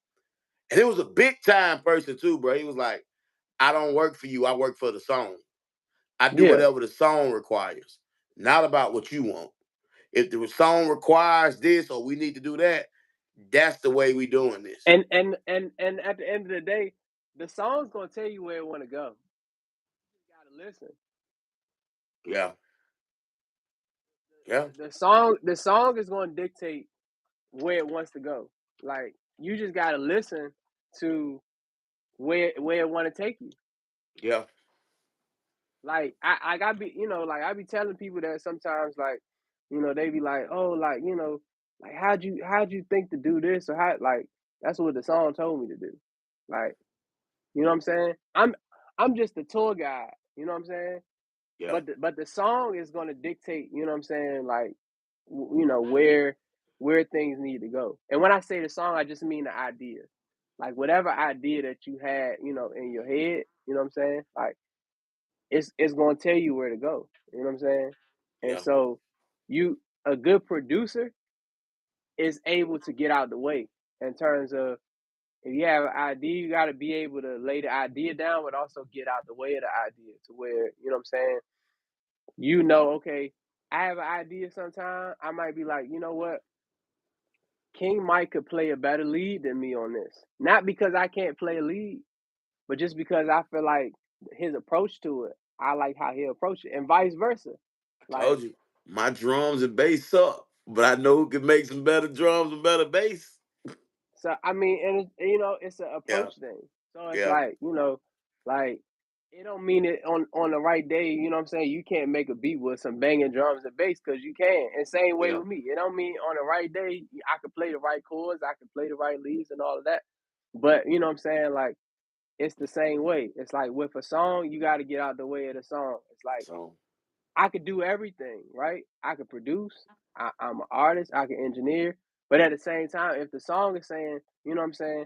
S2: and it was a big time person too, bro. He was like, I don't work for you, I work for the song. I do
S1: Yeah.
S2: whatever the song requires, not about what you want. If the song requires this or we need to do that, that's the way we doing this.
S1: And at the end of the day, the song's gonna tell you where it wanna go. You gotta listen.
S2: Yeah, yeah,
S1: The song is gonna dictate where it wants to go. Like you just gotta listen to where it wanna take you.
S2: yeah.
S1: Like I gotta be, like I be telling people that sometimes, like, they be like, oh, like, like how'd you think to do this, or how, like, that's what the song told me to do. Like, you know what I'm saying? I'm just the tour guide, you know what I'm saying?
S2: Yeah,
S1: But the song is gonna dictate, you know what I'm saying, like, where things need to go. And when I say the song, I just mean the idea. Like whatever idea that you had, in your head, you know what I'm saying? Like it's gonna tell you where to go. You know what I'm saying? And
S2: yeah,
S1: so you a good producer is able to get out the way in terms of, if you have an idea, you got to be able to lay the idea down, but also get out the way of the idea to where, you know what I'm saying? Okay, I have an idea sometime. I might be like, you know what? King Mike could play a better lead than me on this. Not because I can't play a lead, but just because I feel like his approach to it, I like how he approach it, and vice versa.
S2: I
S1: Like,
S2: told you my drums and bass suck, but I know who can make some better drums and better bass.
S1: so I mean, and it's an
S2: Yeah,
S1: approach thing. So it's
S2: yeah,
S1: like, like it don't mean it on the right day. You know what I'm saying? You can't make a beat with some banging drums and bass, because you can. And same way
S2: yeah,
S1: with me. It don't mean on the right day I can play the right chords, I can play the right leads and all of that. But you know what I'm saying? Like it's the same way. It's like with a song, you got to get out the way of the song. It's like
S2: so
S1: I could do everything, right? I could produce. I'm an artist. I can engineer. But at the same time, if the song is saying, you know what I'm saying,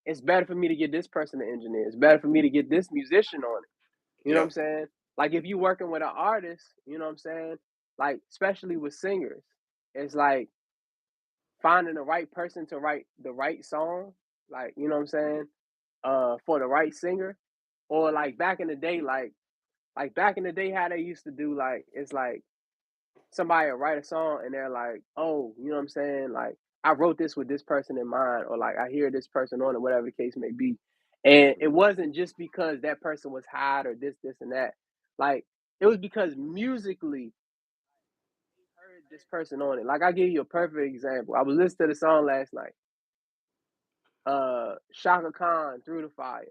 S1: it's better for me to get this person to engineer. It's better for me to get this musician on it. You know what
S2: yeah,
S1: I'm saying? Like if you're working with an artist, you know what I'm saying? Like especially with singers, it's like finding the right person to write the right song. Like, you know what I'm saying? For the right singer. Or like back in the day, like back in the day, how they used to do, like, it's like somebody will write a song and they're like, oh, you know what I'm saying? Like, I wrote this with this person in mind, or like I hear this person on it, whatever the case may be. And it wasn't just because that person was hot or this, and that. Like, it was because musically they heard this person on it. Like, I give you a perfect example. I was listening to the song last night. Shaka Khan, Through the Fire.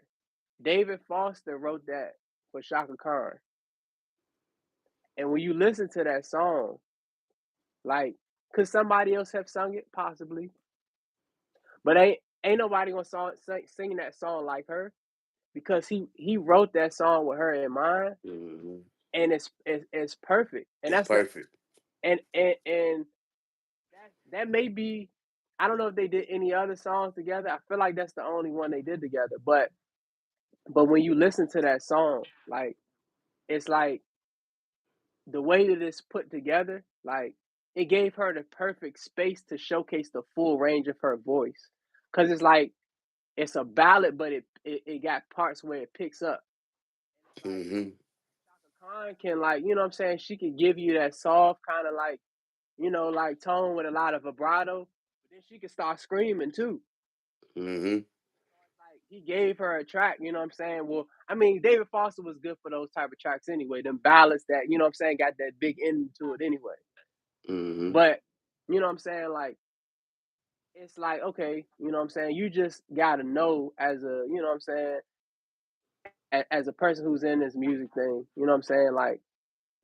S1: David Foster wrote that for Shaka Khan. And when you listen to that song, like, could somebody else have sung it? Possibly. But ain't nobody gonna sing that song like her, because he wrote that song with her in mind,
S2: hmm
S1: and it's perfect. And
S2: it's
S1: that's the
S2: perfect.
S1: and that may be, I don't know if they did any other songs together. I feel like that's the only one they did together. But when you listen to that song, like, it's like the way that it's put together, like it gave her the perfect space to showcase the full range of her voice. Cause it's like it's a ballad, but it got parts where it picks up. And it's like
S2: hmm
S1: Shaka Khan can, like, you know what I'm saying, she can give you that soft kind of like, like tone with a lot of vibrato, but then she can start screaming too.
S2: hmm
S1: Like he gave her a track, you know what I'm saying? Well, I mean, David Foster was good for those type of tracks anyway. Them ballads that, you know what I'm saying, got that big end to it anyway.
S2: hmm
S1: But you know what I'm saying, like it's like, okay, you know what I'm saying, you just gotta know as a, you know what I'm saying, as a person who's in this music thing, you know what I'm saying, like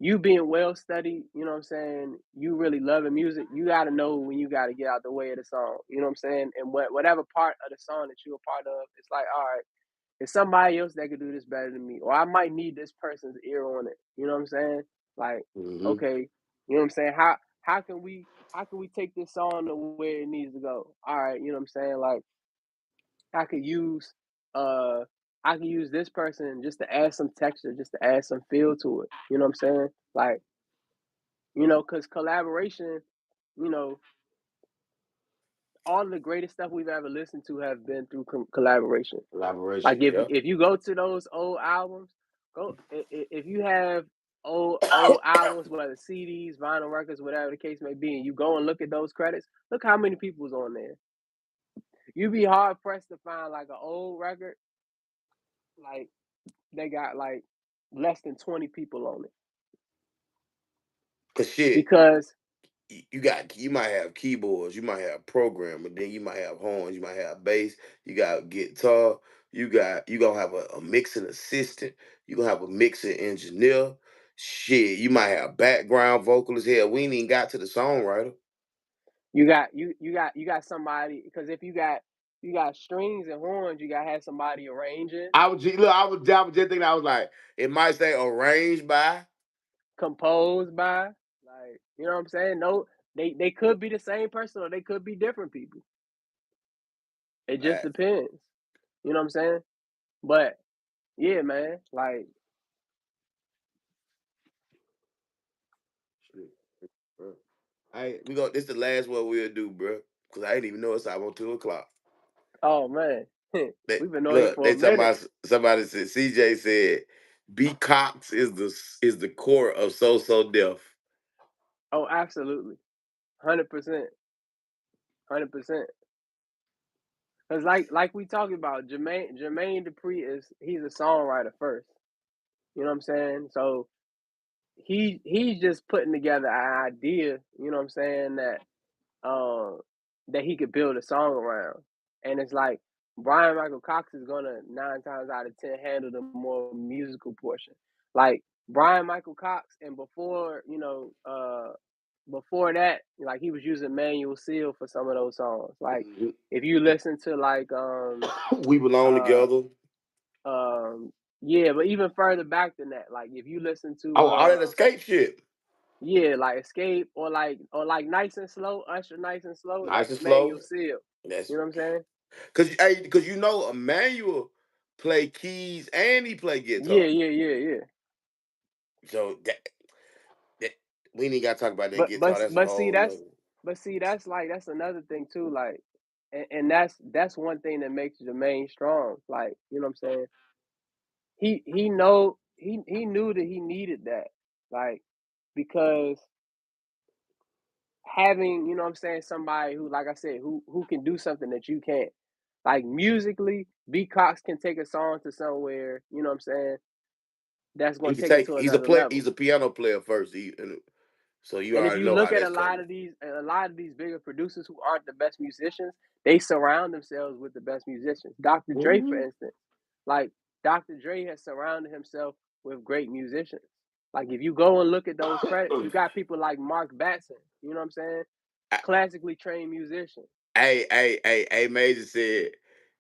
S1: you being well studied, you know what I'm saying, you really loving music, you gotta know when you gotta get out the way of the song. You know what I'm saying? And whatever part of the song that you're a part of, it's like, all right, it's somebody else that could do this better than me. Or I might need this person's ear on it. You know what I'm saying? Like,
S2: Mm-hmm.
S1: okay, you know what I'm saying? How can we take this song to where it needs to go? All right, you know what I'm saying? Like I could use uh I can use this person just to add some texture, just to add some feel to it. You know what I'm saying? Like, because collaboration, you know, all of the greatest stuff we've ever listened to have been through collaboration. Like
S2: Collaboration,
S1: if
S2: yeah.
S1: if you go to those old albums, go if you have old albums, whether CDs, vinyl records, whatever the case may be, and you go and look at those credits, look how many people's on there. You'd be hard pressed to find like an old record, like they got like less than 20 people on it.
S2: Cause shit,
S1: Because
S2: you might have keyboards, you might have programmer, then you might have horns, you might have bass, you got guitar, you gonna have a mixing assistant, you gonna have a mixing engineer. Shit, you might have background vocalists. Hell, we ain't even got to the songwriter.
S1: you got somebody, because if you got strings and horns, you gotta have somebody arranging,
S2: I was just thinking. I was like, it might say arranged by.
S1: composed by, like, you know what I'm saying? No, they could be the same person or they could be different people. It just
S2: That
S1: depends. You know what I'm saying? But yeah, man, like,
S2: shit, bro. We go. This the last one we'll do, bro. Cause I didn't even know it's almost 2 o'clock.
S1: oh man,
S2: They,
S1: we've been on here
S2: look,
S1: for a
S2: they talking
S1: minute.
S2: about somebody said CJ said B Cox is the core of so deaf.
S1: Oh, absolutely, 100%, 100%. Cause like we talking about, Jermaine Dupri he's a songwriter first. You know what I'm saying? So he's just putting together an idea. You know what I'm saying, um that he could build a song around. And it's like Brian Michael Cox is gonna 9 times out of 10 handle the more musical portion. Like Brian Michael Cox, and before that, like he was using Manual Seal for some of those songs. Like
S2: Mhm.
S1: if you listen to like
S2: We belong
S1: uh
S2: together.
S1: yeah, but even further back than that, like if you listen to
S2: Oh, all that escape shit.
S1: yeah, like Escape, or like Nice and Slow, Usher, Nice and Slow.
S2: Nice
S1: That's
S2: and
S1: Emmanuel
S2: slow.
S1: Seal.
S2: That's
S1: You know what I'm saying?
S2: cause you know Emmanuel play keys and he play
S1: Yeah,
S2: guitar.
S1: yeah, yeah, yeah.
S2: So that we ain't got to talk about that
S1: But
S2: guitar.
S1: but
S2: That's a
S1: but see
S2: whole
S1: that's
S2: nother.
S1: but see that's like that's another thing too. Like, and that's one thing that makes Jermaine strong. Like, you know what I'm saying? He knew that he needed that. Like, because having, you know what I'm saying, somebody who, like I said, who can do something that you can't. Like musically, B Cox can take a song to somewhere, you know what I'm saying, that's
S2: He
S1: gonna
S2: can
S1: take it
S2: take.
S1: to another level.
S2: He's a piano player first. So you
S1: And if
S2: already
S1: you
S2: know how
S1: look at
S2: that's
S1: a lot
S2: coming.
S1: of these bigger producers who aren't the best musicians, they surround themselves with the best musicians. Dr. Dre, for
S2: Mhm.
S1: instance, like Dr. Dre has surrounded himself with great musicians. Like if you go and look at those credits, you got people like Mark Batson, you know what I'm saying? Classically trained musician.
S2: Major said,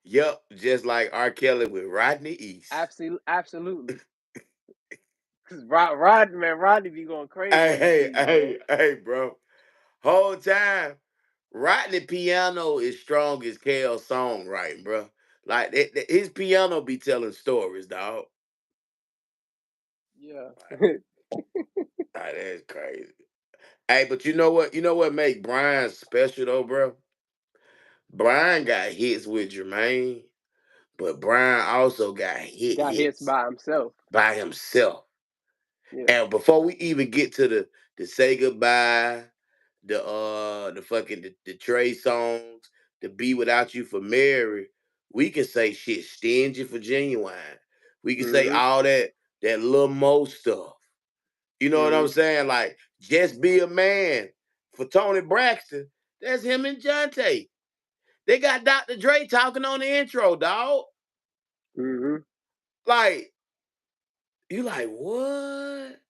S2: "Yup, just like R. Kelly with Rodney East."
S1: Absolutely. Cause Rodney be going crazy on the keys, man.
S2: Bro. Whole time, Rodney piano is strong as Kale's songwriting, bro. Like his piano be telling stories, dog.
S1: Yeah.
S2: Like, that's crazy. Hey, but you know what? You know what make Brian special though, bro? Brian got hits with Jermaine, but Brian also got
S1: Got hits
S2: hits
S1: by himself.
S2: by himself.
S1: Yeah.
S2: And before we even get to the say goodbye, the fucking the Trey songs, the Be Without You for Mary, we can say shit stingy for genuine. We can say
S1: Mm-hmm.
S2: all that little mo stuff. You know what I'm
S1: Mm-hmm.
S2: saying? Like just be a man for Tony Braxton. That's him and Jonte. They got Dr. Dre talking on the intro, dog.
S1: Mm-hmm.
S2: Like you like what?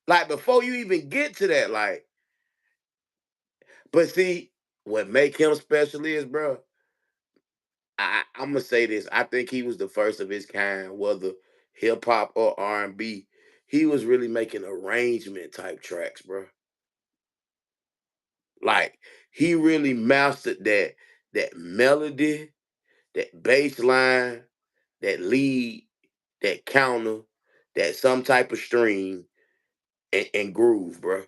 S2: Like before you even get to that, like, but see, what make him special is, bro. I'm gonna say this. I think he was the first of his kind, whether hip hop or R&B. He was really making arrangement type tracks, bro. Like he really mastered that melody, that bass line, that lead, that counter, that some type of string and groove, bro.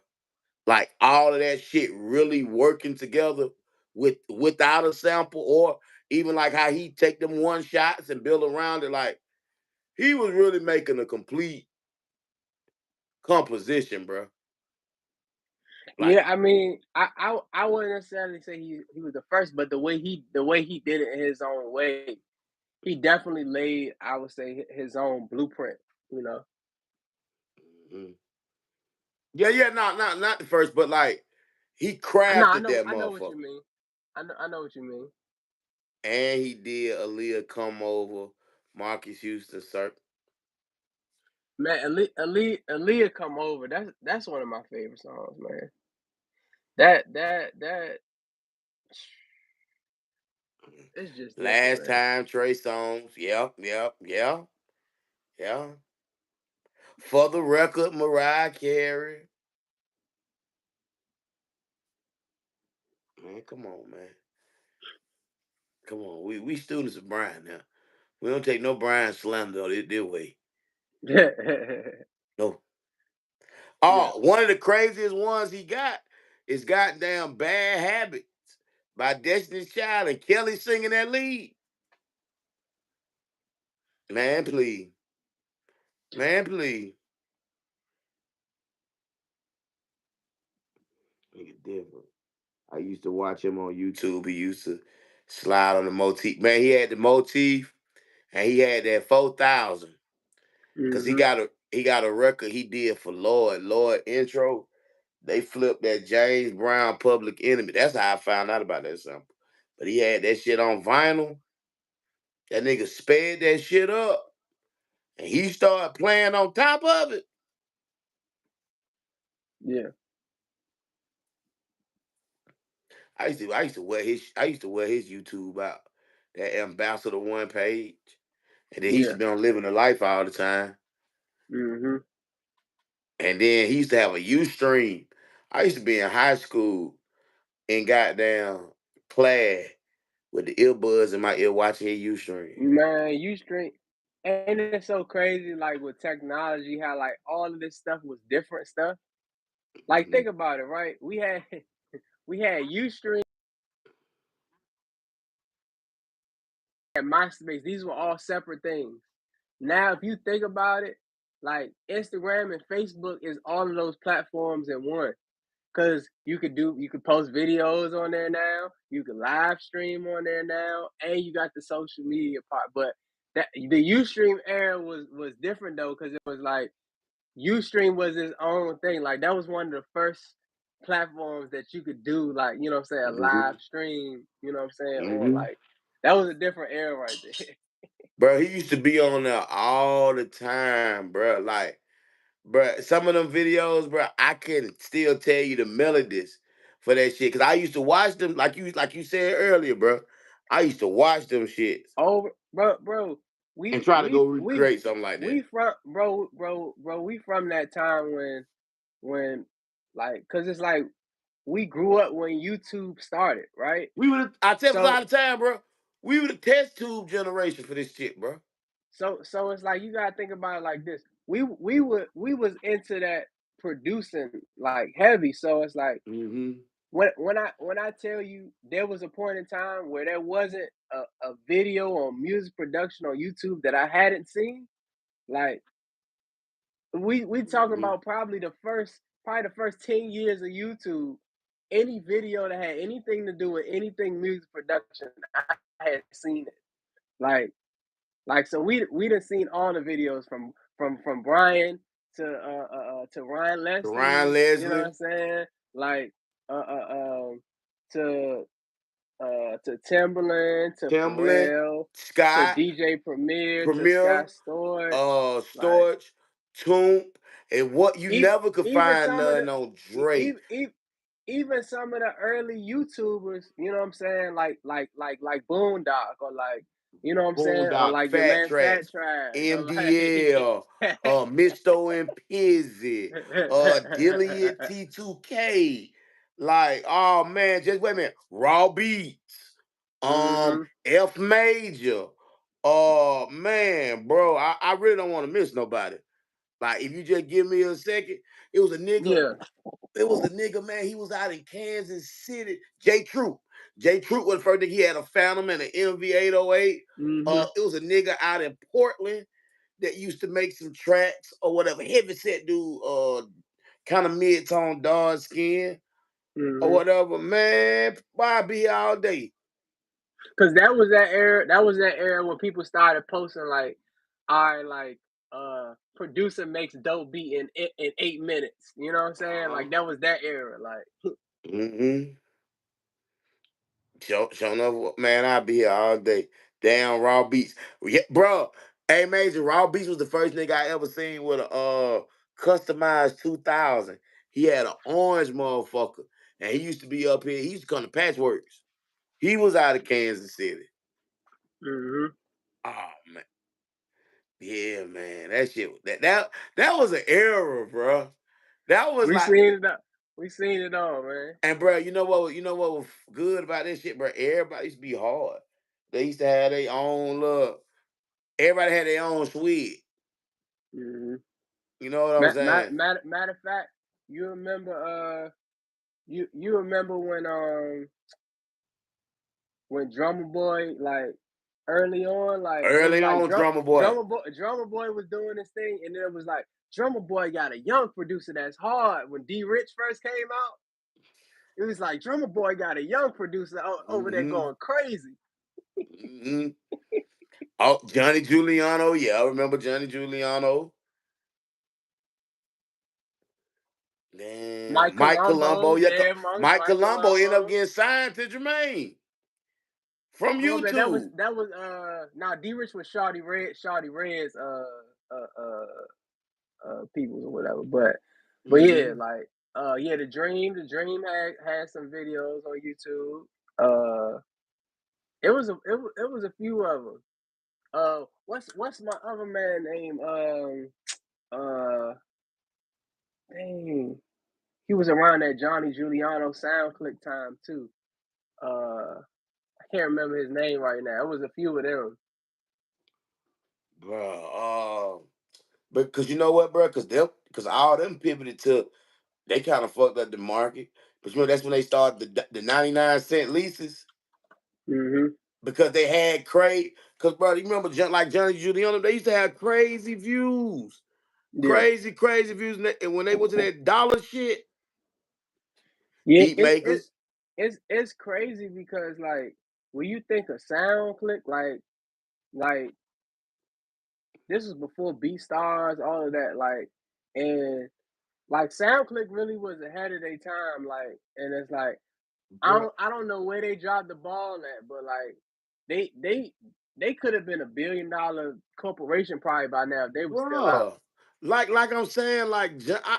S2: Like all of that shit really working together without a sample or even like how he take them one shots and build around it. Like he was really making a complete composition, bro. Like,
S1: Yeah, I mean, I wouldn't necessarily say he was the first, but the way he did it in his own way, he definitely laid, I would say, his own blueprint. You know.
S2: mhm. Yeah, yeah, not the first, but like he
S1: No, I
S2: crafted
S1: know,
S2: that
S1: I know what you
S2: motherfucker.
S1: mean. I know what you mean.
S2: And he did Aaliyah Come Over, Marcus Houston, Sir.
S1: Man, Aaliyah come over. That's one of my favorite songs, man. That it's just different,
S2: Last
S1: man.
S2: Time, Trey Songz. Yep, yep, yeah, yeah. For the Record, Mariah Carey. Man, come on, man. Come on. We students of Brian now. We don't take no Brian slander this way. No.
S1: Yeah,
S2: Oh, one of the craziest ones he got is goddamn Bad Habits by Destiny's Child and Kelly singing that lead. Man, please. Man, please. Nigga different. I used to watch him on YouTube. He used to slide on the motif. Man, he had the motif and he had that 4,000. Cause
S1: hmm
S2: he got a record he did for Lord intro. They flipped that James Brown Public Enemy. That's how I found out about that sample. But he had that shit on vinyl. That nigga sped that shit up. And he started playing on top of it.
S1: yeah,
S2: I used to wear his YouTube out. That Ambassador One page. And then he used to
S1: yeah.
S2: be on Living the Life all the time.
S1: hmm
S2: And then he used to have a Ustream. I used to be in high school and goddamn class with the earbuds in my ear watching his Ustream.
S1: Man, you stream, ain't it so crazy? Like with technology, how like all of this stuff was different stuff. Like
S2: Mm-hmm.
S1: think about it, right? We had Ustream and MySpace. These were all separate things. Now, if you think about it, like Instagram and Facebook is all of those platforms in one. Cause you could post videos on there now, you could live stream on there now, and you got the social media part. But that the Ustream era was different though, because it was like Ustream was its own thing. Like that was one of the first platforms that you could do, like, you know what I'm saying, a live
S2: Mm-hmm.
S1: stream, you know what I'm saying, on
S2: Mm-hmm.
S1: like that was a different era right there.
S2: Bro, he used to be on there all the time, bro. Like, bro, some of them videos, bro, I can still tell you the melodies for that shit. Cause I used to watch them, like you said earlier, bro. I used to watch them shits
S1: Over, bro,
S2: and
S1: we
S2: try to
S1: we
S2: go
S1: we
S2: recreate something like that.
S1: we from bro, we from that time when like, cause it's like we grew up when YouTube started, right?
S2: I tell us
S1: So
S2: all the time, bro. We were the test tube generation for this shit, bro.
S1: so it's like you gotta think about it like this. We was into that producing like heavy. So it's like
S2: Mm-hmm.
S1: when I tell you there was a point in time where there wasn't a video or music production on YouTube that I hadn't seen, like we talking
S2: Mm-hmm.
S1: about probably the first 10 years of YouTube. Any video that had anything to do with anything music production, I had seen it. Like so we done seen all the videos from Brian to Ryan
S2: Ryan
S1: Leslie, you know what
S2: Leslie,
S1: I'm saying? Like uh uh um to to Timbaland, to
S2: Timbaland,
S1: Pharrell, to
S2: Scott,
S1: DJ Premier, to
S2: Premier,
S1: Scott Storch, like
S2: Storch, Toomp. And what you
S1: Even
S2: never could
S1: even
S2: find
S1: some of
S2: none
S1: the
S2: on Drake.
S1: even, even some of the early YouTubers, you know what I'm saying, like Boondock, or like, you know what I'm saying, or
S2: Boondock,
S1: like your
S2: Fat
S1: man Fat
S2: Tracks,
S1: Trash, or
S2: MDL, Misto and Pizzy, Dilly and T2K. Like, oh man, just wait a minute. Raw Beats,
S1: hmm
S2: F Major. Oh man, bro, I really don't want to miss nobody. Like, if you just give me a second, it was a nigga.
S1: yeah.
S2: It was a nigga, man. He was out in Kansas City. J Troop. J Troop was the first nigga. He had a Phantom and an MV808.
S1: hmm
S2: It was a nigga out in Portland that used to make some tracks or whatever. Heavy set dude, kind of mid-tone dark skin or
S1: hmm
S2: whatever. Man, why be here all day?
S1: Cause that was that era. That was that era when people started posting like, "All right, like, producer makes dope beat in 8 minutes." You know what I'm saying?
S2: Uh-huh.
S1: Like that was that era. Like,
S2: Mm-hmm. Show enough, man. I'll be here all day. Damn Raw Beats, yeah, bro. Hey, Major, Raw Beats was the first nigga I ever seen with a customized 2000. He had an orange motherfucker, and he used to be up here. He used to come to Patchworks. He was out of Kansas City.
S1: hmm
S2: Oh man, yeah, man. That shit, that was an era, bro. That was
S1: we
S2: like,
S1: seen it. We seen it all, man.
S2: and bro, you know what? You know what was good about this shit, bro? Everybody used to be hard. They used to have their own look. Everybody had their own suite.
S1: hmm
S2: You know what I'm saying?
S1: Matter of fact, you remember you remember when Drummer Boy, like, early on, like it was
S2: Early
S1: like
S2: on, Drummer Boy.
S1: Drummer Boy was doing this thing, and then it was like Drummer Boy got a young producer that's hard. When D Rich first came out, it was like Drummer Boy got a young producer over there
S2: Mm-hmm.
S1: going crazy.
S2: Mm-hmm. Oh, Johnny Giuliano. Yeah, I remember Johnny Giuliano. Damn.
S1: Mike
S2: Mike
S1: Colombo,
S2: Colombo. Yeah,
S1: yeah,
S2: Mike
S1: Mike
S2: Colombo ended up
S1: Colombo.
S2: getting signed to Jermaine from
S1: Oh my bad,
S2: YouTube.
S1: that was now D Rich was Shawty Red's peoples or whatever. But yeah,
S2: Mm-hmm.
S1: like yeah, the Dream had some videos on YouTube. Uh, it was a few of them. What's my other man name? Uh, dang, he was around that Johnny Giuliano sound click time too. I can't remember his name right now. It was a few of them.
S2: Bro, but because you know what, bro? Because all them pivoted to, they kind of fucked up the market. But you know, that's when they started the 99-cent leases.
S1: hmm
S2: Because they had because bro, you remember like Johnny Giuliano, they used to have crazy views,
S1: Yeah,
S2: crazy views, and when they went to that dollar shit,
S1: yeah.
S2: beat makers,
S1: It's crazy because, like, when you think of sound click, like this was before B Stars, all of that, like, and like SoundClick really was ahead of their time, like, and it's like
S2: bro,
S1: I don't know where they dropped the ball at, but like they they they could have been $1 billion corporation probably by now if they were still out.
S2: bro. Like I'm saying, like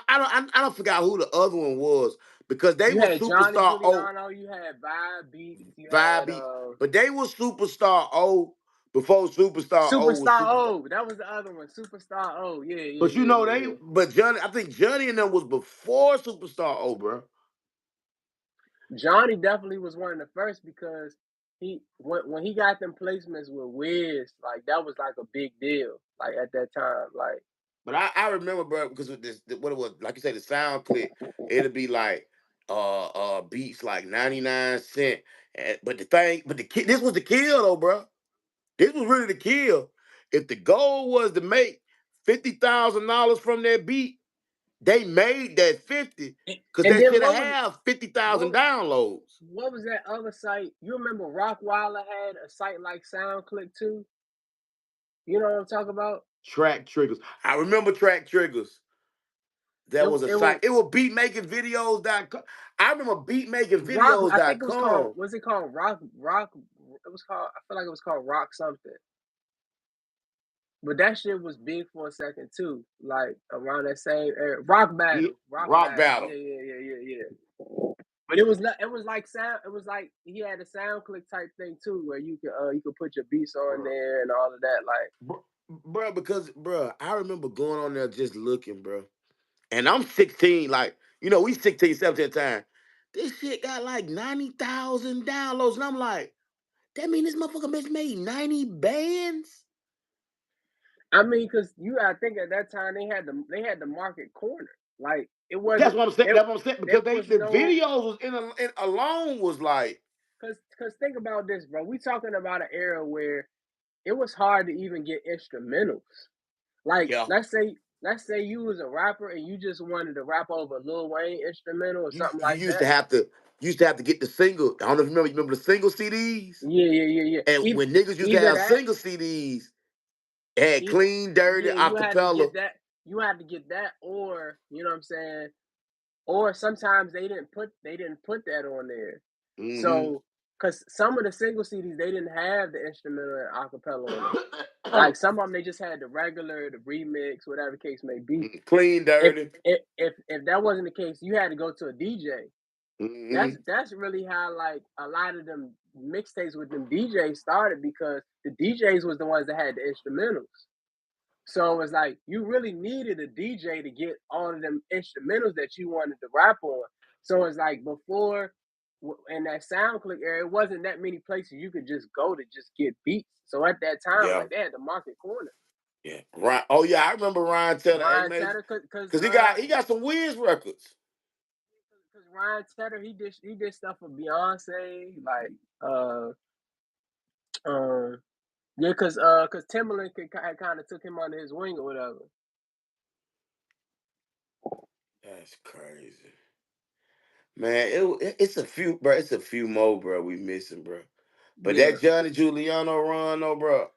S2: I don't forget who the other one was because they
S1: You
S2: were
S1: had Johnny
S2: superstar O
S1: Giuliano, you had Vibe Beats, you
S2: vibe
S1: had
S2: beats, but they were superstar O before superstar O was
S1: Superstar
S2: superstar.
S1: O. That was the other one, Superstar O. Yeah,
S2: But you know they,
S1: yeah.
S2: but Johnny, I think Johnny and them was before superstar O, bro.
S1: Johnny definitely was one of the first because when he got them placements with Wiz, like that was like a big deal, like at that time. Like,
S2: But I remember, bro, because with this, what it was, like you said, the sound clip, it'll be like beats like 99 cents. But the thing, this was the kill though, bro. This was really the kill. If the goal was to make $50,000 from that beat, they made that 50 because
S1: and
S2: that
S1: then
S2: should have 50,000
S1: what
S2: downloads.
S1: what was that other site? You remember Rockweiler had a site like SoundClick too? You know what I'm talking about?
S2: Track triggers. I remember track triggers. That was a
S1: It was
S2: site. It was beatmakingvideos.com. I remember
S1: Rock. I think it was called.
S2: beatmakingvideos.com.
S1: Was it called Rock? Rock. It was called. I feel like it was called Rock something. But that shit was big for a second too, like around that same era. Rock
S2: Yeah,
S1: battle, rock
S2: rock
S1: battle.
S2: battle.
S1: Yeah. But it was not. It was like sound. It was like he had a sound click type thing too, where you could put your beats on there and all of that. Like,
S2: Bro, because bro, I remember going on there just looking, bro. And I'm 16, like, you know, we 16, 17 at the time. This shit got like 90,000 downloads. And I'm like, that mean this motherfucker bitch made 90 bands?
S1: I mean, because you gotta think at that time they had the market corner. Like it wasn't
S2: That's what I'm saying. That's what I'm saying.
S1: there
S2: Because
S1: was
S2: the
S1: no
S2: videos was in alone was like,
S1: because think about this, bro. We talking about an era where it was hard to even get instrumentals. Like
S2: yeah.
S1: let's say you was a rapper and you just wanted to rap over a Lil Wayne instrumental or
S2: You
S1: something
S2: you
S1: like that.
S2: used to have to get the single. I don't know if you remember the single CDs.
S1: Yeah.
S2: And when niggas used to
S1: Either
S2: have
S1: that,
S2: single CDs, it had clean, dirty,
S1: yeah, you had to
S2: acapella.
S1: get that. You had to get that, or you know what I'm saying. Or sometimes they didn't put that on there.
S2: Mm-hmm.
S1: So, because some of the single CDs they didn't have the instrumental and acapella on it. Like some of them they just had the regular, the remix, whatever the case may be.
S2: Clean,
S1: If
S2: dirty.
S1: if that wasn't the case, you had to go to a DJ.
S2: Mm-hmm.
S1: That's really how like a lot of them mixtapes with them DJs started because the DJs was the ones that had the instrumentals. So it's like you really needed a DJ to get all of them instrumentals that you wanted to rap on. So it's like before in that SoundClick era, it wasn't that many places you could just go to just get beats. So at that time,
S2: Yeah.
S1: like they had the market corner.
S2: Yeah. Right. Oh yeah, I remember Ryan Tedder. Hey,
S1: Ryan
S2: man,
S1: Tedder, cause
S2: because he got some Wiz records.
S1: Ryan Tedder, he did stuff for Beyonce, like um yeah, cause Timbaland kind of took him under his wing or whatever.
S2: That's crazy, man. It's a few, bro. It's a few more, bro. We missing, bro. But
S1: Yeah,
S2: that Johnny Giuliano run, though, bro.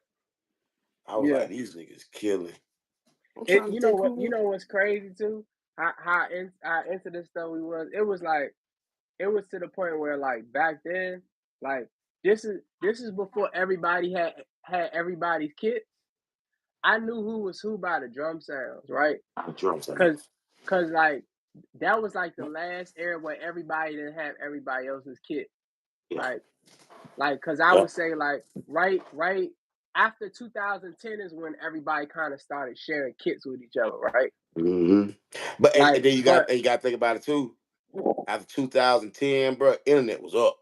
S2: I was
S1: yeah.
S2: like, these niggas killing. I'm
S1: It
S2: trying to think who
S1: you
S2: was.
S1: know what's crazy too? How into this stuff we was. It was like it was to the point where like back then, like this is before everybody had everybody's kit. I knew who was who by the drum sounds, right?
S2: Drum
S1: Cause
S2: sounds.
S1: cause like that was like the last era where everybody didn't have everybody else's kit.
S2: Yeah.
S1: Cause I
S2: Yeah.
S1: would say like right after 2010 is when everybody kind of started sharing kits with each other, right?
S2: Mm-hmm. But and
S1: Like,
S2: then
S1: but
S2: you got to think about it too. After 2010, bro, internet was up.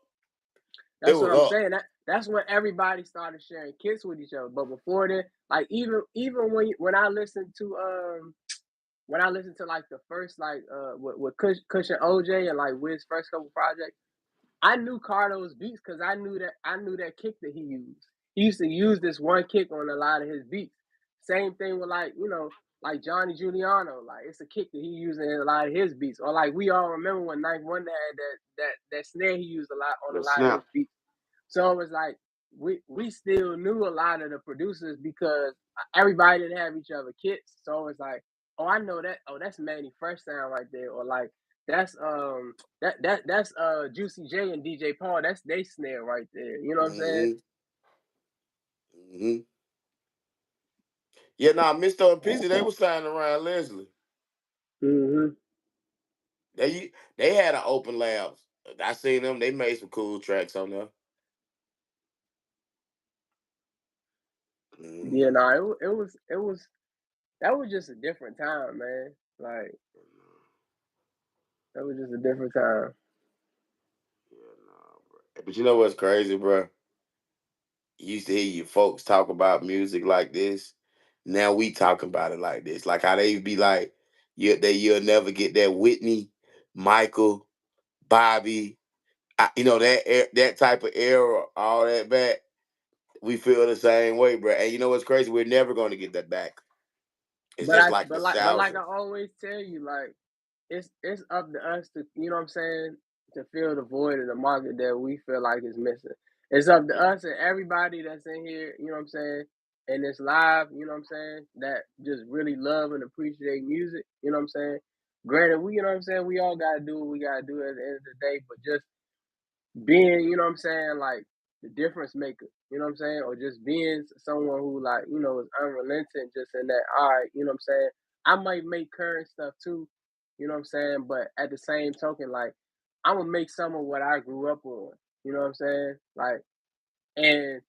S2: It
S1: that's what
S2: was
S1: I'm
S2: up.
S1: saying. That's when everybody started sharing kits with each other. But before then, like even when I listened to like the first like with Kush and OJ and like Wiz's first couple projects, I knew Cardo's beats because I knew that kick that he used. He used to use this one kick on a lot of his beats. Same thing with like like Johnny Giuliano, like it's a kick that he used in a lot of his beats. Or like we all remember when Ninth Wonder had that snare he used a lot on a
S2: The
S1: lot of his
S2: snap.
S1: beats. So it was like we still knew a lot of the producers because everybody didn't have each other kits. So it's like, oh, I know that. Oh, that's Manny Fresh sound right there. Or like that's Juicy J and DJ Paul. That's they snare right there. You know what I'm saying?
S2: Mm-hmm. Mm-hmm. Yeah, nah, Mr. and Pizzy, they was signing around Leslie.
S1: Mm-hmm.
S2: They had an open labs. I seen them. They made some cool tracks on there.
S1: Yeah,
S2: Mm-hmm.
S1: nah, it was that was just a different time, man. Like that was just a different time.
S2: Yeah, nah, bro. But you know what's crazy, bro? You used to hear your folks talk about music like this. Now we talking about it like this. Like how they be like, you'll never get that Whitney, Michael, Bobby, that type of era, all that back. We feel the same way, bro. And you know what's crazy? We're never going to get that back. It's just like
S1: But like
S2: nostalgia.
S1: I always tell you, like it's up to us to you know what I'm saying to fill the void in the market that we feel like is missing. It's up to us and everybody that's in here, you know what I'm saying, and it's live, you know what I'm saying, that just really love and appreciate music, you know what I'm saying. Granted, we you know what I'm saying, we all gotta do what we gotta do at the end of the day, but just being, you know what I'm saying, like the difference maker. You know what I'm saying? Or just being someone who like, is unrelenting just in that, all right, you know what I'm saying? I might make current stuff too, you know what I'm saying? But at the same token, like I'm gonna make some of what I grew up on. You know what I'm saying? Like, and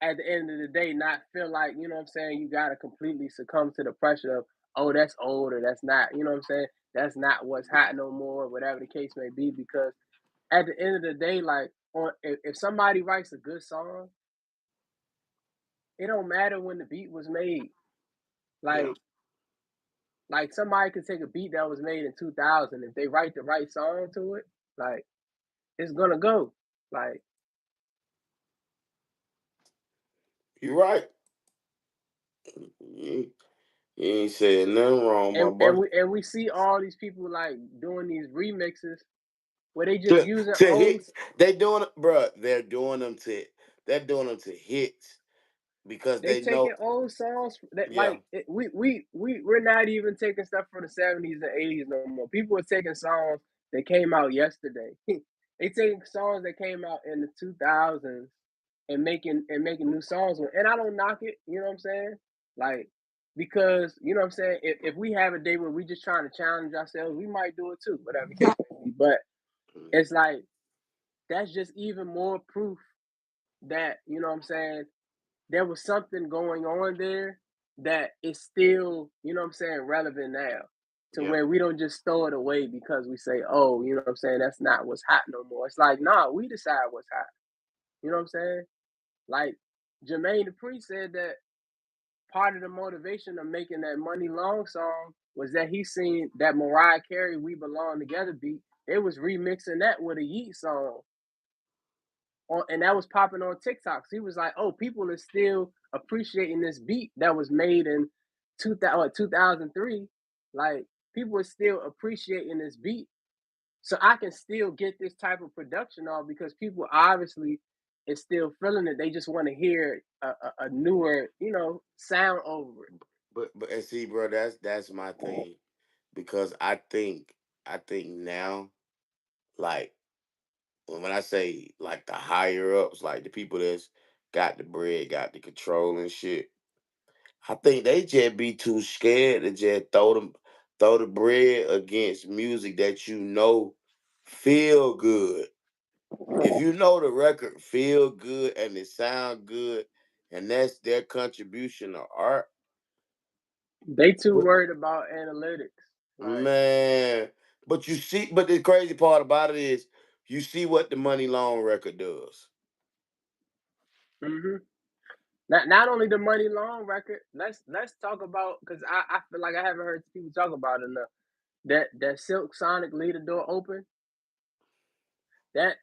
S1: at the end of the day, not feel like, you know what I'm saying, you gotta completely succumb to the pressure of, oh, that's old or that's not, you know what I'm saying? That's not what's hot no more, whatever the case may be, because at the end of the day, like if somebody writes a good song, it don't matter when the beat was made.
S2: Yeah.
S1: Like somebody could take a beat that was made in 2000. If they write the right song to it, like it's gonna go. Like
S2: You're right. You, you ain't saying nothing wrong, my
S1: and
S2: boy.
S1: we see all these people like doing these remixes where they just
S2: To,
S1: using
S2: to
S1: old.
S2: hits, they doing it, bruh. They're doing them to hits because
S1: They
S2: they
S1: taking
S2: know.
S1: old songs that
S2: Yeah,
S1: like we're not even taking stuff from the 70s and 80s no more. People are taking songs that came out yesterday. They taking songs that came out in the 2000s and making new songs with. And I don't knock it, you know what I'm saying? Like because you know what I'm saying. If we have a day where we just trying to challenge ourselves, we might do it too, whatever the case may be. But it's like that's just even more proof that you know what I'm saying there was something going on there that is still, you know what I'm saying, relevant now to
S2: yeah,
S1: where we don't just throw it away because we say, oh, you know what I'm saying, that's not what's hot no more. It's like, nah, we decide what's hot. You know what I'm saying? Like Jermaine Dupri said that part of the motivation of making that Money Long song was that he seen that Mariah Carey We Belong Together beat. It was remixing that with a Yeet song and that was popping on TikTok. So he was like, "Oh, people are still appreciating this beat that was made in 2003. Like people are still appreciating this beat, so I can still get this type of production off because people obviously is still feeling it. They just want to hear a newer, sound over it."
S2: but and see, bro, that's my thing because I think now, like when I say like the higher ups, like the people that's got the bread, got the control and shit, I think they just be too scared to just throw the bread against music that feel good. If you know the record feel good and it sound good, and that's their contribution to art,
S1: They too
S2: but
S1: worried about analytics. Like,
S2: man, but the crazy part about it is you see what the Money Long record does.
S1: mm-hmm. Not only the Money Long record. Let's talk about because I feel like I haven't heard people talk about it enough. That Silk Sonic Leave the Door Open. That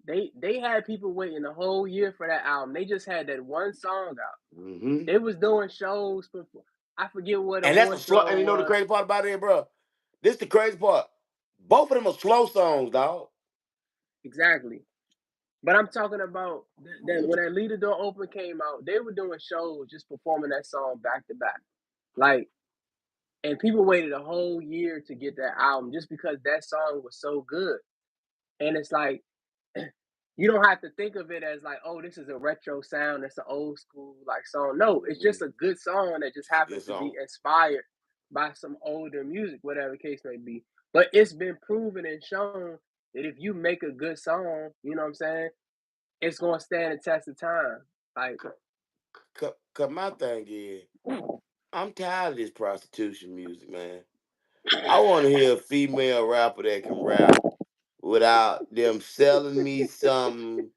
S1: they had people waiting a whole year for that album. They just had that one song out.
S2: Hmm.
S1: They was doing shows before. I forget what
S2: And that's a
S1: award
S2: slow.
S1: show
S2: And
S1: it
S2: you know the
S1: was.
S2: crazy part about it, bro. This the crazy part. Both of them are slow songs, dog.
S1: Exactly. But I'm talking about that when that Leave the Door Open came out, they were doing shows just performing that song back to back. Like, and people waited a whole year to get that album just because that song was so good. And it's like you don't have to think of it as like, oh, this is a retro sound, it's an old school like song. No, it's just
S2: Mhm.
S1: a good song that just
S2: It's a good
S1: happens to be
S2: song.
S1: inspired by some older music, whatever the case may be. But it's been proven and shown that if you make a good song, you know what I'm saying, it's gonna stand the test of time. Like,
S2: Cause my thing is, I'm tired of this prostitution music, man. I want to hear a female rapper that can rap without them selling me something,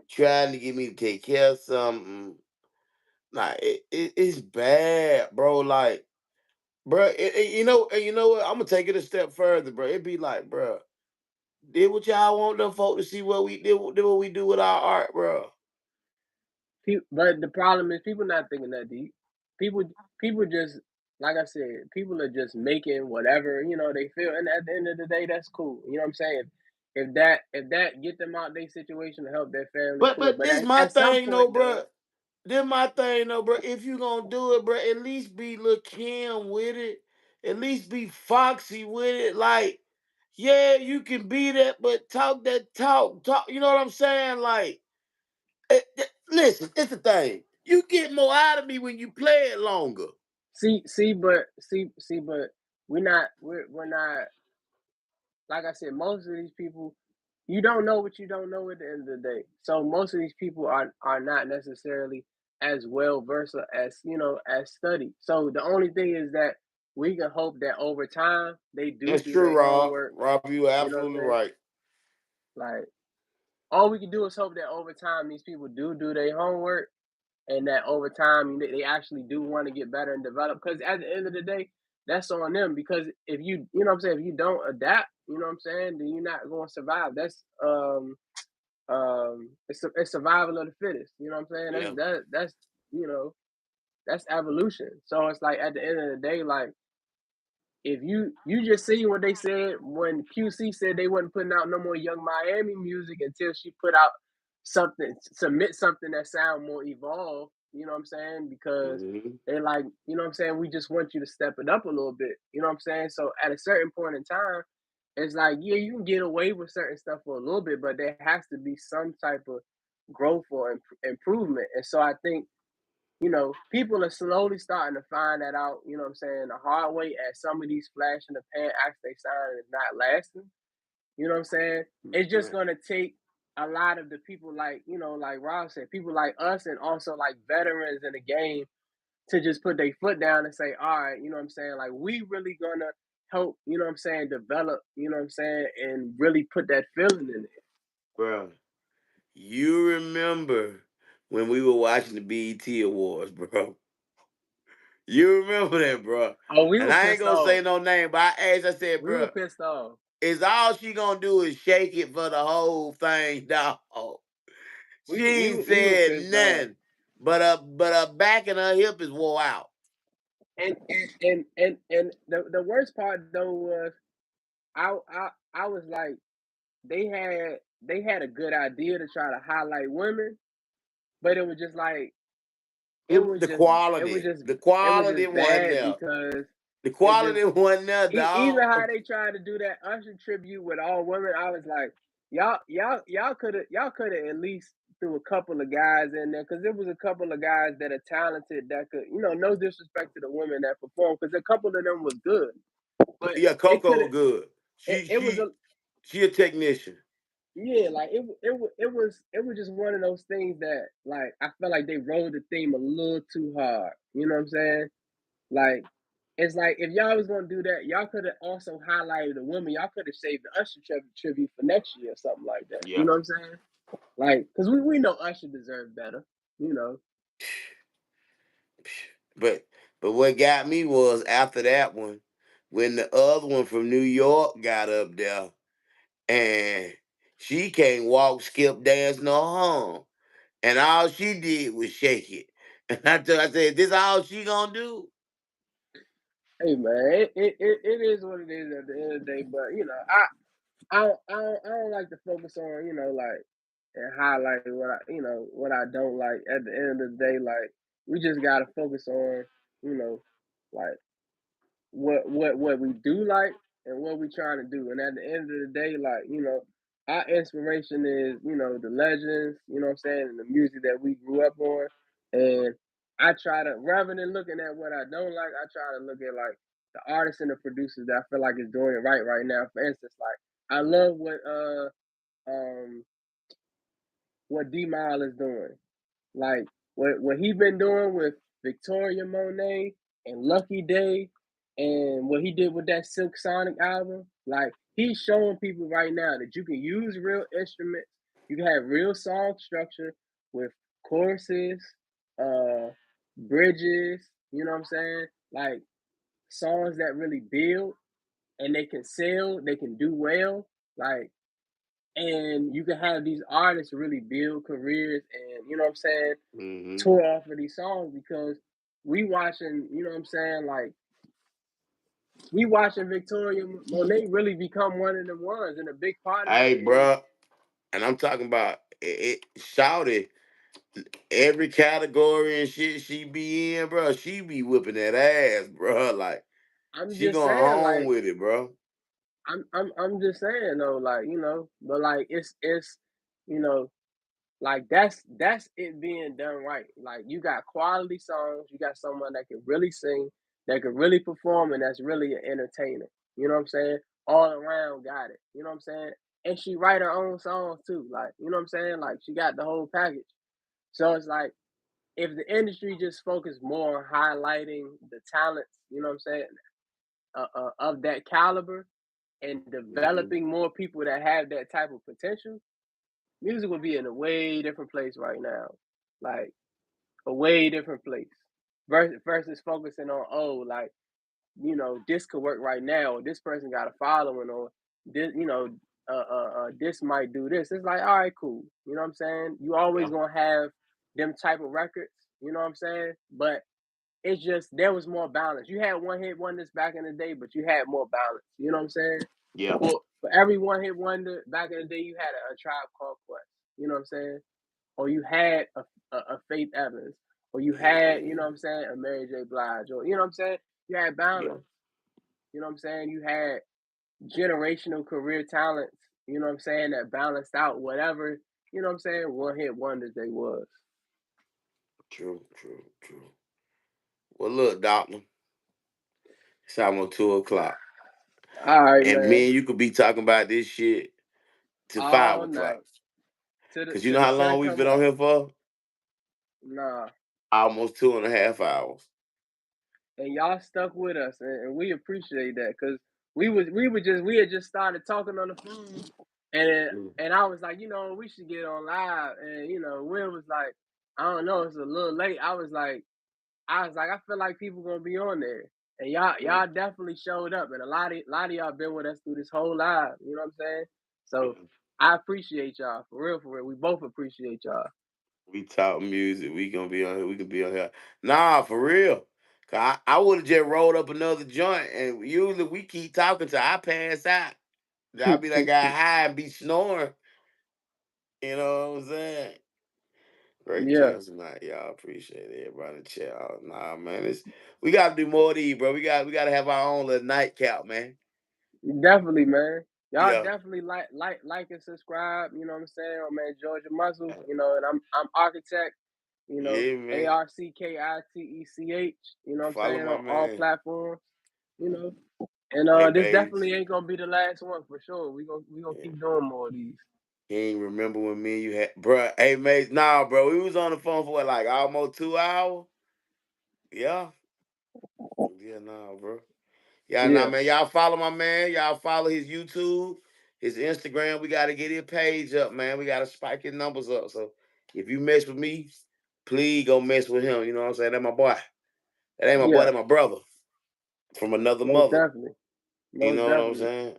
S2: trying to get me to take care of something. Like it's bad, bro. Like, bro, you know what? I'm gonna take it a step further, bro. It be like, bro, did what y'all want them folk to see what we did what we do with our art, bro.
S1: but the problem is people not thinking that deep. People, people just like I said, people are just making whatever they feel, and at the end of the day, that's cool. You know what I'm saying? If that get them out their situation to help their family, cool.
S2: But
S1: But
S2: this my
S1: at some
S2: thing, though,
S1: point, though,
S2: bro. This my thing, though, bro. If you gonna do it, bro, at least be Lil Kim with it. At least be Foxy with it. Like, yeah, you can be that, but talk that talk. Talk. You know what I'm saying? Like. Listen, it's the thing. You get more out of me when you play it longer.
S1: But we're not, like I said, most of these people, you don't know what you don't know at the end of the day. So most of these people are not necessarily as well versed as as studied. So the only thing is that we can hope that over time they
S2: That's
S1: do
S2: true,
S1: their
S2: Rob.
S1: homework.
S2: Rob, you are
S1: You know what
S2: absolutely
S1: I'm saying?
S2: right.
S1: Like all we can do is hope that over time these people do their homework, and that over time they actually do want to get better and develop. Because at the end of the day, that's on them. Because if you know what I'm saying, if you don't adapt, you know what I'm saying, then you're not going to survive. That's it's survival of the fittest. You know what I'm saying?
S2: Yeah.
S1: That's you know that's evolution. So it's like at the end of the day, like if you just see what they said when QC said they wasn't putting out no more Young Miami music until she put out something, submit something that sound more evolved. You know what I'm saying? Because
S2: Mm-hmm.
S1: they like, you know what I'm saying, we just want you to step it up a little bit. You know what I'm saying? So at a certain point in time, it's like, yeah, you can get away with certain stuff for a little bit, but there has to be some type of growth or improvement. And so I think people are slowly starting to find that out, you know what I'm saying, the hard way, as some of these flash in the pan acts they sign is not lasting. You know what I'm saying? It's just
S2: Right.
S1: gonna take a lot of the people like, like Rob said, people like us and also like veterans in the game to just put their foot down and say, all right, you know what I'm saying? Like we really gonna help, you know what I'm saying, develop, you know what I'm saying, and really put that feeling in it.
S2: Bro, you remember when we were watching the BET Awards, bro? You remember that, bro?
S1: Oh, we
S2: And
S1: were
S2: I ain't
S1: pissed
S2: gonna say
S1: off.
S2: no name, but I asked, I said,
S1: We were
S2: bro,
S1: pissed off.
S2: is all she gonna do is shake it for the whole thing, dog? She ain't
S1: We were
S2: said
S1: pissed off.
S2: nothing, but her back and her hip is wore out.
S1: And the worst part though was I was like they had a good idea to try to highlight women, but it was just like it
S2: It
S1: was
S2: the
S1: just it was
S2: quality,
S1: just
S2: the
S1: it was
S2: quality
S1: just
S2: wasn't
S1: bad
S2: there.
S1: because
S2: The
S1: it just
S2: quality wasn't there,
S1: even
S2: dog.
S1: how they tried to do that Usher tribute with all women. I was like, y'all could have at least threw a couple of guys in there because there was a couple of guys that are talented that could, no disrespect to the women that performed, because a couple of them was good, but
S2: Yeah,
S1: it could
S2: Coco
S1: have
S2: good.
S1: it,
S2: She
S1: it was
S2: she
S1: a
S2: she a technician.
S1: yeah, like it was just one of those things that like I felt like they rode the theme a little too hard. You know what I'm saying? Like it's like if y'all was gonna do that, y'all could have also highlighted the women. Y'all could have saved the Usher tribute for next year or something like that. You
S2: Yeah.
S1: know what I'm saying? Like, cause we know Usher deserved better. You know.
S2: But what got me was after that one, when the other one from New York got up there and she can't walk, skip, dance, no hum. And all she did was shake it. And I said, this all she gonna do?
S1: Hey man, it is what it is at the end of the day. But I don't like to focus on like and highlight what I don't like. At the end of the day, like we just gotta focus on you know like what we do like and what we trying to do. And at the end of the day, like our inspiration is the legends. You know what I'm saying, and the music that we grew up on. And I try to, rather than looking at what I don't like, I try to look at like the artists and the producers that I feel like is doing it right now. For instance, like I love um what D Mile is doing. Like what he been doing with Victoria Monet and Lucky Day, and what he did with that Silk Sonic album. Like he's showing people right now that you can use real instruments, you can have real song structure with choruses, uh bridges, you know what I'm saying? Like songs that really build, and they can sell, they can do well. Like, and you can have these artists really build careers and you know what I'm saying,
S2: Mm-hmm.
S1: tour off of these songs, because we watching, you know what I'm saying, like we watching Victoria Monet really become one of the ones, and a big part of that
S2: Hey,
S1: is
S2: bro, and I'm talking about it shouted every category and shit she be in, bro. She be whipping that ass, bro. Like
S1: I'm
S2: she
S1: just
S2: going
S1: saying,
S2: home
S1: like
S2: with it, bro.
S1: I'm just saying though, like but like it's you know Like that's it being done right. Like you got quality songs, you got someone that can really sing, that can really perform, and that's really an entertainer. You know what I'm saying? All around got it. You know what I'm saying? And she write her own songs too. Like, you know what I'm saying? Like she got the whole package. So it's like if the industry just focused more on highlighting the talents, you know what I'm saying, of that caliber and
S2: Mm-hmm.
S1: developing more people that have that type of potential, music would be in a way different place right now. Like a way different place. Versus focusing on, oh, like, you know, this could work right now, or this person got a following, or this, you know, this might do this. It's like, all right, cool. You know what I'm saying? You always
S2: Yeah.
S1: gonna have them type of records, you know what I'm saying? But it's just there was more balance. You had one hit wonders back in the day, but you had more balance. You know what I'm saying?
S2: Yeah.
S1: For every one hit wonder back in the day, you had a Tribe Called Quest. You know what I'm saying? Or you had a Faith Evans, or you had, you know what I'm saying, a Mary J. Blige, or you know what I'm saying? You had
S2: Yeah.
S1: balance. You know what I'm saying? You had generational career talents, you know what I'm saying, that balanced out whatever, you know what I'm saying, one hit wonders they was.
S2: True. True. True. Well, look, doctor. It's almost 2 o'clock,
S1: All right,
S2: and me
S1: man.
S2: and you could be talking about this shit to five
S1: All
S2: o'clock.
S1: night. To the
S2: Cause you
S1: to
S2: know
S1: the
S2: how
S1: sun
S2: long we've
S1: come
S2: been on
S1: up.
S2: here for?
S1: Nah.
S2: Almost 2.5 hours.
S1: And y'all stuck with us, and we appreciate that because we had just started talking on the phone, and
S2: Mm.
S1: and I was like, you know, we should get on live, and you know, Will was like, I don't know, it's a little late. I was like, I feel like people gonna be on there, and
S2: Yeah.
S1: y'all definitely showed up, and a lot of y'all been with us through this whole live. You know what I'm saying? So
S2: Yeah.
S1: I appreciate y'all for real, for real. We both appreciate y'all.
S2: We talk music. We gonna be on here. We can be on here. Nah, for real. 'Cause I would have just rolled up another joint, and usually we keep talking till I pass out. I'll be like, I high and be snoring. You know what I'm saying? Great
S1: Yeah,
S2: jams tonight, y'all. Appreciate it. Everybody in the chat. Nah, man. We gotta do more of these, bro. We gotta have our own little nightcap, man.
S1: definitely, man. Y'all
S2: Yeah.
S1: definitely like and subscribe. You know what I'm saying? Oh man, Georgia Muscle. You know, and I'm architect. You know,
S2: Yeah, man.
S1: ARCKITECH. You know what I'm
S2: Follow
S1: saying,
S2: my
S1: on all
S2: man.
S1: platforms. You know, and
S2: Hey,
S1: this
S2: Maze.
S1: definitely ain't gonna be the last one for sure. We gonna
S2: Yeah.
S1: keep doing more of these.
S2: He ain't remember when me and you had, bro. Hey, Maze. Nah, bro. We was on the phone for what, like almost 2 hours. Yeah. Yeah, nah, bro. Yeah, nah,
S1: Yeah,
S2: man. Y'all follow my man. Y'all follow his YouTube, his Instagram. We got to get his page up, man. We got to spike his numbers up. So if you mess with me, please go mess with him. You know what I'm saying? That's my boy. That ain't my boy.
S1: yeah,
S2: That's my brother from another
S1: most
S2: mother.
S1: definitely,
S2: You
S1: most
S2: know what I'm
S1: definitely.
S2: saying?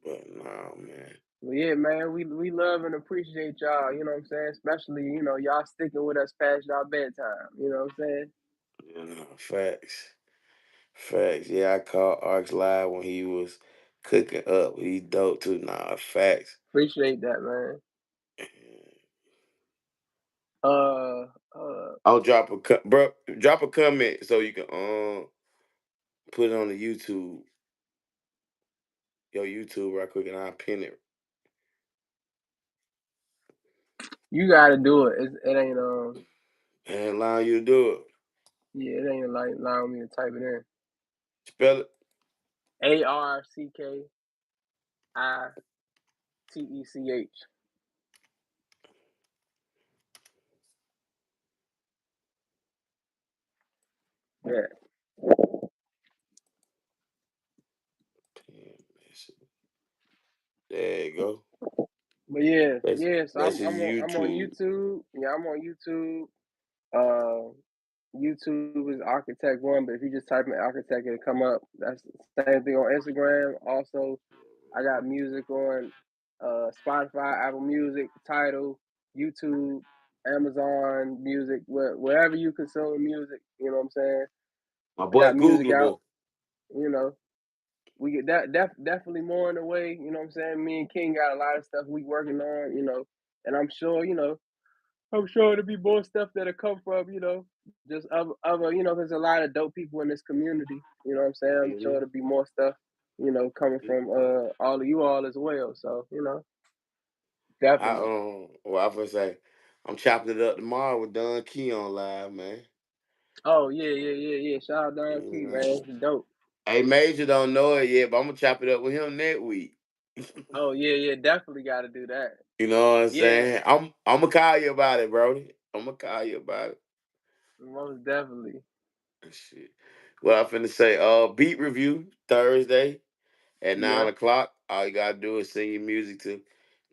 S2: But nah, man.
S1: But yeah, man, we love and appreciate y'all. You know what I'm saying? Especially, you know, y'all sticking with us past y'all bedtime. You know what I'm saying?
S2: Yeah, nah, facts. Facts. Yeah, I called Arx live when he was cooking up. He dope too. Nah, facts.
S1: Appreciate that, man. Uh, uh,
S2: I'll bro. Drop a comment so you can put it on the YouTube, your YouTube right quick, and I'll pin it.
S1: you gotta do it. It ain't
S2: And allow you to do it.
S1: yeah, it ain't like allowing me to type it in.
S2: Spell it.
S1: ARCKITECH. Yeah.
S2: There you go.
S1: But yeah,
S2: That's
S1: yeah. So
S2: that's
S1: I'm
S2: his
S1: I'm on I'm on
S2: YouTube.
S1: YouTube. Yeah, I'm on YouTube. Uh, YouTube is Architect One, but if you just type in Architect, it'll come up. That's the same thing on Instagram. Also, I got music on Spotify, Apple Music, Tidal, YouTube, Amazon Music, wherever you consume music. You know what I'm saying?
S2: My
S1: I
S2: boy
S1: got music out.
S2: Googleable.
S1: You know, we get definitely more in the way. You know what I'm saying? Me and King got a lot of stuff we working on. You know, and I'm sure it'll be more stuff that'll come from, just other, there's a lot of dope people in this community. You know what I'm saying? I'm sure
S2: Mhm.
S1: it'll be more stuff, coming from all of you all as well. So, Definitely.
S2: Well, I was gonna say, I'm chopping it up tomorrow with Don Key on live, man.
S1: Oh yeah, yeah, yeah, yeah. Shout out Don Key,
S2: Mm.
S1: man. He's dope.
S2: Hey, Major don't know it yet, but I'm gonna chop it up with him next week.
S1: Oh yeah, yeah. Definitely got to do that.
S2: You know what I'm
S1: Yeah,
S2: saying? I'm gonna call you about it, Brody. I'm gonna call you about it.
S1: most definitely.
S2: Shit. Well, I'm finna say, beat review Thursday at
S1: Yeah.
S2: 9 o'clock. All you gotta do is send your music to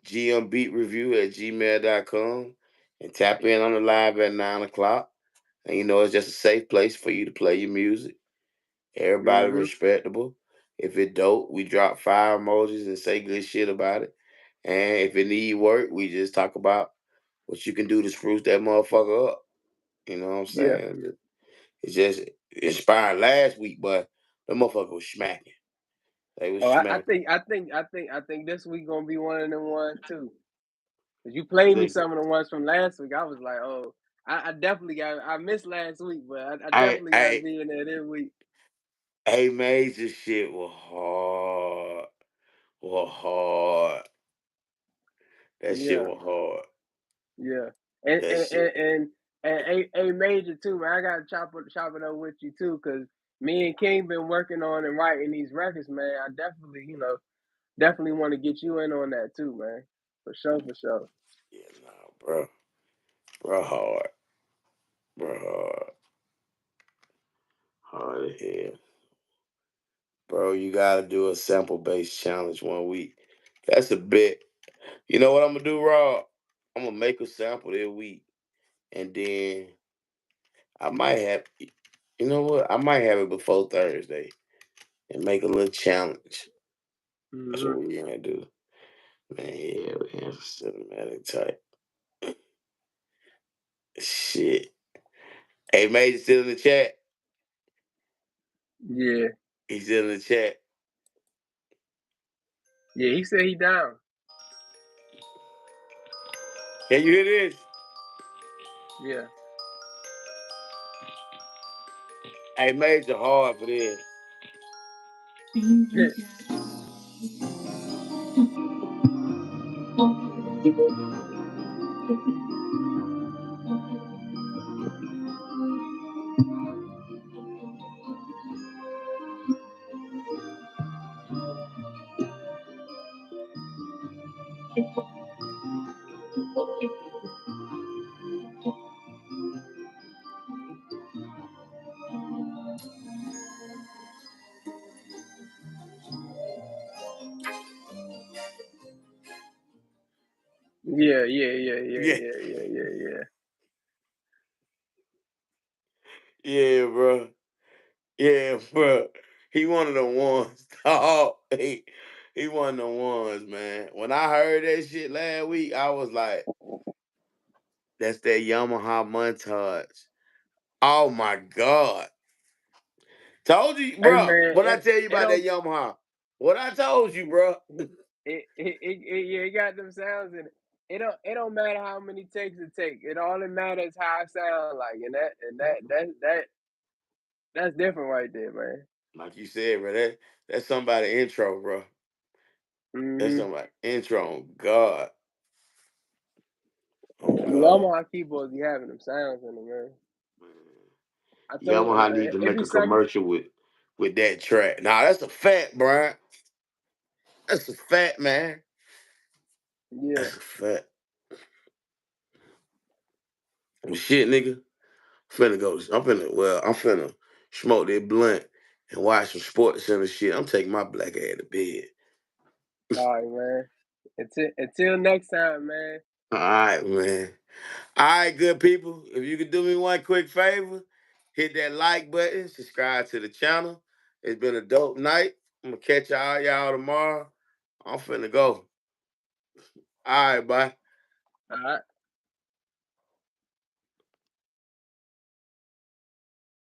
S2: gmbeatreview@gmail.com and tap in on the live at 9 o'clock. And you know it's just a safe place for you to play your music. Everybody
S1: Mhm.
S2: respectable. If it dope, we drop fire emojis and say good shit about it. And if it need work, we just talk about what you can do to spruce that motherfucker up. You know what I'm
S1: Yeah.
S2: saying? It's just inspired last week, but the motherfucker was smacking. They was
S1: Oh,
S2: smacking.
S1: I think this week gonna be one of them ones too. Cause you played me some of the ones from last week. I was like, oh, I definitely got. I missed last week, but I
S2: I,
S1: definitely got to
S2: I,
S1: be in there this week.
S2: A major shit was hard. Was hard. That shit
S1: Yeah,
S2: was hard.
S1: yeah, and
S2: That
S1: and
S2: shit.
S1: and, and, and a major too, man. I gotta chop it up with you too, cause me and King been working on and writing these records, man. I definitely, definitely want to get you in on that too, man. For sure, for sure.
S2: Yeah, nah, bro. Bro, hard. Bro, hard. Hard as hell. Bro, you gotta do a sample based challenge one week. That's a bit. You know what I'm gonna do, Rob? I'm gonna make a sample this week. And then I might have, you know what? I might have it before Thursday and make a little challenge. That's what
S1: Hmm.
S2: we're gonna do. Man, yeah, we have cinematic type. Shit. Hey, Major still in the chat?
S1: Yeah,
S2: He's still in the chat.
S1: yeah. He said he down.
S2: Can you hear this?
S1: Yeah.
S2: Hey, Major hard for this.
S1: Yeah, yeah, yeah, yeah,
S2: Yeah,
S1: yeah, yeah, yeah, yeah.
S2: yeah, bro. Yeah, bro. He one of the ones. Oh, he one of the ones, man. When I heard that shit last week, I was like, that's that Yamaha montage. Oh my God. Told you,
S1: Hey
S2: bro.
S1: man,
S2: When I tell you
S1: it
S2: about that
S1: don't
S2: Yamaha, what I told you, bro.
S1: yeah, it got them sounds in it. It don't matter how many takes it take. It all it matters how it sound like, that's different right there, man.
S2: Like you said, bro, that's somebody intro, bro. That's
S1: Hmm.
S2: somebody intro on God. On
S1: You love
S2: God.
S1: how keyboards be having them sounds in them, man.
S2: Man.
S1: I told
S2: Yamaha need to
S1: it
S2: make
S1: be
S2: a
S1: some.
S2: commercial with that track. Nah, that's a fact, Brian. That's a fact, man.
S1: Yeah.
S2: That's a fact. Well, shit, nigga. Finna go. I'm finna smoke that blunt and watch some sports center shit. I'm taking my black ass to bed.
S1: All right, man. Until next time, man.
S2: All right, man. All right, good people. If you could do me one quick favor, hit that like button, subscribe to the channel. It's been a dope night. I'm gonna catch y'all tomorrow. I'm finna go. All right, bye.
S1: All right.